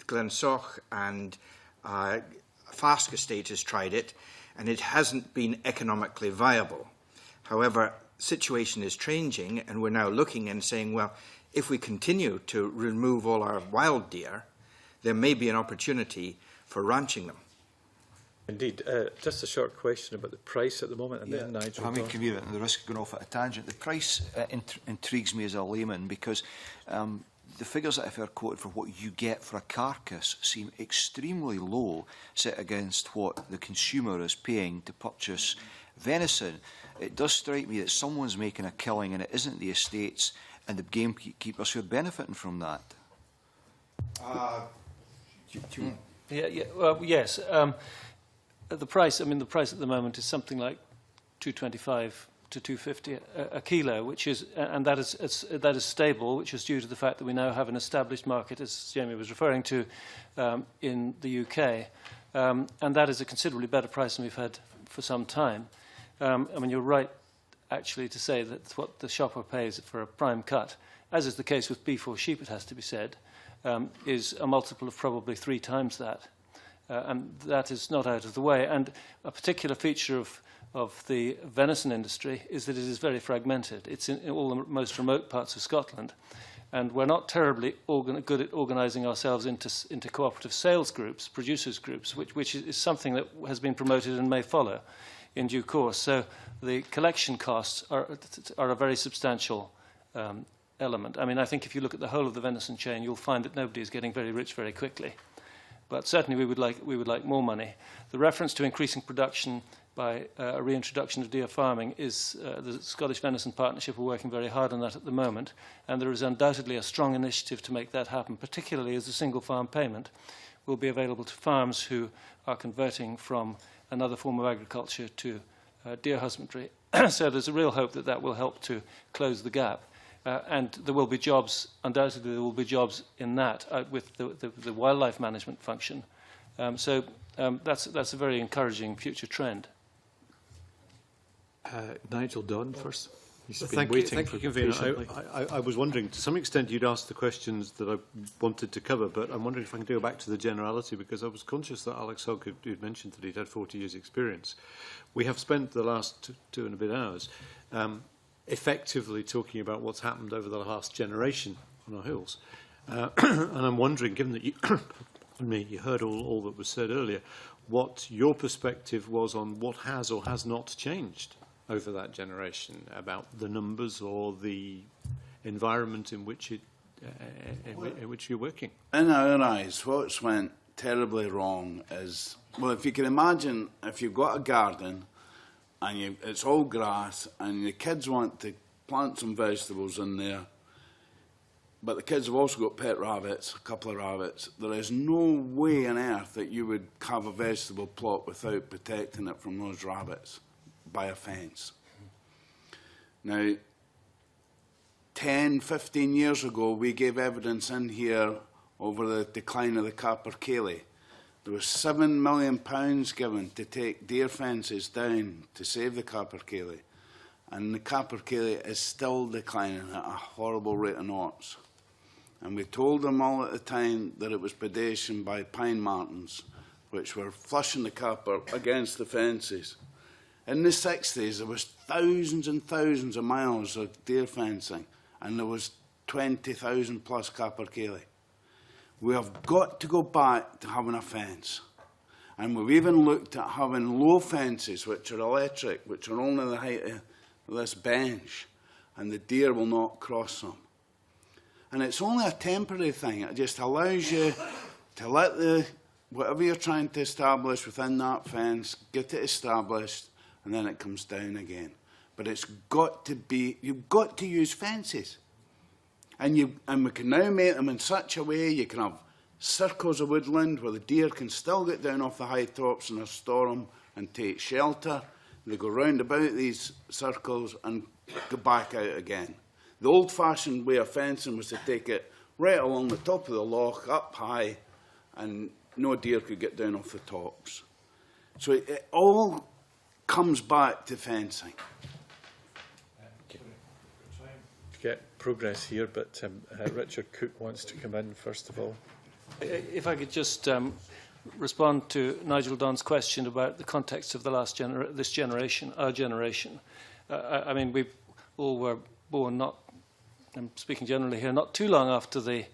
Glensoch and Fask Estate has tried it, and it hasn't been economically viable. However, situation is changing, and we're now looking and saying, well, if we continue to remove all our wild deer, there may be an opportunity for ranching them. Indeed. Just a short question about the price at the moment, and then Nigel. I mean, Muir, at the risk of going off at a tangent, the price intrigues me as a layman because the figures that I've heard quoted for what you get for a carcass seem extremely low set against what the consumer is paying to purchase venison. It does strike me that someone's making a killing and it isn't the estates and the gamekeepers who are benefiting from that. Yes. The price, the price at the moment is something like $2.25 to $2.50 a kilo, which is, and that is stable, which is due to the fact that we now have an established market, as Jamie was referring to, in the UK, and that is a considerably better price than we've had for some time. You're right, actually, to say that what the shopper pays for a prime cut, as is the case with beef or sheep, it has to be said, is a multiple of probably 3 times that. And that is not out of the way. And a particular feature of the venison industry is that it is very fragmented. It's in all the most remote parts of Scotland. And we're not terribly good at organising ourselves into cooperative sales groups, producers groups, which is something that has been promoted and may follow in due course. So the collection costs are a very substantial element. I think if you look at the whole of the venison chain, you'll find that nobody is getting very rich very quickly. But certainly we would like more money. The reference to increasing production by a reintroduction of deer farming is the Scottish Venison Partnership are working very hard on that at the moment, and there is undoubtedly a strong initiative to make that happen, particularly as the single farm payment will be available to farms who are converting from another form of agriculture to deer husbandry. So there's a real hope that that will help to close the gap. And there will be jobs, undoubtedly there will be jobs in that with the wildlife management function. That's a very encouraging future trend. Nigel Dunn first. He's been Thank waiting you, for Convener. I was wondering, to some extent you'd asked the questions that I wanted to cover, but I'm wondering if I can go back to the generality, because I was conscious that Alex Hogg had mentioned that he'd had 40 years' experience. We have spent the last two and a bit hours effectively talking about what's happened over the last generation on our hills. And I'm wondering, given that you heard all that was said earlier, what your perspective was on what has or has not changed over that generation, about the numbers or the environment in which in which you're working? In our eyes, what's went terribly wrong is, well, if you can imagine, if you've got a garden and it's all grass and the kids want to plant some vegetables in there, but the kids have also got pet rabbits, a couple of rabbits, there is no way on earth that you would have a vegetable plot without protecting it from those rabbits by a fence. Now, 10, 15 years ago, we gave evidence in here over the decline of the capercaillie. There was £7 million given to take deer fences down to save the capercaillie. And the capercaillie is still declining at a horrible rate of knots. And we told them all at the time that it was predation by pine martens, which were flushing the caper against the fences. In the 60s, there was thousands and thousands of miles of deer fencing, and there was 20,000 plus capercaillie. We have got to go back to having a fence. And we've even looked at having low fences, which are electric, which are only the height of this bench, and the deer will not cross them. And it's only a temporary thing. It just allows you to let whatever you're trying to establish within that fence, get it established, and then it comes down again. But it's got to be, you've got to use fences. And we can now make them in such a way you can have circles of woodland where the deer can still get down off the high tops in a storm and take shelter. They go round about these circles and go back out again. The old-fashioned way of fencing was to take it right along the top of the loch, up high, and no deer could get down off the tops. So it all comes back to fencing. Get progress here, but Richard Cooke wants to come in first of all. If I could just respond to Nigel Don's question about the context of the this generation, our generation. I mean, we all were born, not, I'm speaking generally here, not too long after the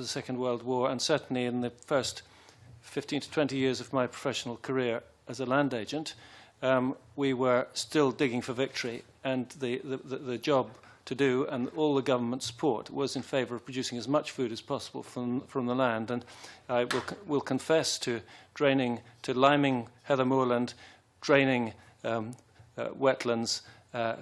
Second World War, and certainly in the first 15 to 20 years of my professional career as a land agent, we were still digging for victory, and the job to do, and all the government support was in favour of producing as much food as possible from the land. And I will confess to liming heather moorland, draining wetlands,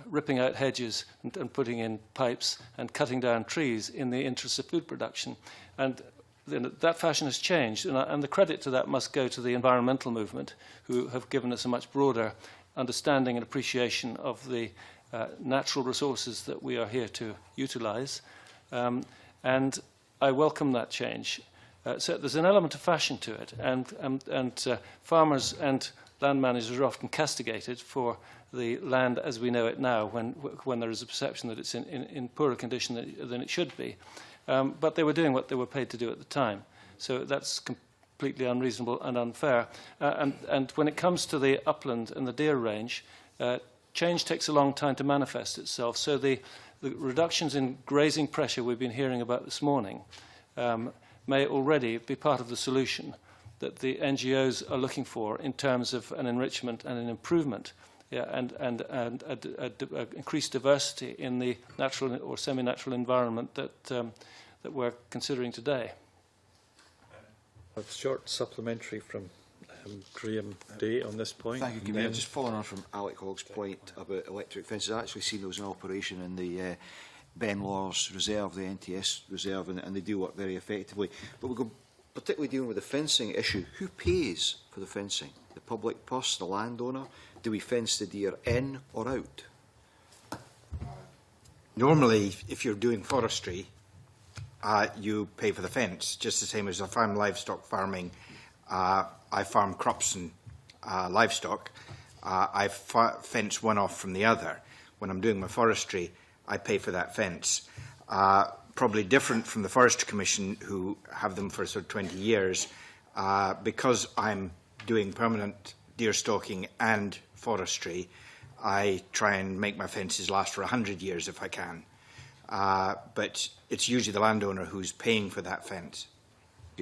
ripping out hedges and putting in pipes and cutting down trees in the interest of food production. And that fashion has changed, and the credit to that must go to the environmental movement, who have given us a much broader understanding and appreciation of the natural resources that we are here to utilise, and I welcome that change. So there's an element of fashion to it, and farmers and land managers are often castigated for the land as we know it now, when there is a perception that it's in poorer condition than it should be. But they were doing what they were paid to do at the time, so that's completely unreasonable and unfair. And when it comes to the upland and the deer range, change takes a long time to manifest itself. So the reductions in grazing pressure we've been hearing about this morning may already be part of the solution that the NGOs are looking for in terms of an enrichment and an improvement, and increased diversity in the natural or semi-natural environment that we're considering today. A short supplementary from Graham Day on this point. Thank you, Commissioner. Just following on from Alec Hogg's point about electric fences, I've actually seen those in operation in the Ben Lawers Reserve, the NTS Reserve, and they do work very effectively. But we're particularly dealing with the fencing issue. Who pays for the fencing? The public purse, the landowner? Do we fence the deer in or out? Normally, if you're doing forestry, you pay for the fence, just the same as I farm livestock farming. I farm crops and livestock. I fence one off from the other. When I'm doing my forestry, I pay for that fence. Probably different from the Forestry Commission, who have them for sort of 20 years. Because I'm doing permanent deer stalking and forestry, I try and make my fences last for 100 years if I can. But it's usually the landowner who's paying for that fence.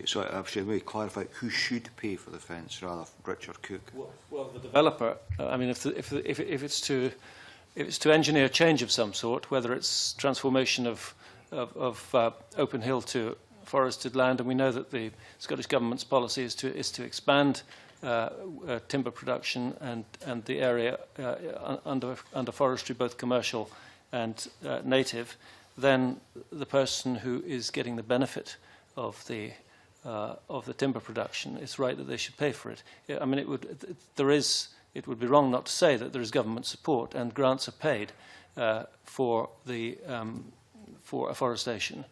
So I should really clarify, who should pay for the fence, rather, Richard Cooke? Well, the developer. I mean, if it's to engineer change of some sort, whether it's transformation of open hill to forested land, and we know that the Scottish Government's policy is to expand timber production and the area under forestry, both commercial and native, then the person who is getting the benefit of the timber production, it's right that they should pay for it. I mean, it would be wrong not to say that there is government support and grants are paid for afforestation,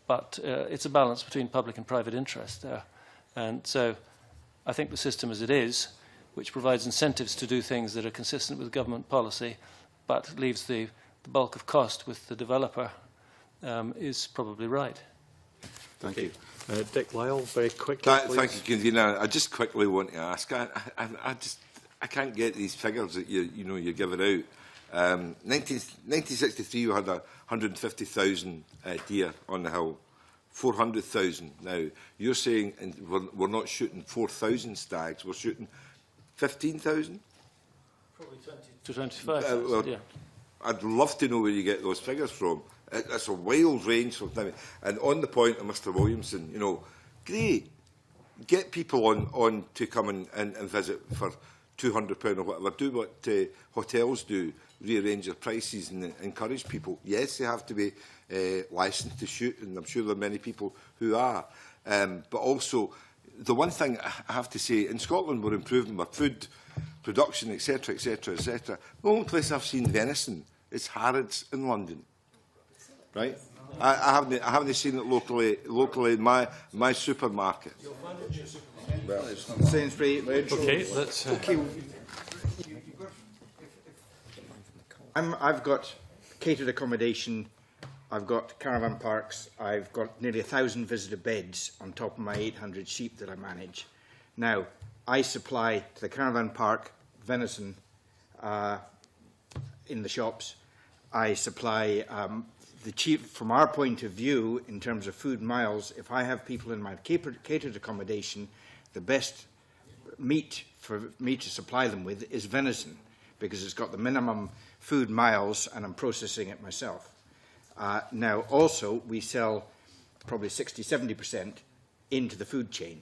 but it's a balance between public and private interest there, and so I think the system as it is, which provides incentives to do things that are consistent with government policy, but leaves the bulk of cost with the developer, is probably right. Thank you. Dick Lyle, very quickly, Thank you, Convener. I just quickly want to ask. I can't get these figures that you're giving out. 1963, we had 150,000 deer on the hill. 400,000 now. You're saying we're not shooting 4,000 stags, we're shooting 15,000? Probably 20 to 25,000, yeah. I'd love to know where you get those figures from. It's a wild range from time. And on the point of Mr Williamson, great. Get people on to come and visit for £200 or whatever. Do what hotels do, rearrange their prices and encourage people. Yes, they have to be licensed to shoot, and I'm sure there are many people who are. But also, the one thing I have to say, in Scotland we're improving our food production, etc., etc., etc. The only place I've seen venison is Harrods in London. Right? I haven't seen it locally in my supermarket. Well, Sainsbury. Okay, let's. I've got catered accommodation. I've got caravan parks. I've got nearly 1,000 visitor beds on top of my 800 sheep that I manage. Now, I supply to the caravan park venison in the shops. I supply the cheap, from our point of view, in terms of food miles. If I have people in my catered accommodation, the best meat for me to supply them with is venison, because it's got the minimum food miles and I'm processing it myself. Now, also, we sell probably 60–70% into the food chain,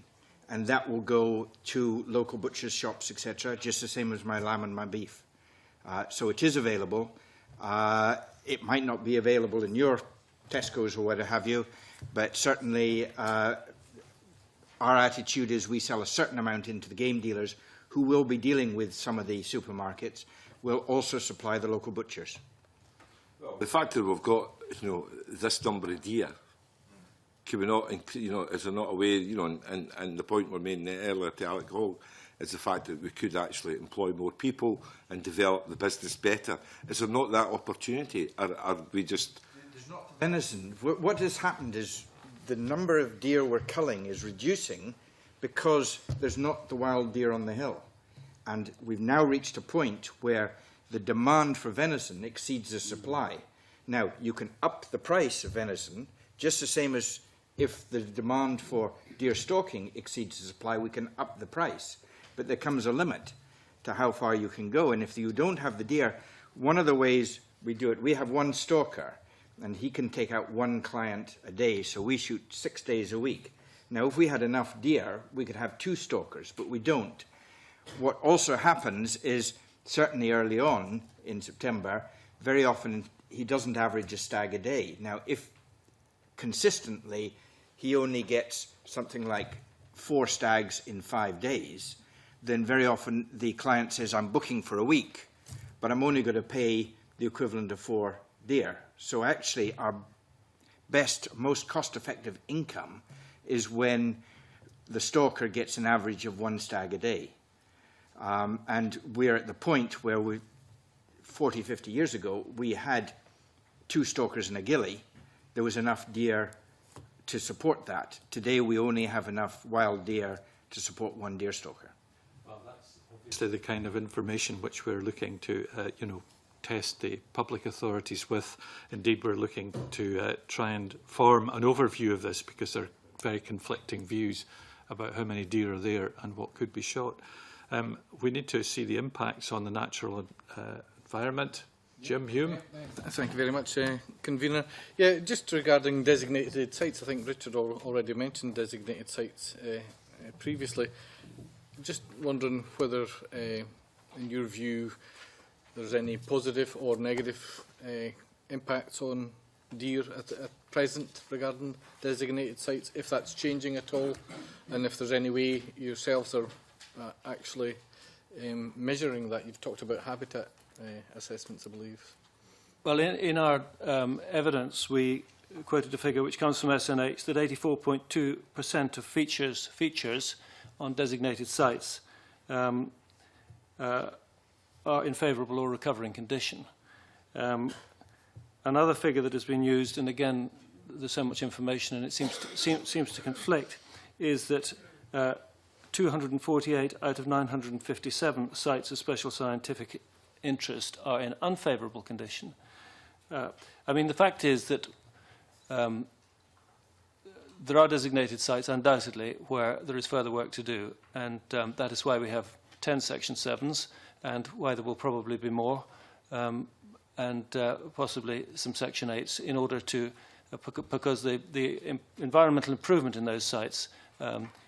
and that will go to local butchers' shops, etc., just the same as my lamb and my beef. So it is available. It might not be available in your Tesco's or what have you, but certainly our attitude is we sell a certain amount into the game dealers who will be dealing with some of the supermarkets, will also supply the local butchers. Well, the fact that we've got this number of deer, can we not, is there not a way, and the point we're making earlier to Alec Hall is the fact that we could actually employ more people and develop the business better. Is there not that opportunity? Are we just... There's not venison. What has happened is the number of deer we're culling is reducing because there's not the wild deer on the hill. And we've now reached a point where the demand for venison exceeds the supply. Now, you can up the price of venison just the same as if the demand for deer stalking exceeds the supply, we can up the price. But there comes a limit to how far you can go. And if you don't have the deer, one of the ways we do it, we have one stalker, and he can take out one client a day, so we shoot 6 days a week. Now, if we had enough deer, we could have 2 stalkers, but we don't. What also happens is, certainly early on in September, very often he doesn't average a stag a day. Now, if consistently he only gets something like 4 stags in 5 days, then very often the client says, I'm booking for a week, but I'm only going to pay the equivalent of 4 deer. So actually our best, most cost-effective income is when the stalker gets an average of 1 stag a day. And we're at the point where 40, 50 years ago, we had 2 stalkers and a ghillie. There was enough deer to support that. Today we only have enough wild deer to support 1 deer stalker. Well, that's obviously the kind of information which we're looking to, test the public authorities with. Indeed, we're looking to try and form an overview of this, because there are very conflicting views about how many deer are there and what could be shot. We need to see the impacts on the natural environment. Jim Hume. Thank you very much, Convener. Yeah, just regarding designated sites, I think Richard already mentioned designated sites previously. Just wondering whether, in your view, there's any positive or negative impacts on deer at present regarding designated sites, if that's changing at all, and if there's any way yourselves are actually measuring that. You've talked about habitat assessments, I believe. Well, in our evidence, we quoted a figure which comes from SNH that 84.2% of features on designated sites are in favourable or recovering condition. Another figure that has been used, and again, there's so much information and it seems to conflict, is that 248 out of 957 sites of special scientific interest are in unfavourable condition. I mean, the fact is that there are designated sites, undoubtedly, where there is further work to do, and that is why we have 10 Section 7s, and why there will probably be more, and possibly some Section 8s, in order to, because the environmental improvement in those sites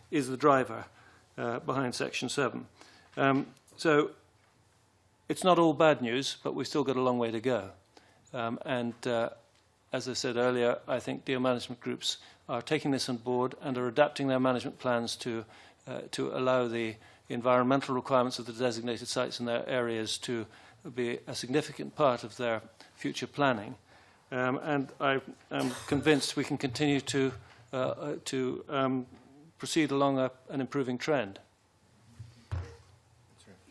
is the driver behind Section 7. So it's not all bad news, but we've still got a long way to go. As I said earlier, I think deer management groups are taking this on board and are adapting their management plans to allow the environmental requirements of the designated sites in their areas to be a significant part of their future planning. And I am convinced we can continue to proceed along an improving trend.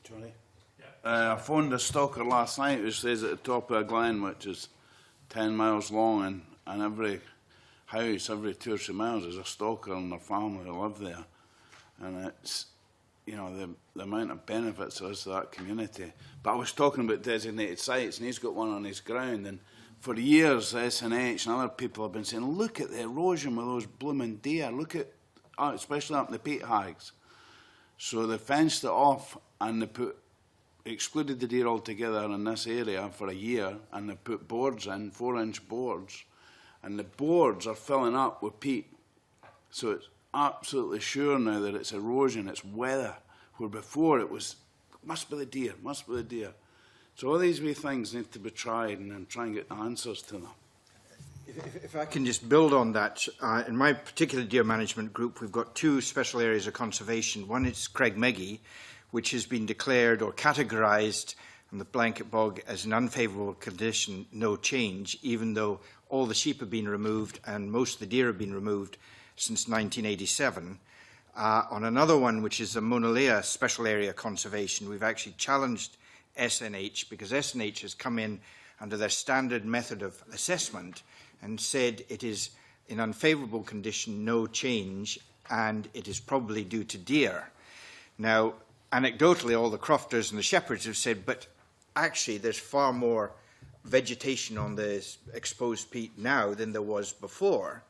Johnny? I phoned a stalker last night who stays at the top of a glen, which is 10 miles long, and every house, every 2 or 3 miles, is a stalker and their family who live there. And it's, you know, the amount of benefits there is to that community. But I was talking about designated sites, and he's got one on his ground, and for years, SNH and other people have been saying, look at the erosion with those blooming deer, look at, especially up in the peat hags. So they fenced it off, and they excluded the deer altogether in this area for a year, and they put boards in, 4-inch boards, and the boards are filling up with peat. So it's absolutely sure now that it's erosion, it's weather, where before it was, must be the deer, must be the deer. So all these wee things need to be tried and then try and get the answers to them. If I can just build on that, in my particular deer management group, we've got 2 special areas of conservation. One is Craig Maggie, which has been declared or categorised on the blanket bog as an unfavourable condition, no change, even though all the sheep have been removed and most of the deer have been removed since 1987. On another one, which is the Mauna Lea special area conservation, we've actually challenged SNH because SNH has come in under their standard method of assessment and said it is in unfavourable condition, no change, and it is probably due to deer. Now, anecdotally, all the crofters and the shepherds have said, but actually there's far more vegetation on the exposed peat now than there was before.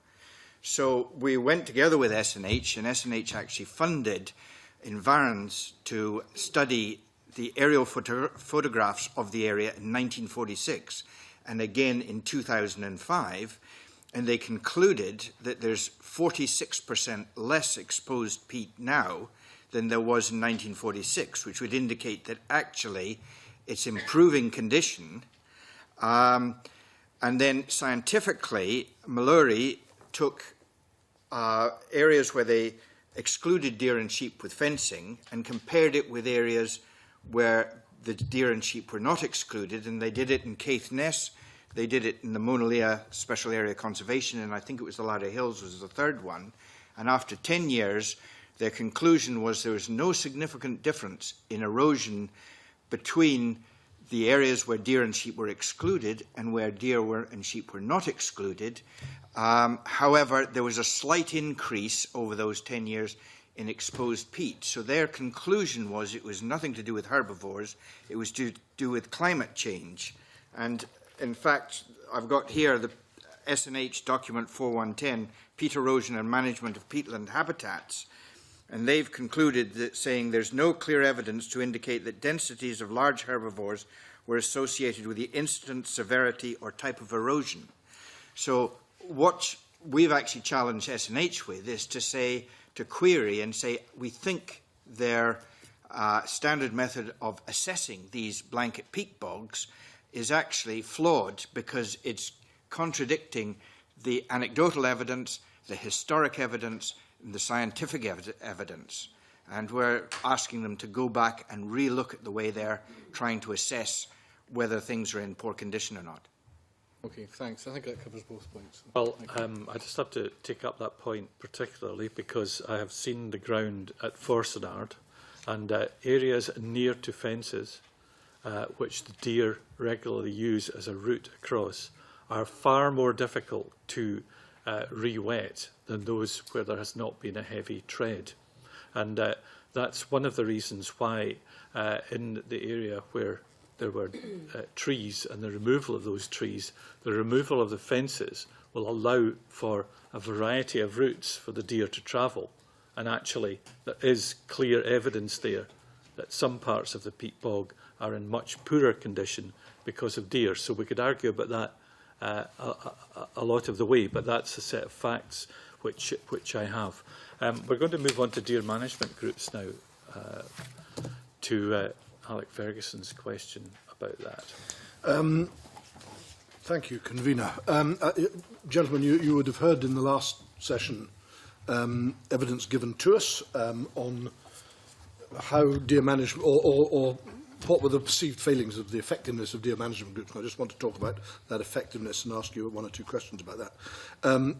So we went together with SNH, and SNH actually funded Environs to study the aerial photographs of the area in 1946 and again in 2005, and they concluded that there's 46% less exposed peat now than there was in 1946, which would indicate that actually it's improving condition. And then scientifically, Mallory took areas where they excluded deer and sheep with fencing and compared it with areas where the deer and sheep were not excluded, and they did it in Caithness, they did it in the Mauna Lea Special Area Conservation, and I think it was the Ladder Hills was the third one. And after 10 years, their conclusion was there was no significant difference in erosion between the areas where deer and sheep were excluded and where deer and sheep were not excluded. However, there was a slight increase over those 10 years in exposed peat. So their conclusion was it was nothing to do with herbivores, it was to do with climate change. And in fact, I've got here the SNH document 4110, Peat Erosion and Management of Peatland Habitats. And they've concluded that saying there's no clear evidence to indicate that densities of large herbivores were associated with the incidence, severity or type of erosion. So what we've actually challenged SNH with is to say, to query and say, we think their standard method of assessing these blanket peat bogs is actually flawed because it's contradicting the anecdotal evidence, the historic evidence, and the scientific evidence. And we're asking them to go back and re-look at the way they're trying to assess whether things are in poor condition or not. Okay, thanks. I think that covers both points. Well, I just have to take up that point particularly because I have seen the ground at Forcenard and areas near to fences which the deer regularly use as a route across are far more difficult to re-wet than those where there has not been a heavy tread. And that's one of the reasons why in the area where there were trees and the removal of those trees, the removal of the fences will allow for a variety of routes for the deer to travel. And actually, there is clear evidence there that some parts of the peat bog are in much poorer condition because of deer. So we could argue about that a lot of the way, but that's a set of facts which I have. We're going to move on to deer management groups now, to Alec Ferguson's question about that. Thank you, Convener. Gentlemen, you would have heard in the last session evidence given to us on how deer management, or what were the perceived failings of the effectiveness of deer management groups. And I just want to talk about that effectiveness and ask you one or two questions about that.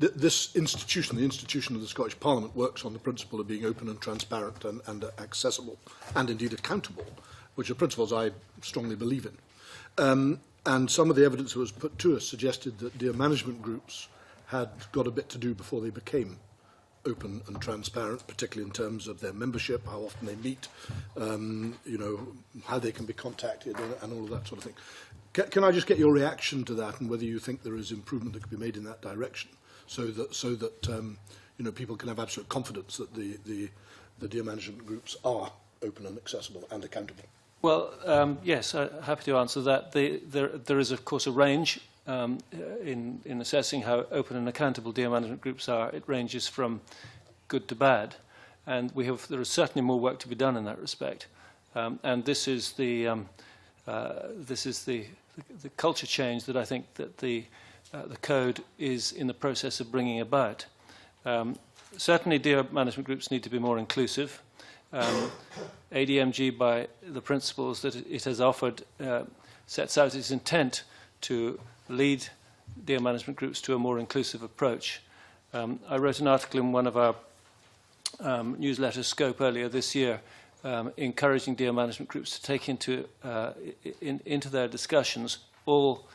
This institution, the institution of the Scottish Parliament, works on the principle of being open and transparent and accessible and indeed accountable, which are principles I strongly believe in. And some of the evidence that was put to us suggested that deer management groups had got a bit to do before they became open and transparent, particularly in terms of their membership, how often they meet, you know, how they can be contacted and all of that sort of thing. Can I just get your reaction to that and whether you think there is improvement that could be made in that direction so that you know, people can have absolute confidence that the deer management groups are open and accessible and accountable? Well, yes, I'm happy to answer that. There is, of course, a range in assessing how open and accountable deer management groups are. It ranges from good to bad, and there is certainly more work to be done in that respect. And this is the culture change that I think that the code is in the process of bringing about. Certainly, deer management groups need to be more inclusive. ADMG, by the principles that it has offered, sets out its intent to lead deer management groups to a more inclusive approach. I wrote an article in one of our newsletters, Scope, earlier this year, encouraging deer management groups to take into their discussions all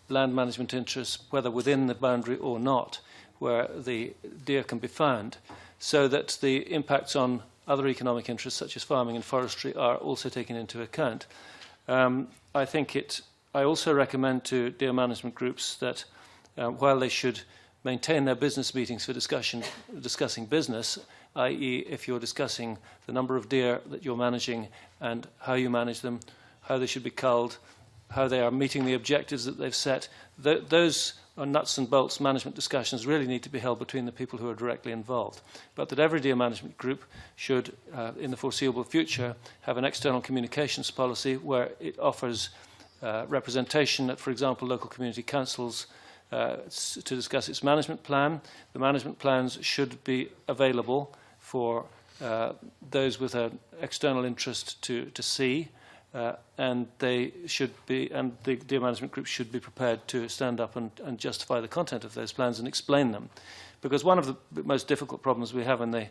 land management interests, whether within the boundary or not, where the deer can be found, so that the impacts on other economic interests, such as farming and forestry, are also taken into account. I also recommend to deer management groups that while they should maintain their business meetings for discussing business, i.e. if you're discussing the number of deer that you're managing and how you manage them, how they should be culled, how they are meeting the objectives that they've set, those are nuts and bolts management discussions really need to be held between the people who are directly involved. But that every deer management group should, in the foreseeable future, have an external communications policy where it offers representation at, for example, local community councils to discuss its management plan. The management plans should be available for those with an external interest to see, and they should be, and the deer management group should be prepared to stand up and justify the content of those plans and explain them. Because one of the most difficult problems we have in the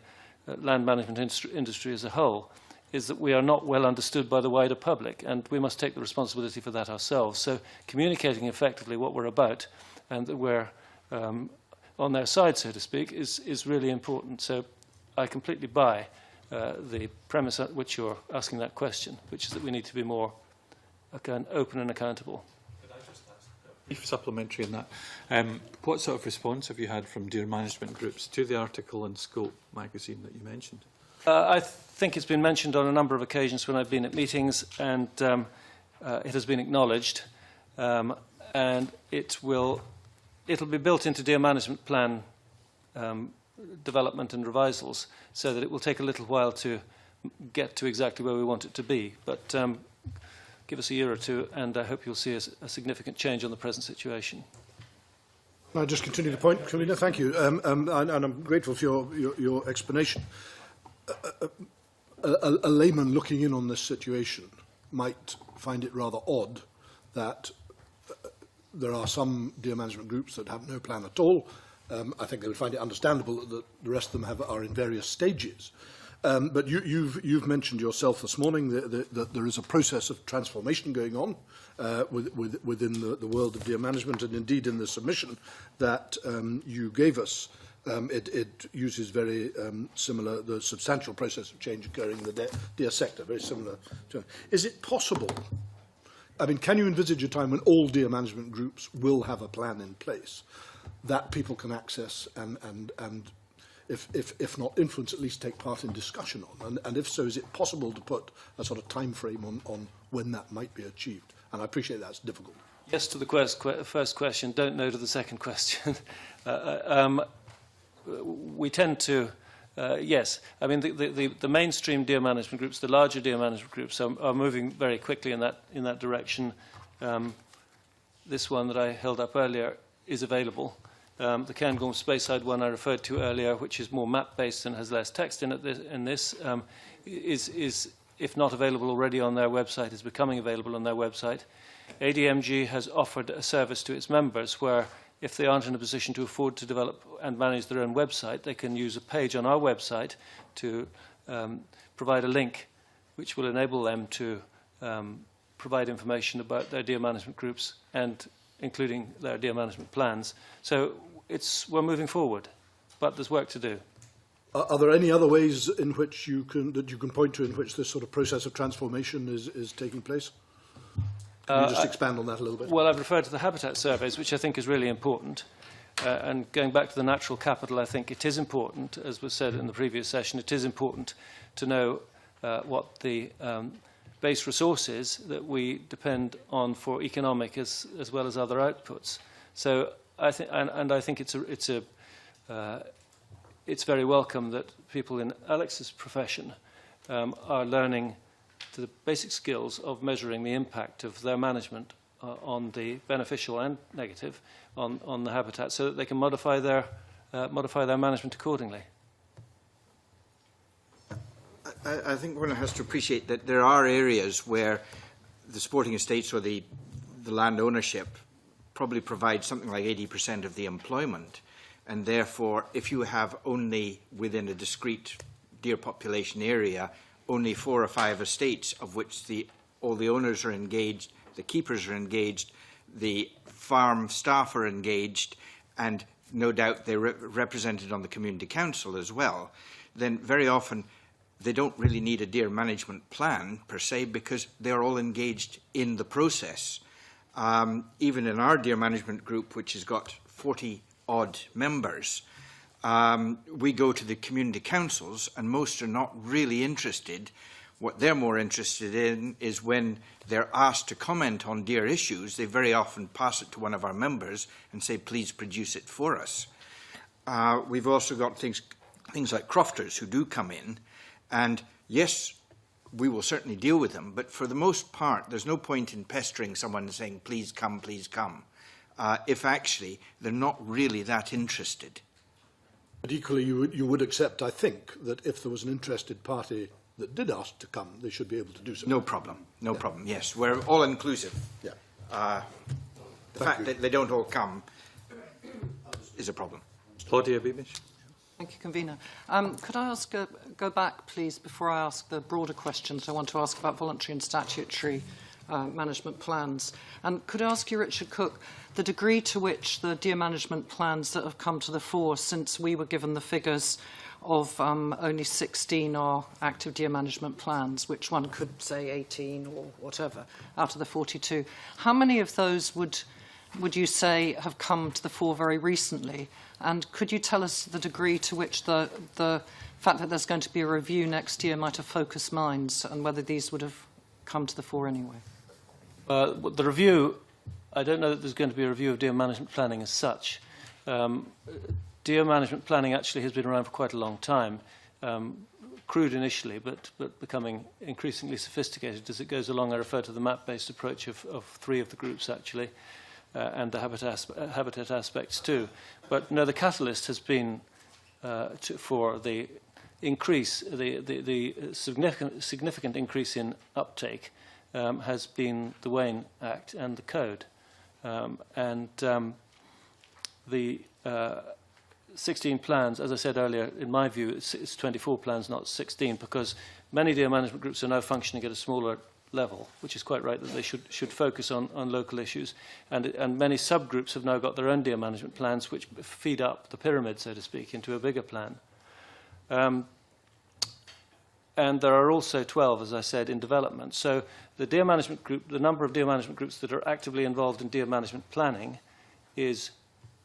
land management industry as a whole is that we are not well understood by the wider public, and we must take the responsibility for that ourselves. So communicating effectively what we're about and that we're on their side, so to speak, is really important. So I completely buy the premise at which you're asking that question, which is that we need to be more open and accountable. Could I just ask a brief supplementary on that? What sort of response have you had from deer management groups to the article in Scope magazine that you mentioned? I think it's been mentioned on a number of occasions when I've been at meetings, and it has been acknowledged, and it'll be built into deer management plan development and revisals, so that it will take a little while to get to exactly where we want it to be. But give us a year or two, and I hope you'll see a significant change on the present situation. I'll just continue the point, Convener. Thank you, and I'm grateful for your explanation. A layman looking in on this situation might find it rather odd that there are some deer management groups that have no plan at all. I think they would find it understandable that the rest of them are in various stages. But you've mentioned yourself this morning that there is a process of transformation going on within the world of deer management, and indeed in the submission that you gave us, it uses very similar, the substantial process of change occurring in the deer sector, very similar to. Is it possible, I mean, can you envisage a time when all deer management groups will have a plan in place that people can access and if not influence, at least take part in discussion on? And if so, is it possible to put a sort of time frame on when that might be achieved? And I appreciate that's difficult. Yes to the first question, don't know to the second question. We tend to, yes. I mean, the mainstream deer management groups, the larger deer management groups, are moving very quickly in that direction. This one that I held up earlier is available. The Cairngorm Speyside one I referred to earlier, which is more map-based and has less text in it, is, if not available already on their website, is becoming available on their website. ADMG has offered a service to its members where, if they aren't in a position to afford to develop and manage their own website, they can use a page on our website to provide a link which will enable them to provide information about their deer management groups and including their deer management plans. So we're moving forward, but there's work to do. Are there any other ways in which you can point to in which this sort of process of transformation is taking place? Can you just expand on that a little bit? Well, I've referred to the habitat surveys, which I think is really important. And going back to the natural capital, I think it is important, as was said in the previous session, it is important to know what the base resource is that we depend on for economic as well as other outputs. So I think, and I think it's very welcome that people in Alex's profession are learning the basic skills of measuring the impact of their management on the beneficial and negative on the habitat, so that they can modify their management accordingly. I think one has to appreciate that there are areas where the sporting estates or the land ownership probably provides something like 80% of the employment, and therefore if you have only within a discrete deer population area only 4 or 5 estates of which all the owners are engaged, the keepers are engaged, the farm staff are engaged, and no doubt they're represented on the community council as well, then very often they don't really need a deer management plan per se, because they're all engaged in the process. Even in our deer management group, which has got 40-odd members, we go to the community councils, and most are not really interested. What they're more interested in is when they're asked to comment on deer issues, they very often pass it to one of our members and say, please produce it for us. We've also got things like crofters who do come in, and yes, we will certainly deal with them, but for the most part, there's no point in pestering someone and saying, please come, if actually they're not really that interested. But equally, you would accept, I think, that if there was an interested party that did ask to come, they should be able to do so. No problem, no problem, yes. We're all inclusive. Yeah. The fact that they don't all come is a problem. Claudia Beamish. Thank you, Convener. Could I go back, please, before I ask the broader questions I want to ask about voluntary and statutory management plans. And could I ask you, Richard Cooke, the degree to which the deer management plans that have come to the fore since we were given the figures of only 16 are active deer management plans, which one could say 18 or whatever, out of the 42. How many of those would would you say, have come to the fore very recently? And could you tell us the degree to which the fact that there's going to be a review next year might have focused minds, and whether these would have come to the fore anyway? The review, I don't know that there's going to be a review of deer management planning as such. Deer management planning actually has been around for quite a long time, crude initially, but becoming increasingly sophisticated as it goes along. I refer to the map-based approach of 3 of the groups, actually, and the habitat aspects too. But no, the catalyst has been for the increase, the significant increase in uptake has been the Wayne Act and the Code. The 16 plans, as I said earlier, in my view, it's 24 plans, not 16, because many deer management groups are now functioning at a smaller level, which is quite right that they should focus on local issues. And many subgroups have now got their own deer management plans, which feed up the pyramid, so to speak, into a bigger plan. And there are also 12, as I said, in development. So the deer management group, the number of deer management groups that are actively involved in deer management planning is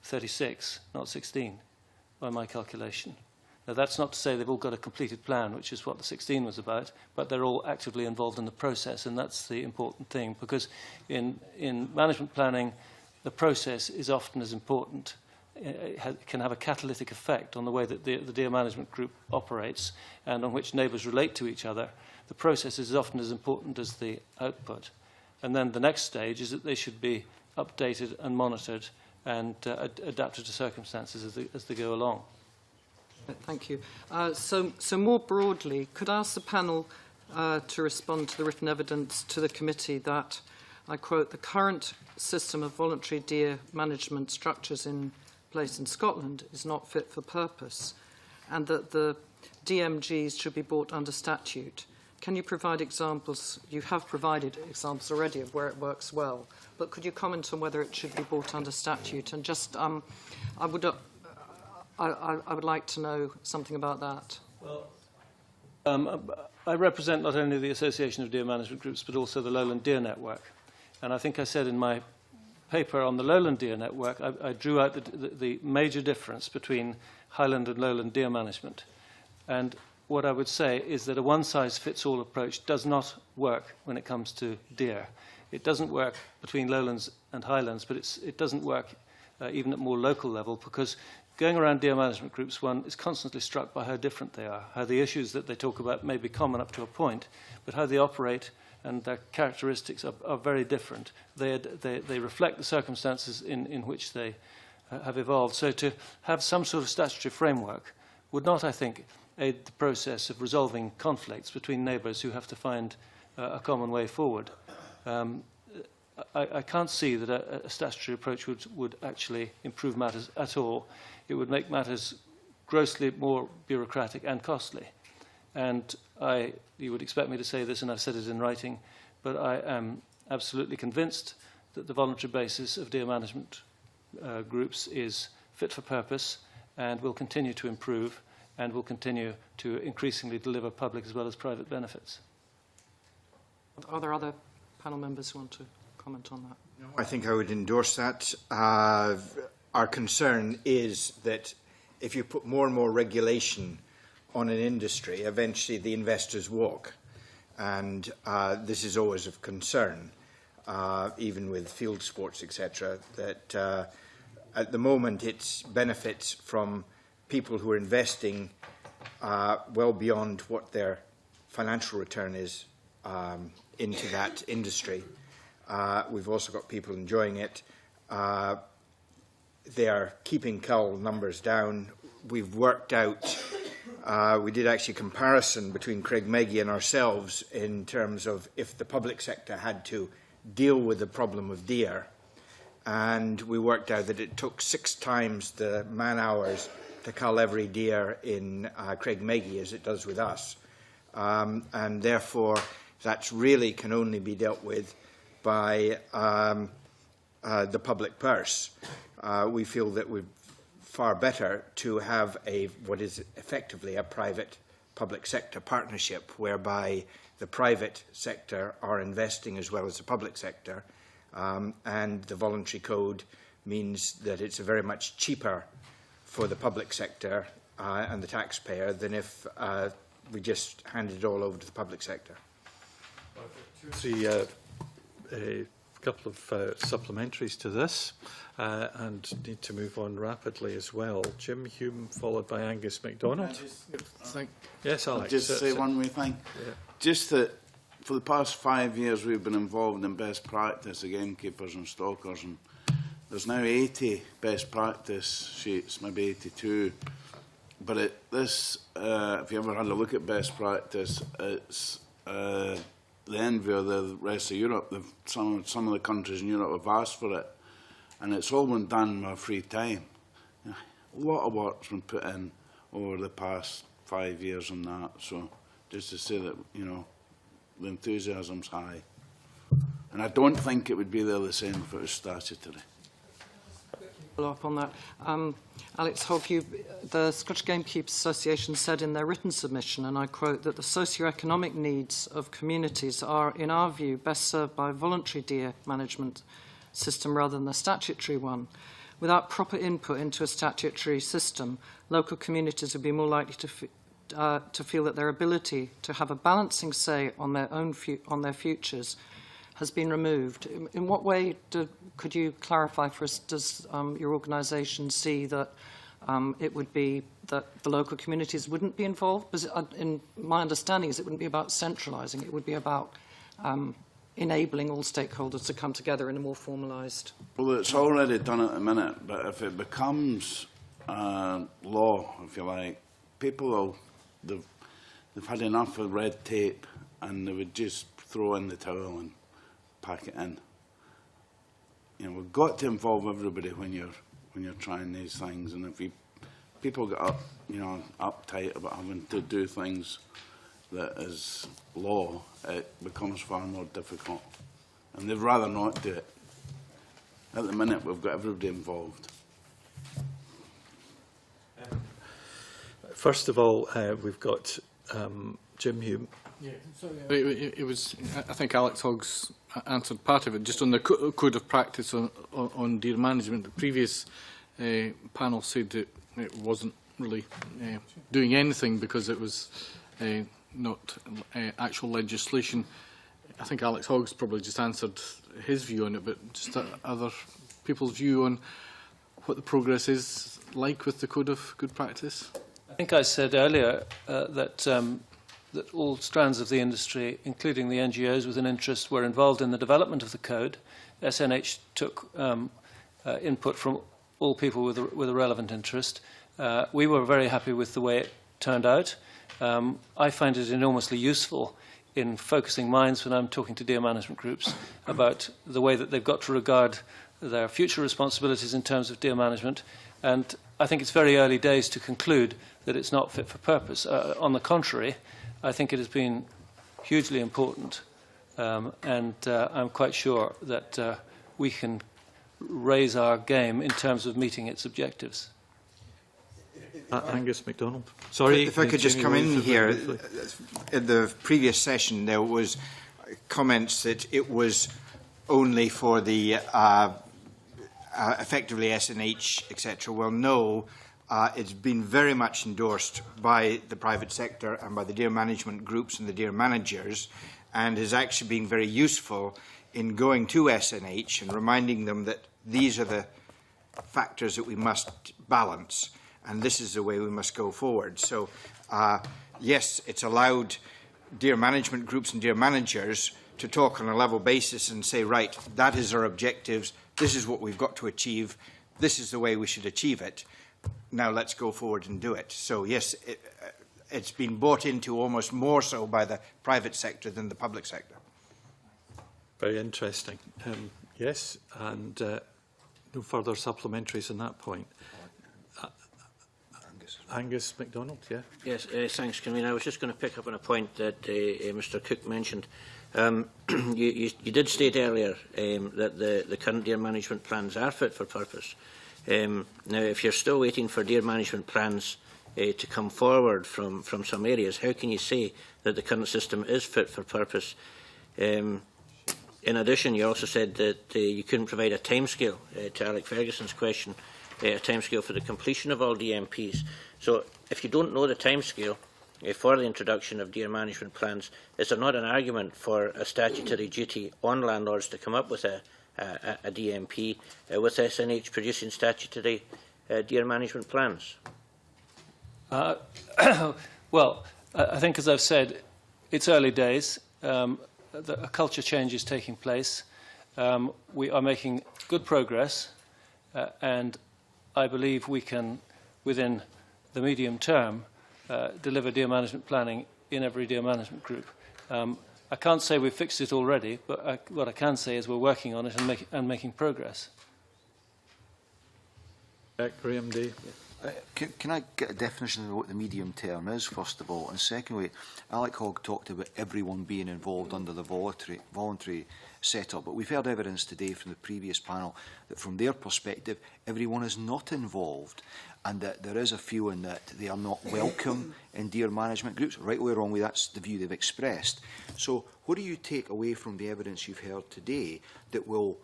36, not 16, by my calculation. Now, that's not to say they've all got a completed plan, which is what the 16 was about, but they're all actively involved in the process, and that's the important thing, because in management planning, the process is often as important. It can have a catalytic effect on the way that the deer management group operates and on which neighbours relate to each other. The process is often as important as the output. And then the next stage is that they should be updated and monitored and adapted to circumstances as they go along. Thank you. So more broadly, could I ask the panel to respond to the written evidence to the committee that, I quote, the current system of voluntary deer management structures in place in Scotland is not fit for purpose, and that the DMGs should be brought under statute. Can you provide examples? You have provided examples already of where it works well, but could you comment on whether it should be brought under statute? And just, I would like to know something about that. Well, I represent not only the Association of Deer Management Groups, but also the Lowland Deer Network. And I think I said in my paper on the Lowland Deer Network, I drew out the major difference between Highland and Lowland deer management. And what I would say is that a one-size-fits-all approach does not work when it comes to deer. It doesn't work between lowlands and highlands, but it doesn't work even at more local level, because going around deer management groups, one is constantly struck by how different they are, how the issues that they talk about may be common up to a point, but how they operate and their characteristics are very different. They reflect the circumstances in which they have evolved. So to have some sort of statutory framework would not, I think, aid the process of resolving conflicts between neighbours who have to find a common way forward. I can't see that a statutory approach would actually improve matters at all. It would make matters grossly more bureaucratic and costly. And you would expect me to say this, and I've said it in writing, but I am absolutely convinced that the voluntary basis of deer management groups is fit for purpose and will continue to improve and will continue to increasingly deliver public as well as private benefits. Are there other panel members who want to comment on that? No, I think I would endorse that. Our concern is that if you put more and more regulation on an industry, eventually the investors walk. And this is always of concern, even with field sports, etc., that at the moment it's benefits from people who are investing well beyond what their financial return is into that industry. We've also got people enjoying it. They are keeping cull numbers down. We've worked out, we did actually a comparison between Craig Maggie and ourselves in terms of if the public sector had to deal with the problem of deer, and we worked out that it took 6 times the man-hours to cull every deer in Craig Maggie as it does with us. And therefore, that really can only be dealt with by the public purse. We feel that we're far better to have what is effectively a private-public sector partnership, whereby the private sector are investing as well as the public sector, and the voluntary code means that it's very much cheaper for the public sector and the taxpayer than if we just handed it all over to the public sector. A couple of supplementaries to this, and need to move on rapidly as well. Jim Hume, followed by Angus MacDonald. Yes, Alex. I'll just say one wee thing. Yeah. Just that for the past 5 years we've been involved in best practice of gamekeepers and stalkers, and there's now 80 best practice sheets, maybe 82. But if you ever had a look at best practice, it's the envy of the rest of Europe. Some of the countries in Europe have asked for it, and it's all been done in our free time. A lot of work's been put in over the past 5 years on that. So just to say that, you know, the enthusiasm's high, and I don't think it would be there the same if it was statutory. Follow up on that. Alex Hogg, the Scottish Gamekeepers Association said in their written submission, and I quote, that the socio-economic needs of communities are, in our view, best served by a voluntary deer management system rather than a statutory one. Without proper input into a statutory system, local communities would be more likely to feel that their ability to have a balancing say on their own on their futures has been removed. In what way could you clarify for us, does your organisation see that it would be that the local communities wouldn't be involved? Because in my understanding is it wouldn't be about centralising, it would be about enabling all stakeholders to come together in a more formalised... Well, it's already done at the minute, but if it becomes law, if you like, people they've had enough of red tape, and they would just throw in the towel and pack it in. You know, we've got to involve everybody when you're trying these things, and if people get uptight about having to do things that is law, it becomes far more difficult, and they'd rather not do it. At the minute, we've got everybody involved. First of all, we've got Jim Hume. Yeah, sorry. It was. I think Alex Hogg's answered part of it. Just on the code of practice on deer management, the previous panel said that it wasn't really doing anything because it was not actual legislation. I think Alex Hogg's probably just answered his view on it, but just other people's view on what the progress is like with the code of good practice. I think I said earlier that all strands of the industry, including the NGOs with an interest, were involved in the development of the code. SNH took input from all people with a relevant interest. We were very happy with the way it turned out. I find it enormously useful in focusing minds when I'm talking to deer management groups about the way that they've got to regard their future responsibilities in terms of deer management. And I think it's very early days to conclude that it's not fit for purpose. On the contrary, I think it has been hugely important, and I'm quite sure that we can raise our game in terms of meeting its objectives. Angus MacDonald. Sorry. If I could just come in here. In the previous session, there was comments that it was only for the effectively SNH, etc. Well, no. It's been very much endorsed by the private sector and by the deer management groups and the deer managers, and has actually been very useful in going to SNH and reminding them that these are the factors that we must balance, and this is the way we must go forward. So, yes, it's allowed deer management groups and deer managers to talk on a level basis and say, right, that is our objectives, this is what we've got to achieve, this is the way we should achieve it. Now let's go forward and do it. So yes, it's been bought into almost more so by the private sector than the public sector. Very interesting. Yes, and no further supplementaries on that point. Angus MacDonald, yeah. Yes, thanks, Convener. I was just going to pick up on a point that Mr. Cooke mentioned. You did state earlier that the current deer management plans are fit for purpose. Now, if you're still waiting for deer management plans to come forward from some areas, how can you say that the current system is fit for purpose? In addition, you also said that you couldn't provide a timescale to Alec Ferguson's question, a timescale for the completion of all DMPs. So if you don't know the timescale for the introduction of deer management plans, is there not an argument for a statutory duty on landlords to come up with a DMP with SNH producing statutory deer management plans? Well, I think, as I've said, it's early days. A culture change is taking place. We are making good progress, and I believe we can, within the medium term, deliver deer management planning in every deer management group. I can't say we've fixed it already, but what I can say is we're working on it and making progress. Graham Day. Can I get a definition of what the medium term is, first of all? And secondly, Alec Hogg talked about everyone being involved under the voluntary setup, but we've heard evidence today from the previous panel that from their perspective, everyone is not involved, and that there is a feeling that they are not welcome in deer management groups. Rightly or wrongly, that's the view they've expressed. So what do you take away from the evidence you've heard today that will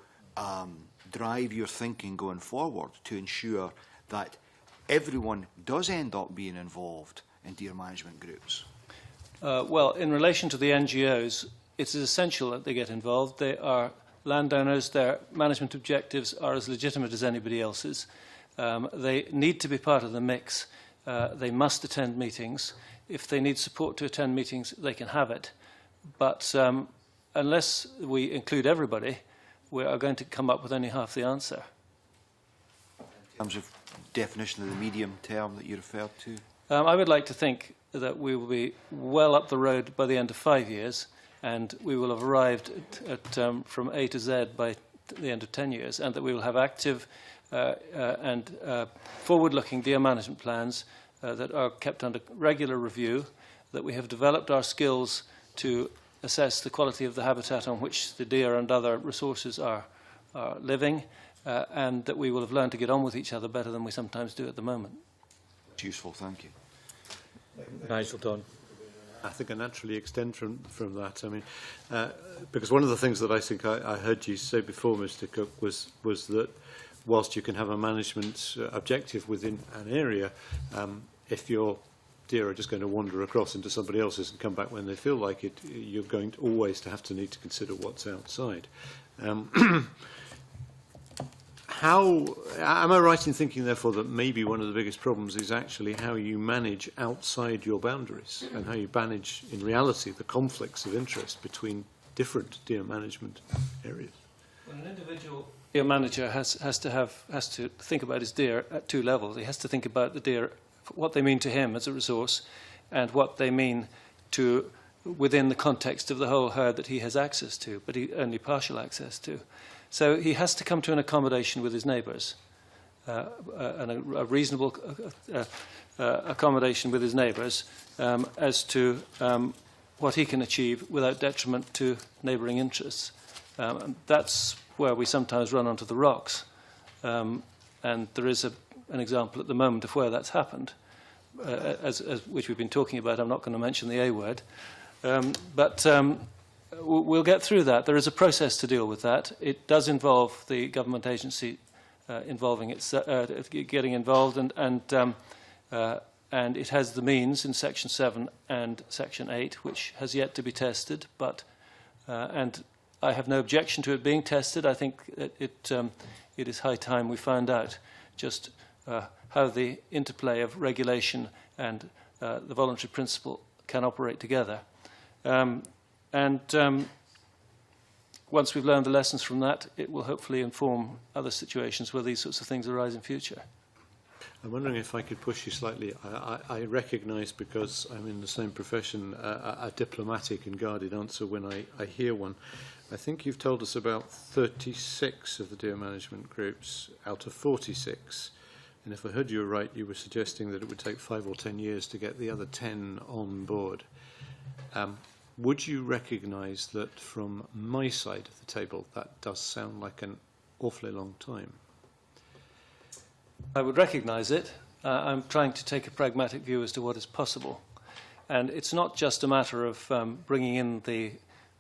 drive your thinking going forward to ensure that everyone does end up being involved in deer management groups? Well, in relation to the NGOs, it is essential that they get involved. They are landowners. Their management objectives are as legitimate as anybody else's. They need to be part of the mix. They must attend meetings. If they need support to attend meetings, they can have it. But unless we include everybody, we are going to come up with only half the answer. In terms of definition of the medium term that you referred to? I would like to think that we will be well up the road by the end of 5 years, and we will have arrived at from A to Z by the end of 10 years, and that we will have active and forward-looking deer management plans that are kept under regular review, that we have developed our skills to assess the quality of the habitat on which the deer and other resources are living, and that we will have learned to get on with each other better than we sometimes do at the moment. It's useful, thank you. Nigel Don. I think I naturally extend from that. I mean, because one of the things that I think I heard you say before, Mr. Cooke, was that whilst you can have a management objective within an area, if your deer are just going to wander across into somebody else's and come back when they feel like it, you're going to always need to consider what's outside. How am I right in thinking, therefore, that maybe one of the biggest problems is actually how you manage outside your boundaries and how you manage, in reality, the conflicts of interest between different deer management areas? Well, an individual deer manager has to think about his deer at two levels. He has to think about the deer, what they mean to him as a resource, and what they mean to within the context of the whole herd that he has access to, but only partial access to. So he has to come to an accommodation with his neighbours, a reasonable accommodation with his neighbours as to what he can achieve without detriment to neighbouring interests. That's where we sometimes run onto the rocks. And there is an example at the moment of where that's happened, which we've been talking about. I'm not going to mention the A word. But we'll get through that. There is a process to deal with that. It does involve the government agency getting involved, and it has the means in Section 7 and Section 8, which has yet to be tested. But and I have no objection to it being tested. I think that it is high time we found out just how the interplay of regulation and the voluntary principle can operate together. Once we've learned the lessons from that, it will hopefully inform other situations where these sorts of things arise in future. I'm wondering if I could push you slightly. I recognise, because I'm in the same profession, a diplomatic and guarded answer when I hear one. I think you've told us about 36 of the deer management groups out of 46. And if I heard you right, you were suggesting that it would take 5 or 10 years to get the other 10 on board. Would you recognise that from my side of the table, that does sound like an awfully long time? I would recognise it. I'm trying to take a pragmatic view as to what is possible. And it's not just a matter of bringing in the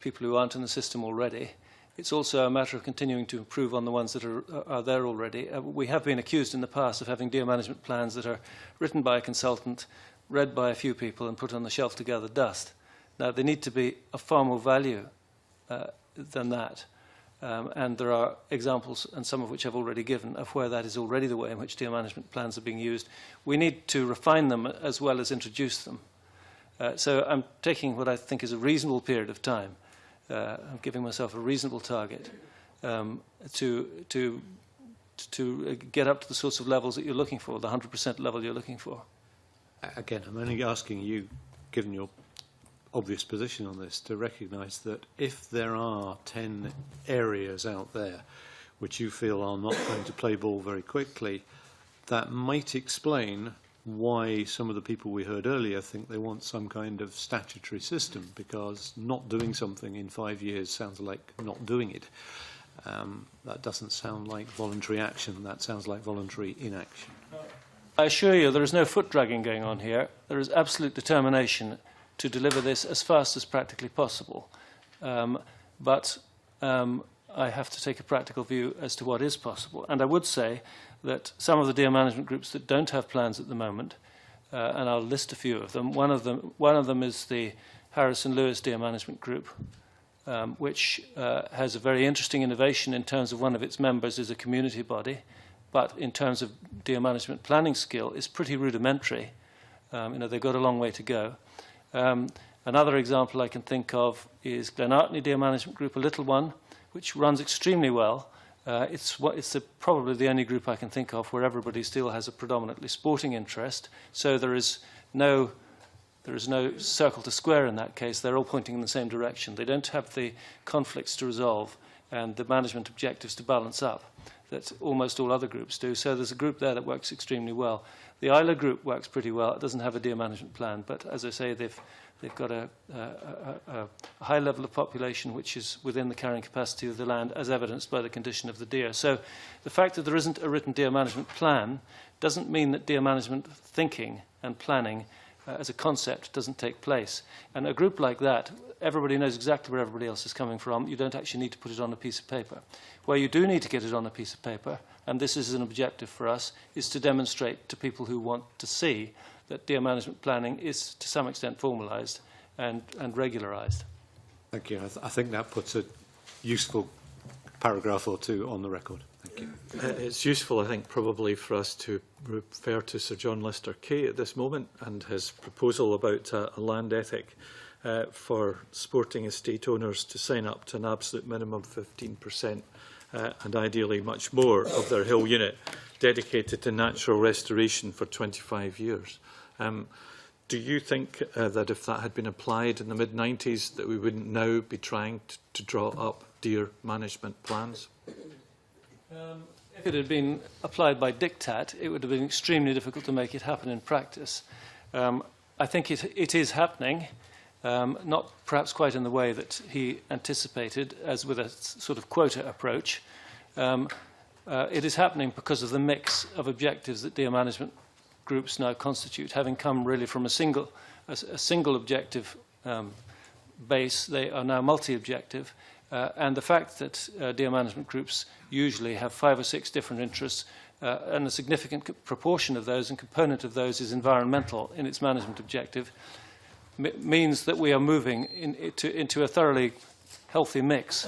people who aren't in the system already. It's also a matter of continuing to improve on the ones that are there already. We have been accused in the past of having deer management plans that are written by a consultant, read by a few people and put on the shelf to gather dust. Now, they need to be of far more value than that. And there are examples, and some of which I've already given, of where that is already the way in which deer management plans are being used. We need to refine them as well as introduce them. So I'm taking what I think is a reasonable period of time. I'm giving myself a reasonable target to get up to the sorts of levels that you're looking for, the 100% level you're looking for. Again, I'm only asking you, given your obvious position on this, to recognise that if there are 10 areas out there which you feel are not going to play ball very quickly, that might explain why some of the people we heard earlier think they want some kind of statutory system, because not doing something in 5 years sounds like not doing it. That doesn't sound like voluntary action, that sounds like voluntary inaction. I assure you there is no foot dragging going on here. There is absolute determination to deliver this as fast as practically possible. But I have to take a practical view as to what is possible. And I would say that some of the deer management groups that don't have plans at the moment, and I'll list a few of them. One of them is the Harrison Lewis Deer Management Group, which has a very interesting innovation in terms of one of its members is a community body, but in terms of deer management planning skill is pretty rudimentary. They've got a long way to go. Another example I can think of is Glenartney Deer Management Group, a little one, which runs extremely well. It's probably the only group I can think of where everybody still has a predominantly sporting interest. So there is no circle to square in that case. They're all pointing in the same direction. They don't have the conflicts to resolve and the management objectives to balance up that almost all other groups do. So there's a group there that works extremely well. The Isla group works pretty well. It doesn't have a deer management plan, but as I say, they've got a high level of population which is within the carrying capacity of the land, as evidenced by the condition of the deer. So the fact that there isn't a written deer management plan doesn't mean that deer management thinking and planning as a concept doesn't take place. And a group like that, everybody knows exactly where everybody else is coming from. You don't actually need to put it on a piece of paper. Where you do need to get it on a piece of paper, and this is an objective for us, is to demonstrate to people who want to see that deer management planning is to some extent formalised and regularised. Thank you. I think that puts a useful paragraph or two on the record. Thank you. It's useful, I think, probably for us to refer to Sir John Lester Kay at this moment and his proposal about a land ethic for sporting estate owners to sign up to an absolute minimum of 15% and ideally much more of their hill unit dedicated to natural restoration for 25 years. Do you think that if that had been applied in the mid-90s that we wouldn't now be trying to draw up deer management plans? If it had been applied by diktat, it would have been extremely difficult to make it happen in practice. I think it is happening, not perhaps quite in the way that he anticipated, as with a sort of quota approach. It is happening because of the mix of objectives that deer management groups now constitute, having come really from a single objective base. They are now multi-objective. And the fact that deer management groups usually have 5 or 6 different interests, and a significant proportion of those and component of those is environmental in its management objective, means that we are moving into a thoroughly healthy mix,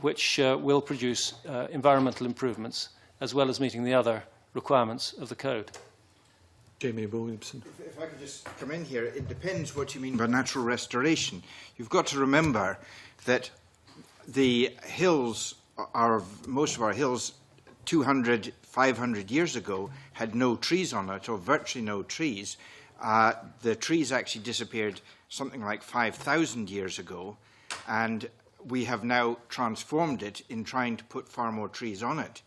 which will produce environmental improvements as well as meeting the other requirements of the code. Jamie Williamson. If I could just come in here, it depends what you mean by natural restoration. You've got to remember that the hills, most of our hills, 200, 500 years ago, had no trees on it, or virtually no trees. The trees actually disappeared something like 5,000 years ago, and we have now transformed it in trying to put far more trees on it.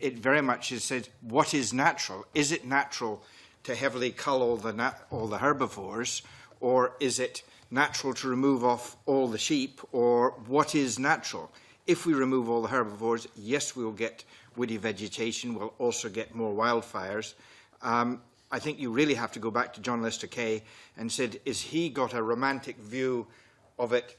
It very much is said, what is natural? Is it natural to heavily cull all the herbivores, or is it natural to remove off all the sheep, or what is natural? If we remove all the herbivores, yes, we will get woody vegetation. We'll also get more wildfires. I think you really have to go back to John Lester Kay and said, is he got a romantic view of it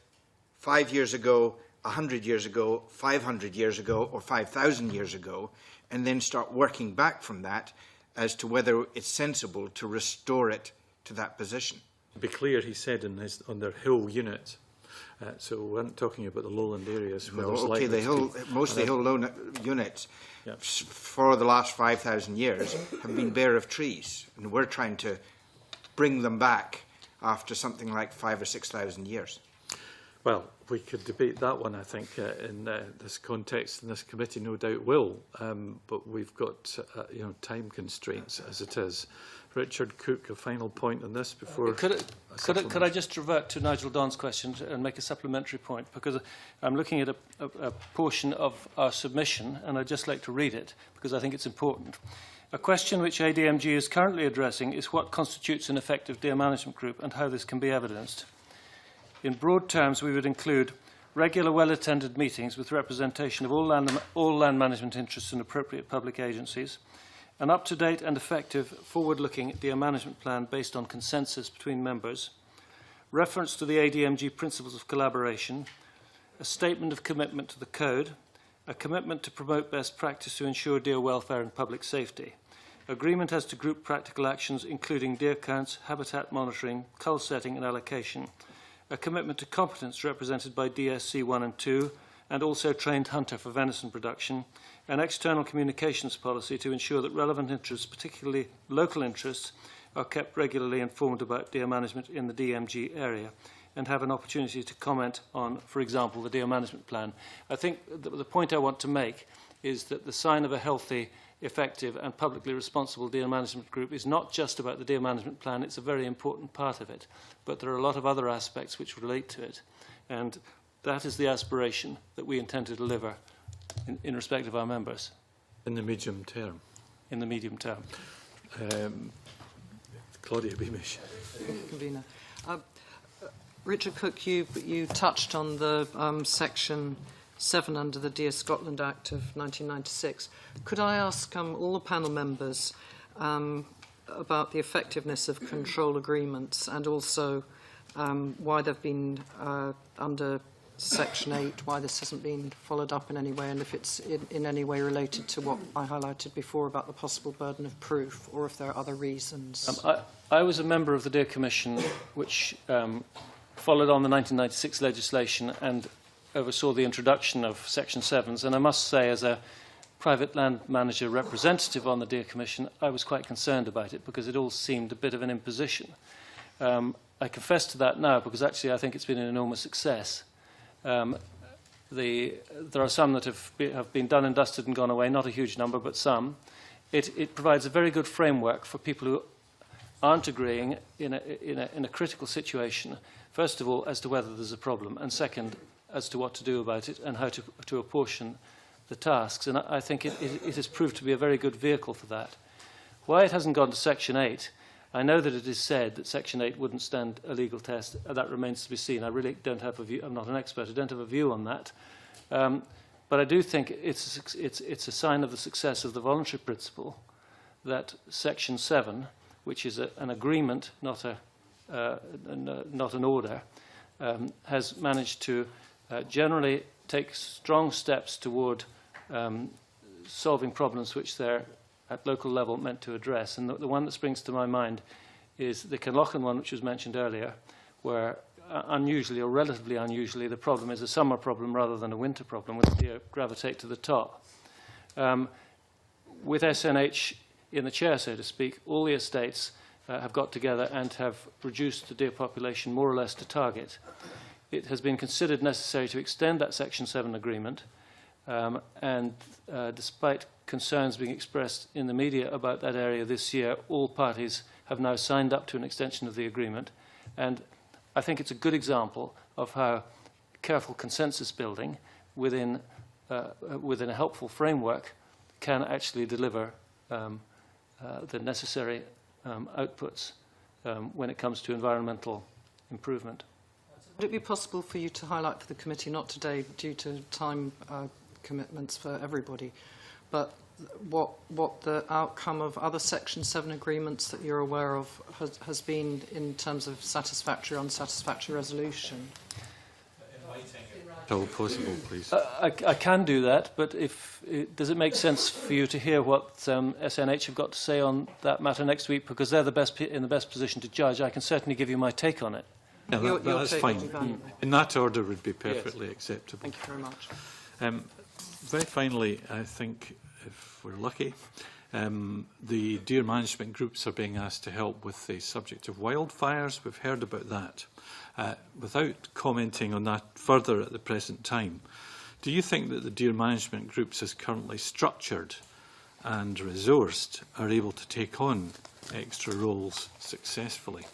5 years ago, 100 years ago, 500 years ago, or 5,000 years ago, and then start working back from that as to whether it's sensible to restore it to that position. To be clear, he said on their hill unit. So we weren't talking about the lowland areas. Where No, okay, most of the hill low units for the last 5,000 years have been bare of trees, and we're trying to bring them back after something like 5,000 or 6,000 years. Well, we could debate that one, I think, in this context, and this committee no doubt will, but we've got time constraints as it is. Richard, Cooke, a final point on this before... Could I just revert to Nigel Don's question and make a supplementary point? Because I'm looking at a portion of our submission, and I'd just like to read it, because I think it's important. A question which ADMG is currently addressing is what constitutes an effective deer management group and how this can be evidenced. In broad terms, we would include regular, well-attended meetings with representation of all land management interests and appropriate public agencies, an up-to-date and effective forward-looking deer management plan based on consensus between members, reference to the ADMG principles of collaboration, a statement of commitment to the code, a commitment to promote best practice to ensure deer welfare and public safety, agreement as to group practical actions including deer counts, habitat monitoring, cull setting and allocation, a commitment to competence represented by DSC 1 and 2, and also trained hunter for venison production, an external communications policy to ensure that relevant interests, particularly local interests, are kept regularly informed about deer management in the DMG area and have an opportunity to comment on, for example, the deer management plan. I think the point I want to make is that the sign of a healthy, effective and publicly responsible deer management group is not just about the deer management plan, it's a very important part of it, but there are a lot of other aspects which relate to it, and that is the aspiration that we intend to deliver in respect of our members. In the medium term. In the medium term. Claudia Beamish. Convener. Richard Cooke, you touched on the Section 7 under the Deer Scotland Act of 1996. Could I ask all the panel members about the effectiveness of control agreements and also why they've been under Section 8, why this hasn't been followed up in any way, and if it's in any way related to what I highlighted before about the possible burden of proof, or if there are other reasons? I was a member of the Deer Commission, which followed on the 1996 legislation and oversaw the introduction of Section 7s, and I must say, as a private land manager representative on the Deer Commission, I was quite concerned about it because it all seemed a bit of an imposition. I confess to that now because actually I think it's been an enormous success. There are some that have been done and dusted and gone away, not a huge number, but some. It provides a very good framework for people who aren't agreeing in a critical situation, first of all, as to whether there's a problem, and second, as to what to do about it and how to apportion the tasks. And I think it has proved to be a very good vehicle for that. Why it hasn't gone to Section 8, I know that it is said that Section 8 wouldn't stand a legal test. That remains to be seen. I really don't have a view. I'm not an expert. I don't have a view on that. But I do think it's a sign of the success of the voluntary principle that Section 7, which is an agreement, not an order, has managed to generally take strong steps toward solving problems which they're at local level meant to address. And the one that springs to my mind is the Kinlochen one, which was mentioned earlier, where unusually or relatively unusually the problem is a summer problem rather than a winter problem, with the deer gravitate to the top. With SNH in the chair, so to speak, all the estates have got together and have reduced the deer population more or less to target. It has been considered necessary to extend that Section 7 agreement, and despite concerns being expressed in the media about that area this year, all parties have now signed up to an extension of the agreement. And I think it's a good example of how careful consensus building within a helpful framework can actually deliver the necessary outputs when it comes to environmental improvement. Would it be possible for you to highlight for the committee, not today due to time commitments for everybody, but what the outcome of other Section 7 agreements that you're aware of has been in terms of satisfactory or unsatisfactory resolution? all possible, please. I can do that, but does it make sense for you to hear what SNH have got to say on that matter next week? Because they're in the best position to judge. I can certainly give you my take on it. Yeah, that's fine. In that order would be perfectly acceptable. Thank you very much. Very finally, I think, if we're lucky, the deer management groups are being asked to help with the subject of wildfires. We've heard about that. Without commenting on that further at the present time, do you think that the deer management groups, as currently structured and resourced, are able to take on extra roles successfully?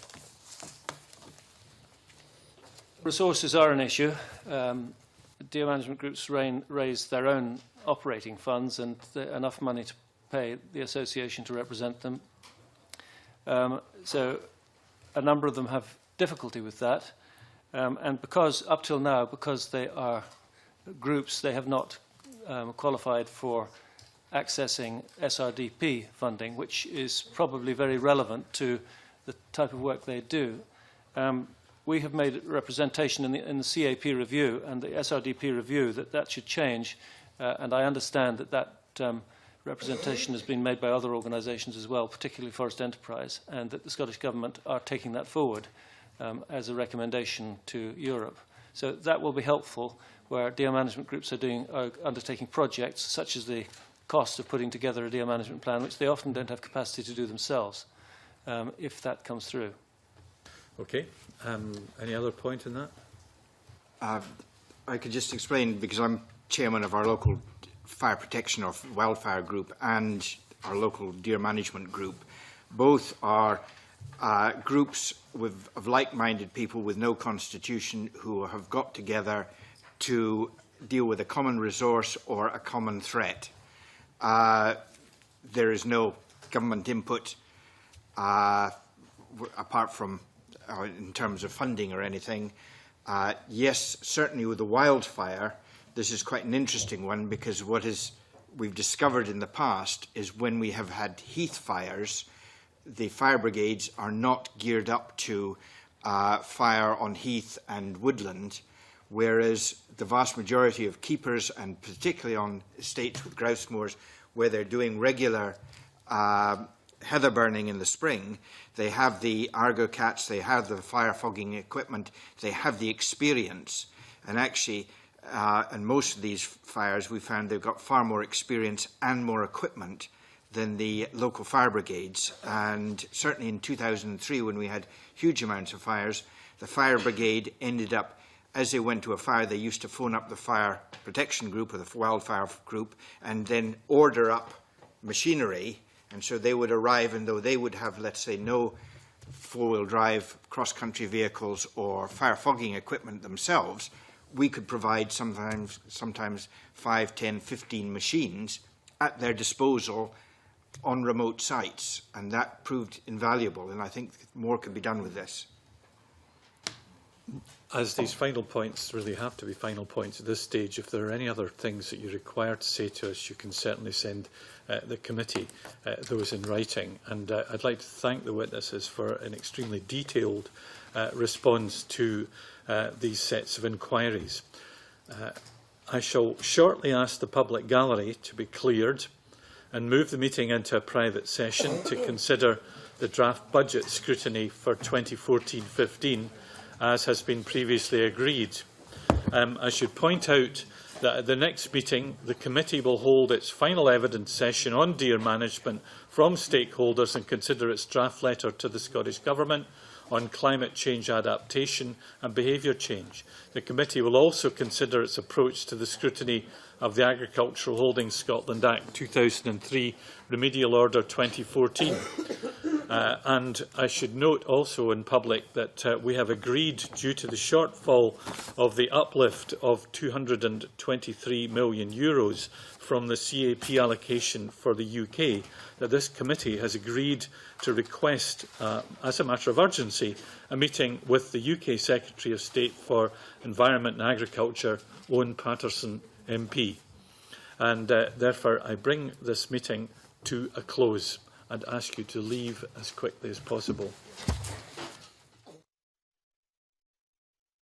Resources are an issue. Deer management groups raise their own operating funds and enough money to pay the association to represent them. So a number of them have difficulty with that. And because, up till now, because they are groups, they have not qualified for accessing SRDP funding, which is probably very relevant to the type of work they do. We have made representation in the CAP review and the SRDP review that should change, and I understand that representation has been made by other organisations as well, particularly Forest Enterprise, and that the Scottish Government are taking that forward as a recommendation to Europe. So that will be helpful where deer management groups are undertaking projects such as the cost of putting together a deer management plan, which they often don't have capacity to do themselves, if that comes through. Okay. Any other point in that? I could just explain, because I'm chairman of our local fire protection or wildfire group and our local deer management group. Both are groups of like-minded people with no constitution who have got together to deal with a common resource or a common threat. There is no government input apart from in terms of funding or anything. Yes, certainly with the wildfire, this is quite an interesting one, because what we've discovered in the past is when we have had heath fires, the fire brigades are not geared up to fire on heath and woodland, whereas the vast majority of keepers, and particularly on estates with grouse moors, where they're doing regular heather burning in the spring, they have the argo cats, they have the fire fogging equipment, they have the experience, and actually in most of these fires we found they've got far more experience and more equipment than the local fire brigades. And certainly in 2003, when we had huge amounts of fires, the fire brigade ended up, as they went to a fire, they used to phone up the fire protection group or the wildfire group and then order up machinery. And so they would arrive, and though they would have, let's say, no four-wheel drive cross-country vehicles or fire fogging equipment themselves, we could provide sometimes 5, 10, 15 machines at their disposal on remote sites, and that proved invaluable, and I think more can be done with this. As these final points really have to be final points at this stage, if there are any other things that you're required to say to us, you can certainly send the committee those in writing. And I'd like to thank the witnesses for an extremely detailed response to these sets of inquiries. I shall shortly ask the public gallery to be cleared and move the meeting into a private session to consider the draft budget scrutiny for 2014-15, as has been previously agreed. I should point out that at the next meeting, the committee will hold its final evidence session on deer management from stakeholders and consider its draft letter to the Scottish Government on climate change adaptation and behaviour change. The committee will also consider its approach to the scrutiny of the Agricultural Holdings Scotland Act 2003, Remedial Order 2014. And I should note also in public that we have agreed, due to the shortfall of the uplift of €223 million from the CAP allocation for the UK, that this committee has agreed to request, as a matter of urgency, a meeting with the UK Secretary of State for Environment and Agriculture, Owen Paterson MP. And therefore I bring this meeting to a close and ask you to leave as quickly as possible.